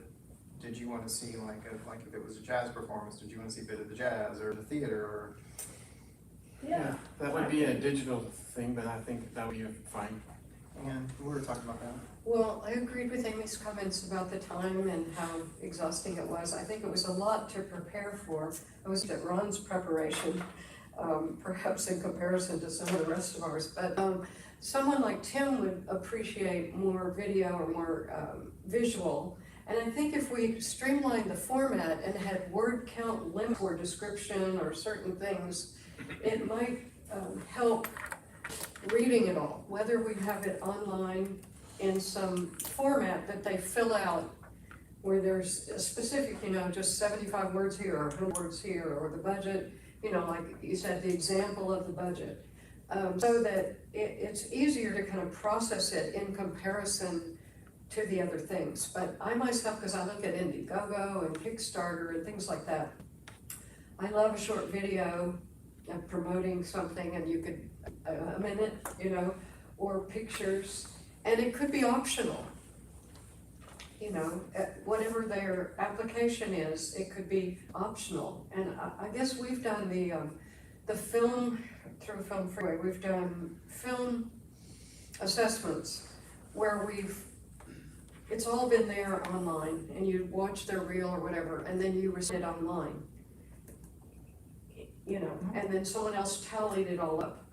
did you want to see like if it was a jazz performance, did you want to see a bit of the jazz or the theater or? Yeah. That would be a digital thing, but I think that would be fine. And we were talking about that. Well, I agreed with Amy's comments about the time and how exhausting it was. I think it was a lot to prepare for. I was at Ron's preparation, perhaps in comparison to some of the rest of ours. But someone like Tim would appreciate more video or more visual. And I think if we streamlined the format and had word count limit or description or certain things, it might help reading it all, whether we have it online in some format that they fill out where there's a specific, you know, just 75 words here or 100 words here, or the budget, you know, like you said, the example of the budget, so that it's easier to kind of process it in comparison to the other things. But I myself, because I look at Indiegogo and Kickstarter and things like that, I love a short video of promoting something, and you could, a minute, you know, or pictures, and it could be optional. You know, whatever their application is, it could be optional. And I guess we've done the film, through Film Freeway, we've done film assessments where it's all been there online, and you watch their reel or whatever, and then you receive it online. You know, and then someone else tallied it all up.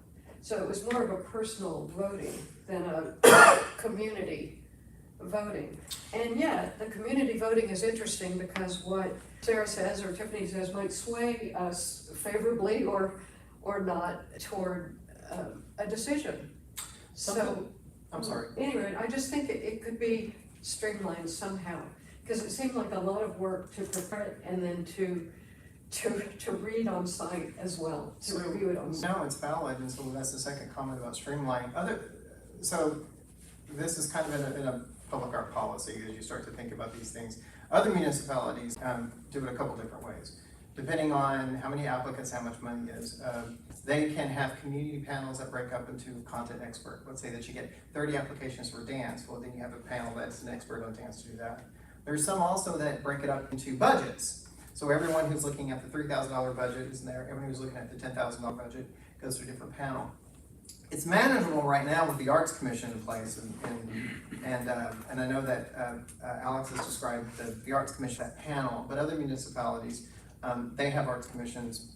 So it was more of a personal voting than a community voting. And yet, the community voting is interesting because what Sarah says or Tiffany says might sway us favorably or not toward a decision. So, I'm sorry. Anyway, I just think it could be streamlined somehow, because it seemed like a lot of work to prepare it and then to read on site as well, to review it on site. No, it's valid, and so that's the second comment about streamlining. So this is kind of in a public art policy as you start to think about these things. Other municipalities do it a couple different ways. Depending on how many applicants, how much money is, they can have community panels that break up into content expert. Let's say that you get 30 applications for dance, well then you have a panel that's an expert on dance to do that. There's some also that break it up into budgets. So everyone who's looking at the $3,000 budget is there, everyone who's looking at the $10,000 budget goes to a different panel. It's manageable right now with the Arts Commission in place, and I know that Alex has described the Arts Commission, that panel, but other municipalities, they have Arts Commissions,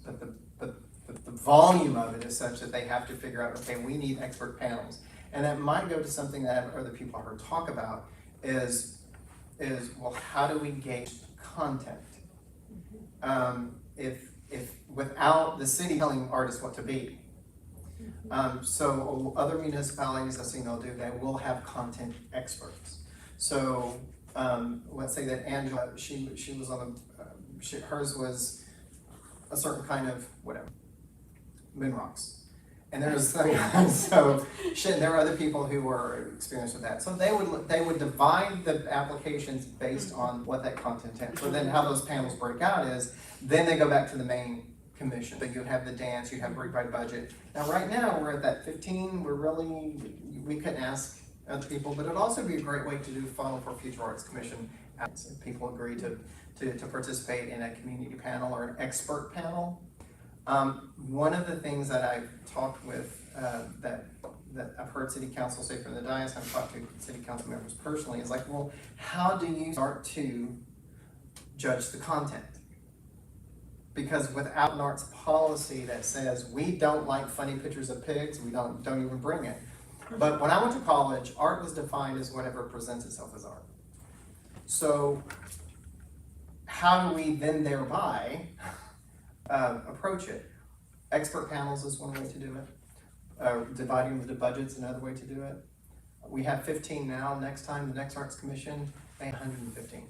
but the volume of it is such that they have to figure out, okay, we need expert panels. And that might go to something that other people I've heard talk about is, well, how do we gauge content? If without the city telling artists what to be. So other municipalities, I've seen they'll do, they will have content experts. So, let's say that Angela, she was on hers was a certain kind of, whatever, moon rocks. And there's, so, there are other people who were experienced with that. So they would divide the applications based on what that content is. So then how those panels break out is, then they go back to the main commission. But you have the dance, you have break by budget. Now, right now, we're at that 15, we couldn't ask other people, but it'd also be a great way to do funnel for future arts commission. If people agree to participate in a community panel or an expert panel. One of the things that I've talked with, that I've heard city council say from the dais, I've talked to city council members personally, is like, well, how do you start to judge the content? Because without an arts policy that says, we don't like funny pictures of pigs, we don't even bring it. But when I went to college, art was defined as whatever presents itself as art. So how do we then thereby approach it? Expert panels is one way to do it. Dividing the budget's another way to do it. We have 15 now. Next time, the next Arts Commission, they have 115.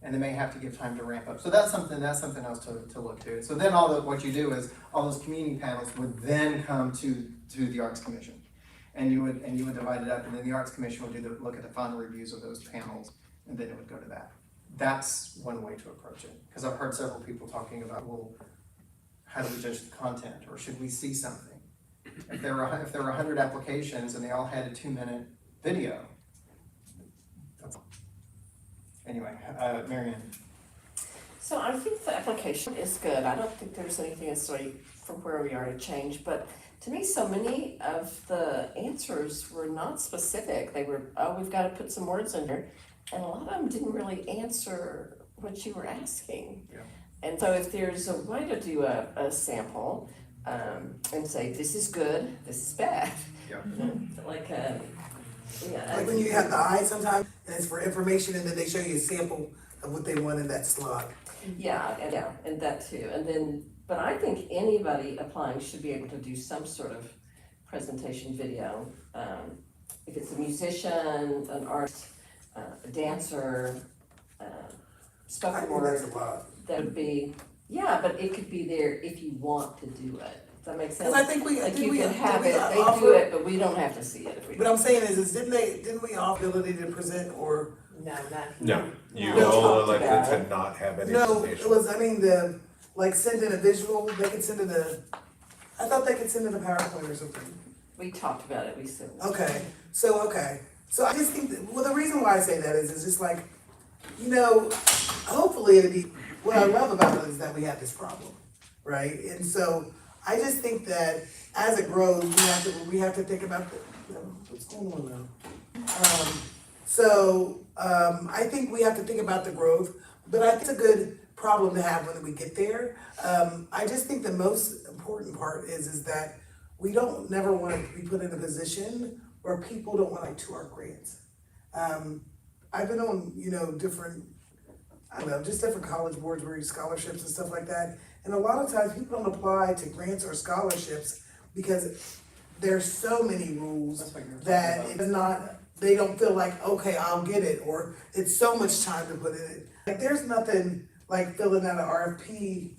And they may have to give time to ramp up. So that's something else to look to. So then what you do is all those community panels would then come to the Arts Commission. And you would divide it up, and then the Arts Commission would look at the final reviews of those panels, and then it would go to that. That's one way to approach it. Because I've heard several people talking about, well, how do we judge the content, or should we see something? If there were 100 applications and they all had a 2-minute video, that's all. Anyway, Marianne. So I think the application is good. I don't think there's anything necessarily from where we are to change, but to me, so many of the answers were not specific. They were, oh, we've got to put some words in here. And a lot of them didn't really answer what you were asking. Yeah. And so if there's a way to do a sample, and say, this is good, this is bad. Yeah. Like, Like when you have the eye sometimes, and it's for information, and then they show you a sample of what they want in that slot. Yeah, and that too. And then, but I think anybody applying should be able to do some sort of presentation video. If it's a musician, an artist, a dancer, spoken word, That's a lot. that would be, yeah, but it could be there if you want to do it. Does that make sense? Because I think we, Like you can have did it, we they offer- do it, but we don't have to see it if we But I'm saying is didn't we offer ability to present or? No, not. No, you No. all Talked about elected to not have any No, it presentation. was, like send in a visual, they could send in I thought they could send in a PowerPoint or something. We talked about it, we said. Okay, so I just think the reason why I say that is just like, hopefully it'd be, what I love about it is that we have this problem, right? And so I just think that as it grows, we have to think about what's going on now. I think we have to think about the growth, but I think it's a good problem to have when we get there. I just think the most important part is that we don't never want to be put in a position where people don't want to our grants. I've been on, different college boards where you scholarships and stuff like that. And a lot of times people don't apply to grants or scholarships because there's so many rules that it's not, they don't feel like, okay, I'll get it, or it's so much time to put in it. Like there's nothing like filling out an RFP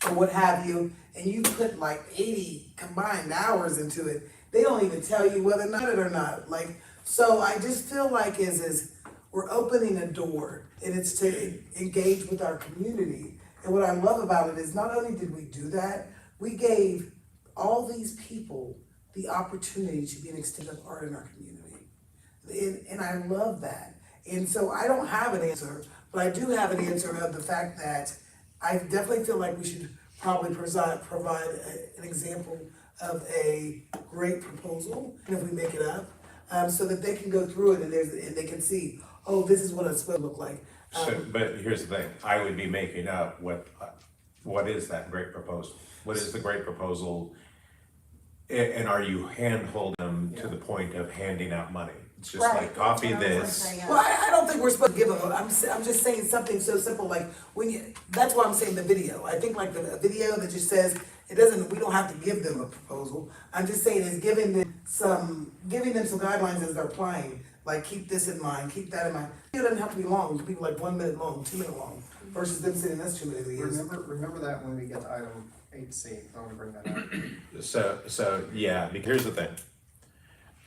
or what have you, and you put like 80 combined hours into it. They don't even tell you whether or not it or not. Like, so I just feel like is we're opening a door, and it's to engage with our community. And what I love about it is not only did we do that, we gave all these people the opportunity to be an extension of art in our community. And I love that. And so I don't have an answer, but I do have an answer of the fact that I definitely feel like we should probably provide an example of a great proposal, and if we make it up, so that they can go through it and they can see, oh, this is what it's supposed to look like. But here's the thing, I would be making up what what is that great proposal? What is the great proposal? And are you handholding them to the point of handing out money? It's just Right, like, copy that's what I was this. gonna say, yeah. Well, I don't think we're supposed to give them, I'm just saying something so simple, like, when you, that's why I'm saying the video. I think like a video that just says, it doesn't, we don't have to give them a proposal. I'm just saying is giving them some guidelines as they're applying, like, keep this in mind, keep that in mind. It doesn't have to be long, it could be like 1 minute long, 2 minute long, versus them saying that's 2 minute videos. Remember that when we get to item 8C, I'm gonna bring that up. So, yeah, because here's the thing.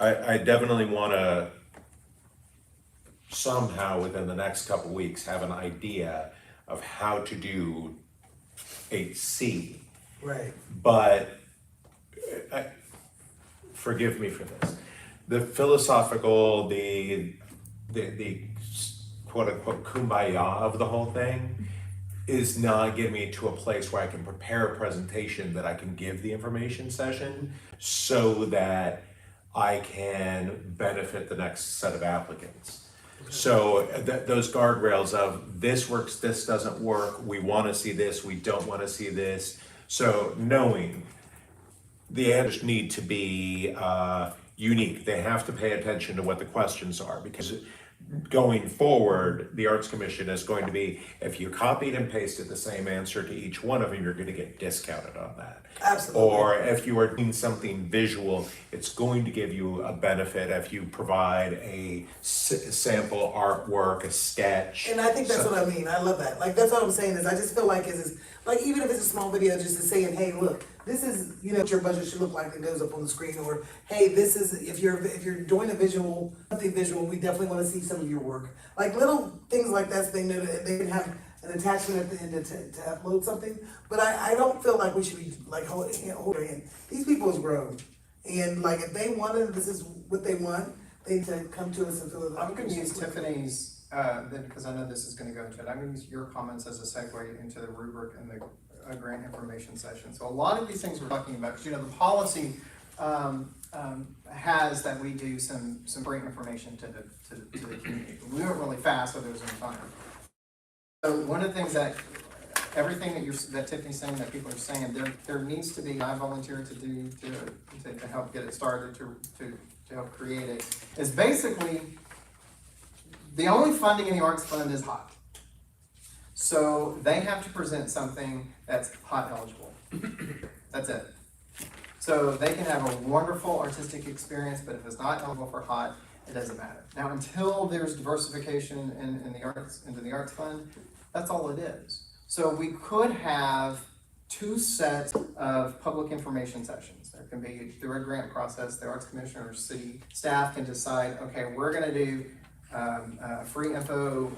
I definitely wanna somehow within the next couple weeks have an idea of how to do 8C. Right. But, forgive me for this, the philosophical, the quote unquote kumbaya of the whole thing is not getting me to a place where I can prepare a presentation that I can give the information session so that I can benefit the next set of applicants. So those guardrails of this works, this doesn't work, we want to see this, we don't want to see this. So knowing the answers need to be unique. They have to pay attention to what the questions are, because going forward, the Arts Commission is going to be, if you copied and pasted the same answer to each one of them, you're going to get discounted on that. Absolutely. Or if you are doing something visual, it's going to give you a benefit if you provide a sample artwork, a sketch. And I think that's what I mean, I love that, like, that's what I'm saying, is I just feel like is like, even if it's a small video, just to saying, hey, look, this is, you know, what your budget should look like, that goes up on the screen, or, hey, this is, if you're doing a visual, something visual, we definitely wanna see some of your work. Like, little things like that, so they know that they can have an attachment at the end to upload something, but I don't feel like we should be, like, hold their hand. These people is grown, and like, if they wanted, this is what they want, they need to come to us and fill it out. I'm gonna use Tiffany's, because I know this is gonna go into it, I'm gonna use your comments as a segue into the rubric and the grant information session. So a lot of these things we're talking about, because you know, the policy has that we do some great information to the community. We went really fast, so there was no time. So one of the things that, everything that Tiffany's saying, that people are saying, there needs to be, I volunteer to do, to help get it started, to help create it, is basically, the only funding in the Arts Fund is HOT. So they have to present something that's HOT eligible. That's it. So they can have a wonderful artistic experience, but if it's not eligible for HOT, it doesn't matter. Now, until there's diversification in the arts, into the Arts Fund, that's all it is. So we could have 2 sets of public information sessions. There can be, through a grant process, the Arts Commission or city staff can decide, okay, we're gonna do free info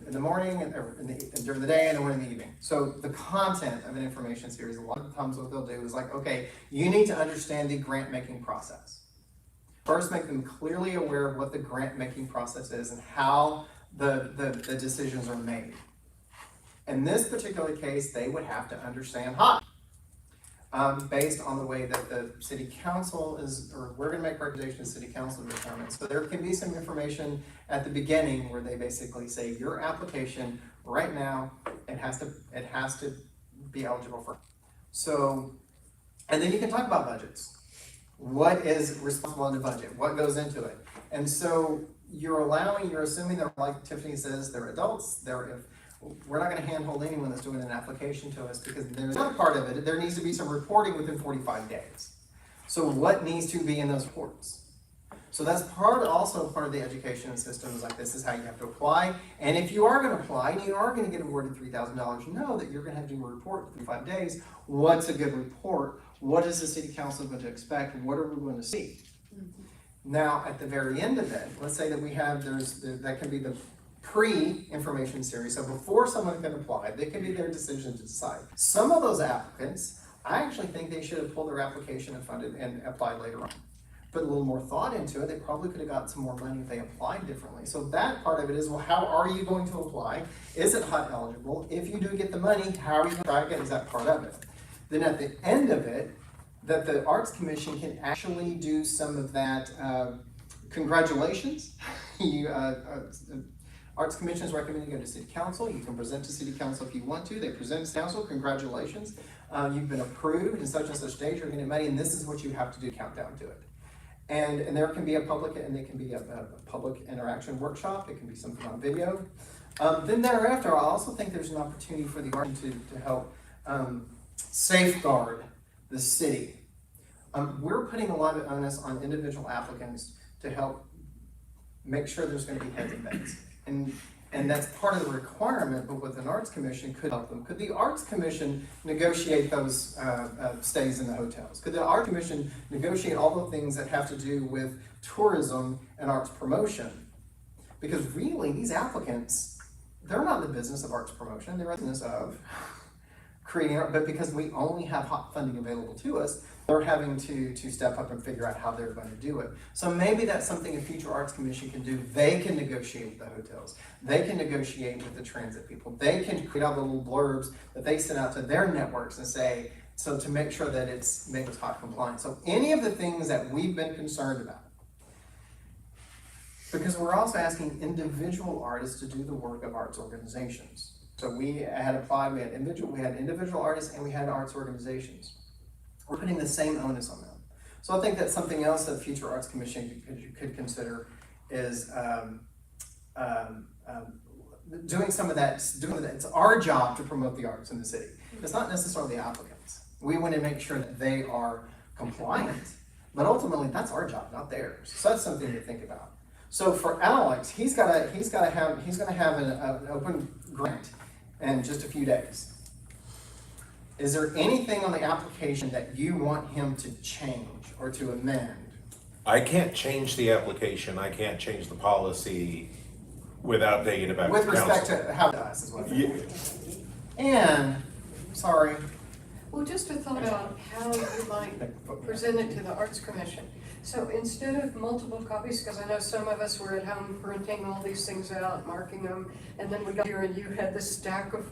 in the morning and during the day, and then one in the evening. So the content of an information series, a lot of the times what they'll do is like, okay, you need to understand the grant making process. First, make them clearly aware of what the grant making process is and how the decisions are made. In this particular case, they would have to understand HOT. Based on the way that the city council is, or we're gonna make recommendations to city council to determine. So there can be some information at the beginning where they basically say, your application right now, it has to be eligible for. So, and then you can talk about budgets. What is responsible in the budget? What goes into it? And so you're assuming they're, like Tiffany says, they're adults, we're not gonna handhold anyone that's doing an application to us, because there's another part of it, there needs to be some reporting within 45 days. So what needs to be in those reports? So that's also part of the education system, is like, this is how you have to apply. And if you are gonna apply and you are gonna get awarded $3,000, know that you're gonna have to do a report in 5 days. What's a good report? What is the city council going to expect? What are we going to see? Now, at the very end of it, let's say that we have, that can be the pre-information series. So before someone can apply, they can be their decision to decide. Some of those applicants, I actually think they should have pulled their application and funded and applied later on. Put a little more thought into it, they probably could have got some more money if they applied differently. So that part of it is, well, how are you going to apply? Is it HOT eligible? If you do get the money, how are you going to track it? Is that part of it? Then at the end of it, that the Arts Commission can actually do some of that, congratulations, you Arts Commission is recommending you go to City Council. You can present to City Council if you want to. They present to Council, congratulations. You've been approved in such and such stage, you're getting money, and this is what you have to do, countdown to it. And there can be a public, and it can be a public interaction workshop. It can be something on video. Then thereafter, I also think there's an opportunity for the art to help safeguard the city. We're putting a lot of onus on individual applicants to help make sure there's gonna be heads and beds. And that's part of the requirement, but with an Arts Commission could help them. Could the Arts Commission negotiate those stays in the hotels? Could the Arts Commission negotiate all the things that have to do with tourism and arts promotion? Because really, these applicants, they're not in the business of arts promotion, they're in the business of creating art, but because we only have hot funding available to us, they're having to step up and figure out how they're going to do it. So maybe that's something a future Arts Commission can do. They can negotiate with the hotels. They can negotiate with the transit people. They can create out the little blurbs that they send out to their networks and say, so to make sure that it's hot compliant. So any of the things that we've been concerned about, because we're also asking individual artists to do the work of arts organizations. So we had applied, we had individual artists and we had arts organizations. We're putting the same onus on them. So I think that's something else that future Arts Commission could consider is doing some of that, It's our job to promote the arts in the city. It's not necessarily the applicants. We want to make sure that they are compliant, but ultimately that's our job, not theirs. So that's something to think about. So for Alex, he's gonna have an open grant in just a few days. Is there anything on the application that you want him to change or to amend? I can't change the application, I can't change the policy without taking it back to With council. respect to how it does, is what I mean. And, sorry. Well, just a thought about how you might present it to the Arts Commission. So instead of multiple copies, because I know some of us were at home printing all these things out, marking them, and then we got here and you had this stack of,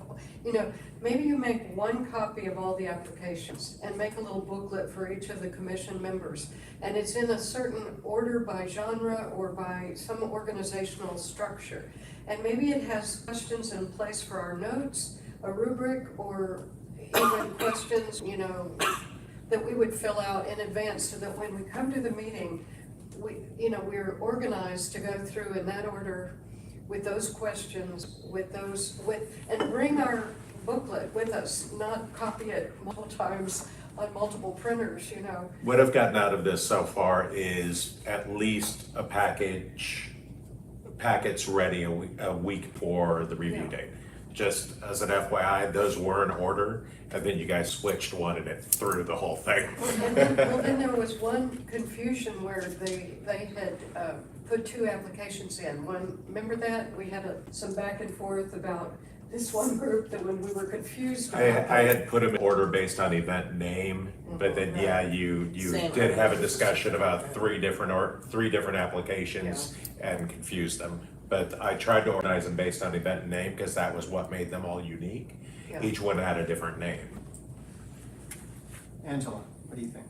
maybe you make one copy of all the applications and make a little booklet for each of the commission members. And it's in a certain order by genre or by some organizational structure. And maybe it has questions in place for our notes, a rubric, or even questions, that we would fill out in advance so that when we come to the meeting, we're organized to go through in that order with those questions, and bring our booklet with us, not copy it multiple times on multiple printers, What I've gotten out of this so far is at least a packet's ready a week for the review date. Just as an FYI, those were in order, and then you guys switched one and it threw the whole thing. Well, then there was one confusion where they had put two applications in. One, remember that? We had some back and forth about this one group that when we were confused. I had put them in order based on event name, but then, you did have a discussion about three different applications and confused them. But I tried to organize them based on event name because that was what made them all unique. Yeah. Each one had a different name. Angela, what do you think?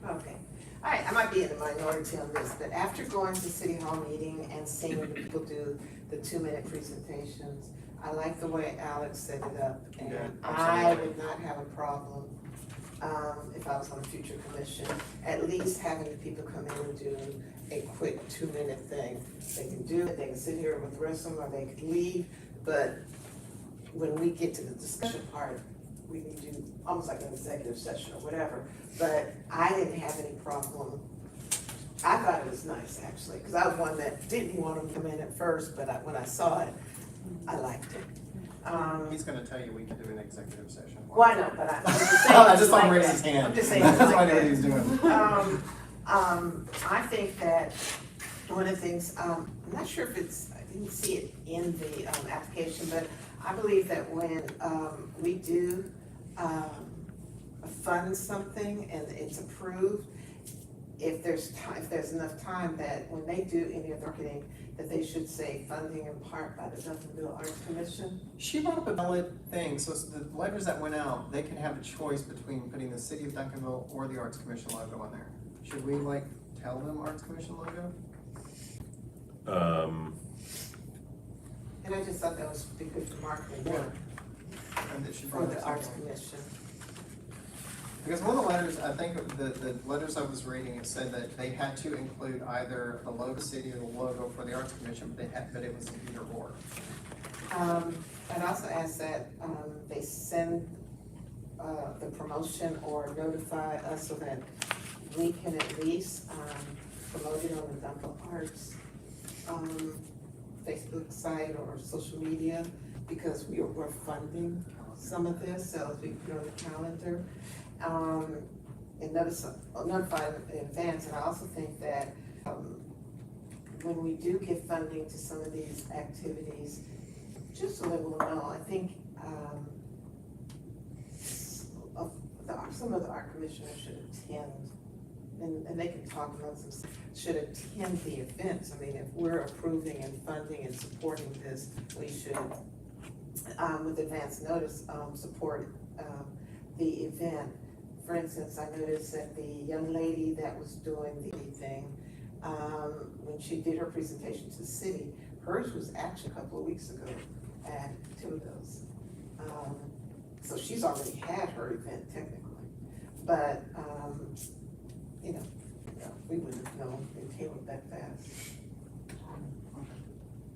Okay. I might be in the minority on this, but after going to City Hall meeting and seeing people do the 2-minute presentations, I like the way Alex set it up. And I would not have a problem if I was on a future commission, at least having the people come in and do a quick 2-minute thing. They can do it, they can sit here with the rest of them, or they could leave, but when we get to the discussion part, we need to do almost like an executive session or whatever. But I didn't have any problem. I thought it was nice, actually, because I was one that didn't want them to come in at first, but when I saw it, I liked it. He's gonna tell you we can do an executive session. Why not? But I'm just saying. I just saw him raise his hand. I'm just saying. That's why I knew what he was doing. I think that one of the things, I'm not sure if I didn't see it in the application, but I believe that when we do fund something and it's approved, if there's enough time that when they do any of the marketing, that they should say funding in part by the Duncanville Arts Commission. She brought up a valid thing, so the letters that went out, they can have a choice between putting the City of Duncanville or the Arts Commission logo on there. Should we tell them Arts Commission logo? And I just thought that was be good for marketing work And that she for brought the this Arts up. Commission. Because one of the letters, I think the letters I was reading, it said that they had to include either the logo city or the logo for the Arts Commission, but it was an either or. I'd also ask that, they send, the promotion or notify us so that we can at least, promote it on the Duncanville Arts, Facebook site or social media, because we're funding some of this, so we put it on the calendar. And notify in advance, and I also think that, when we do get funding to some of these activities, just so that we'll know, I think, some of the art commissioners should attend, and they can talk about some, should attend the events. I mean, if we're approving and funding and supporting this, we should, with advance notice, support, the event. For instance, I noticed that the young lady that was doing the thing, when she did her presentation to the city, hers was actually a couple of weeks ago at Timothy's. So she's already had her event technically, but, you know, we wouldn't have known it came up that fast.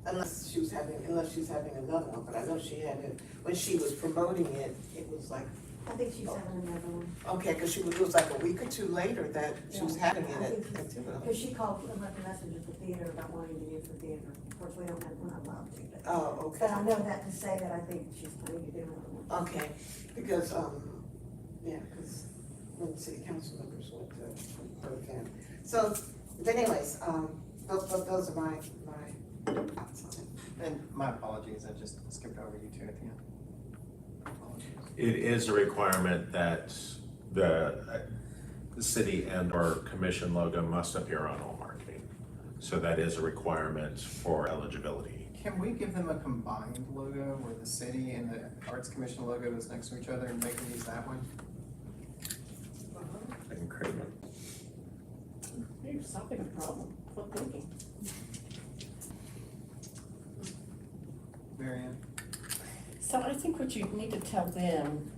Unless she was having another one, but I know she had it, when she was promoting it, it was like, I think she's having another one. okay, cause it was like a week or two later that she was having it I at think Duncanville. Because she called and left a message at the theater about wanting to use the theater. Of course, we're not allowed to, but. Oh, okay. But I know that to say that I think she's planning to do another one. Okay, because, yeah, because when the city council members went to her event. So, but anyways, those are my thoughts on it. And my apologies, I just skipped over you two at the end. Apologies. It is a requirement that the city and or commission logo must appear on all marketing. So that is a requirement for eligibility. Can we give them a combined logo where the city and the Arts Commission logo is next to each other and make them use that one? I can create one. You're solving a problem, what thinking? Marianne? So I think what you need to tell them,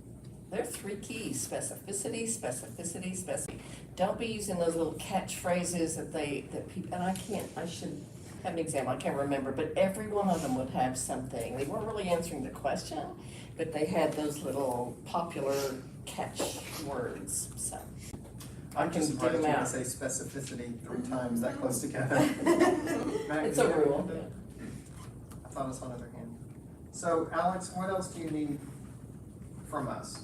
there are three keys: specificity, specificity, specificity. Don't be using those little catchphrases that people, and I should have an example, I can't remember, but every one of them would have something. They weren't really answering the question, but they had those little popular catch words, so. I I'm can just dig surprised you them didn't out. say specificity 3 times that close together. Matt, It's you a have rule. anything? I thought I saw another hand. So Alex, what else do you need from us?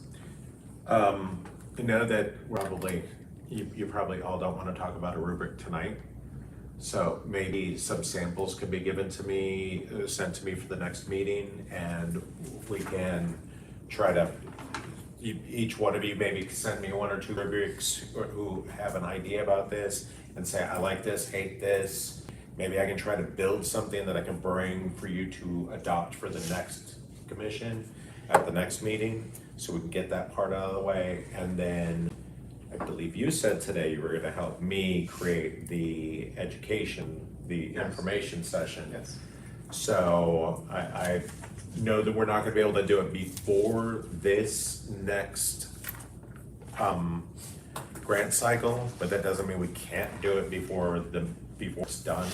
You know that probably, you probably all don't want to talk about a rubric tonight. So maybe some samples could be given to me, sent to me for the next meeting, and we can try to, each one of you maybe send me 1 or 2 rubrics who have an idea about this and say, I like this, hate this. Maybe I can try to build something that I can bring for you to adopt for the next commission at the next meeting, so we can get that part out of the way. And then I believe you said today you were gonna help me create the education, the Yes. information session. Yes. So I know that we're not gonna be able to do it before this next grant cycle, but that doesn't mean we can't do it before it's done.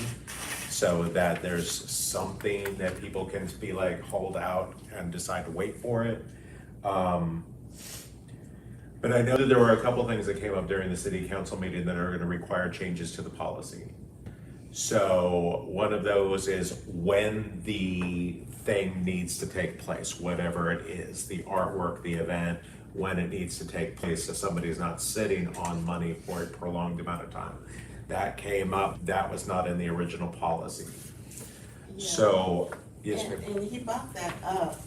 So that there's something that people can be like, hold out and decide to wait for it. But I know that there were a couple things that came up during the city council meeting that are gonna require changes to the policy. So one of those is when the thing needs to take place, whatever it is, the artwork, the event, when it needs to take place, so somebody's not sitting on money for a prolonged amount of time. That came up, that was not in the original policy. So, yes, ma'am. And he brought that up,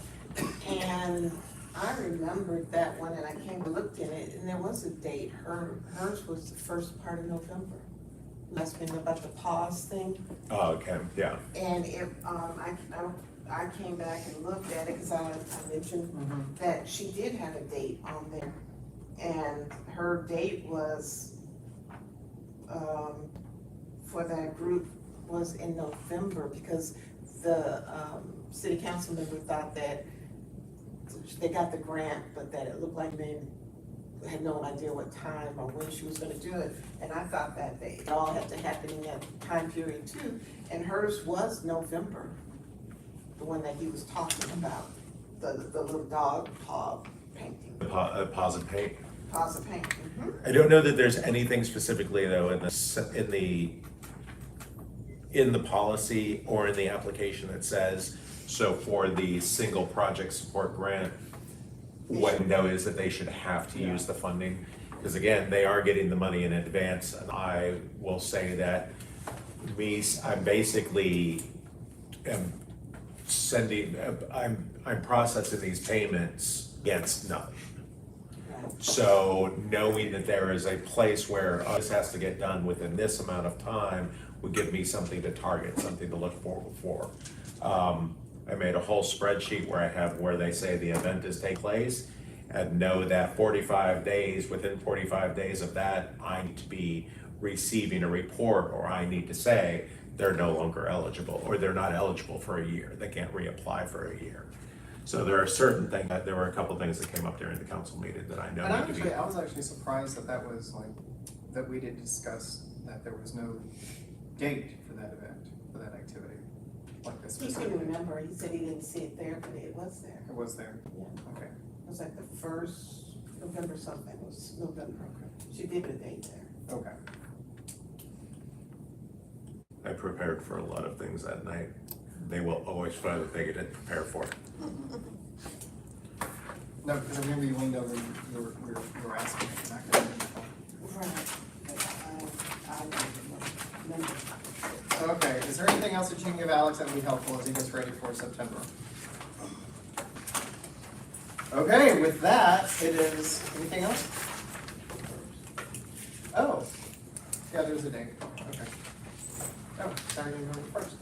and I remembered that one, and I came and looked in it, and there was a date. Hers was the first part of November. That's been about the pause thing, Oh, okay, yeah. and it, I came back and looked at it, cause I mentioned that she did have a date on there. And her date was, for that group was in November, because the, city council member thought that they got the grant, but that it looked like they had no idea what time or when she was gonna do it. And I thought that it all had to happen in that time period too. And hers was November, the one that he was talking about, the little dog paw painting, Pause and paint. paws of paint. I don't know that there's anything specifically though in the policy or in the application that says, so for the single project support grant, window is that they should have to use the funding. Because again, they are getting the money in advance, and I will say that I'm basically I'm processing these payments against nothing. So knowing that there is a place where this has to get done within this amount of time would give me something to target, something to look forward for. I made a whole spreadsheet where I have where they say the event is taking place, and know that 45 days, within 45 days of that, I need to be receiving a report, or I need to say they're no longer eligible, or they're not eligible for a year. They can't reapply for a year. So there are certain things, there were a couple things that came up during the council meeting that I know And need to be. I was actually surprised that was like, that we did discuss that there was no date for that event, for that activity, like this. He couldn't remember, he said he didn't see it there, but it was there. It was there, Yeah, okay. it was like the first November something, it was November. She did a date there. Okay. I prepared for a lot of things that night. They will always find that they didn't prepare for. No, because I remember you leaned over, you were asking, and I couldn't remember. Right. I remember. Okay, is there anything else that you can give Alex that would be helpful as he gets ready for September? Okay, with that, it is, anything else? Oh, yeah, there's a date, okay. Oh, Saturday, November 1st.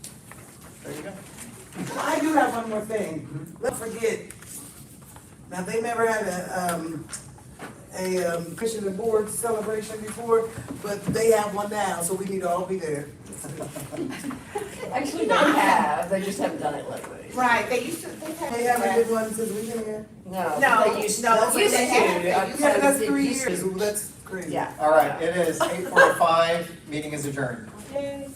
There you go. I do have one more thing. Let's forget. Now, they never had a Christian and board celebration before, but they have one now, so we need to all be there. Actually, they have, they just haven't done it lately. Right, they used to, they had. They haven't did one since we've been here. No, No, they used, no, they used they to. haven't. Yeah, that's It 3 used to. years. Ooh, that's crazy. Yeah. All right, it is 8:45, meeting is adjourned. Yay.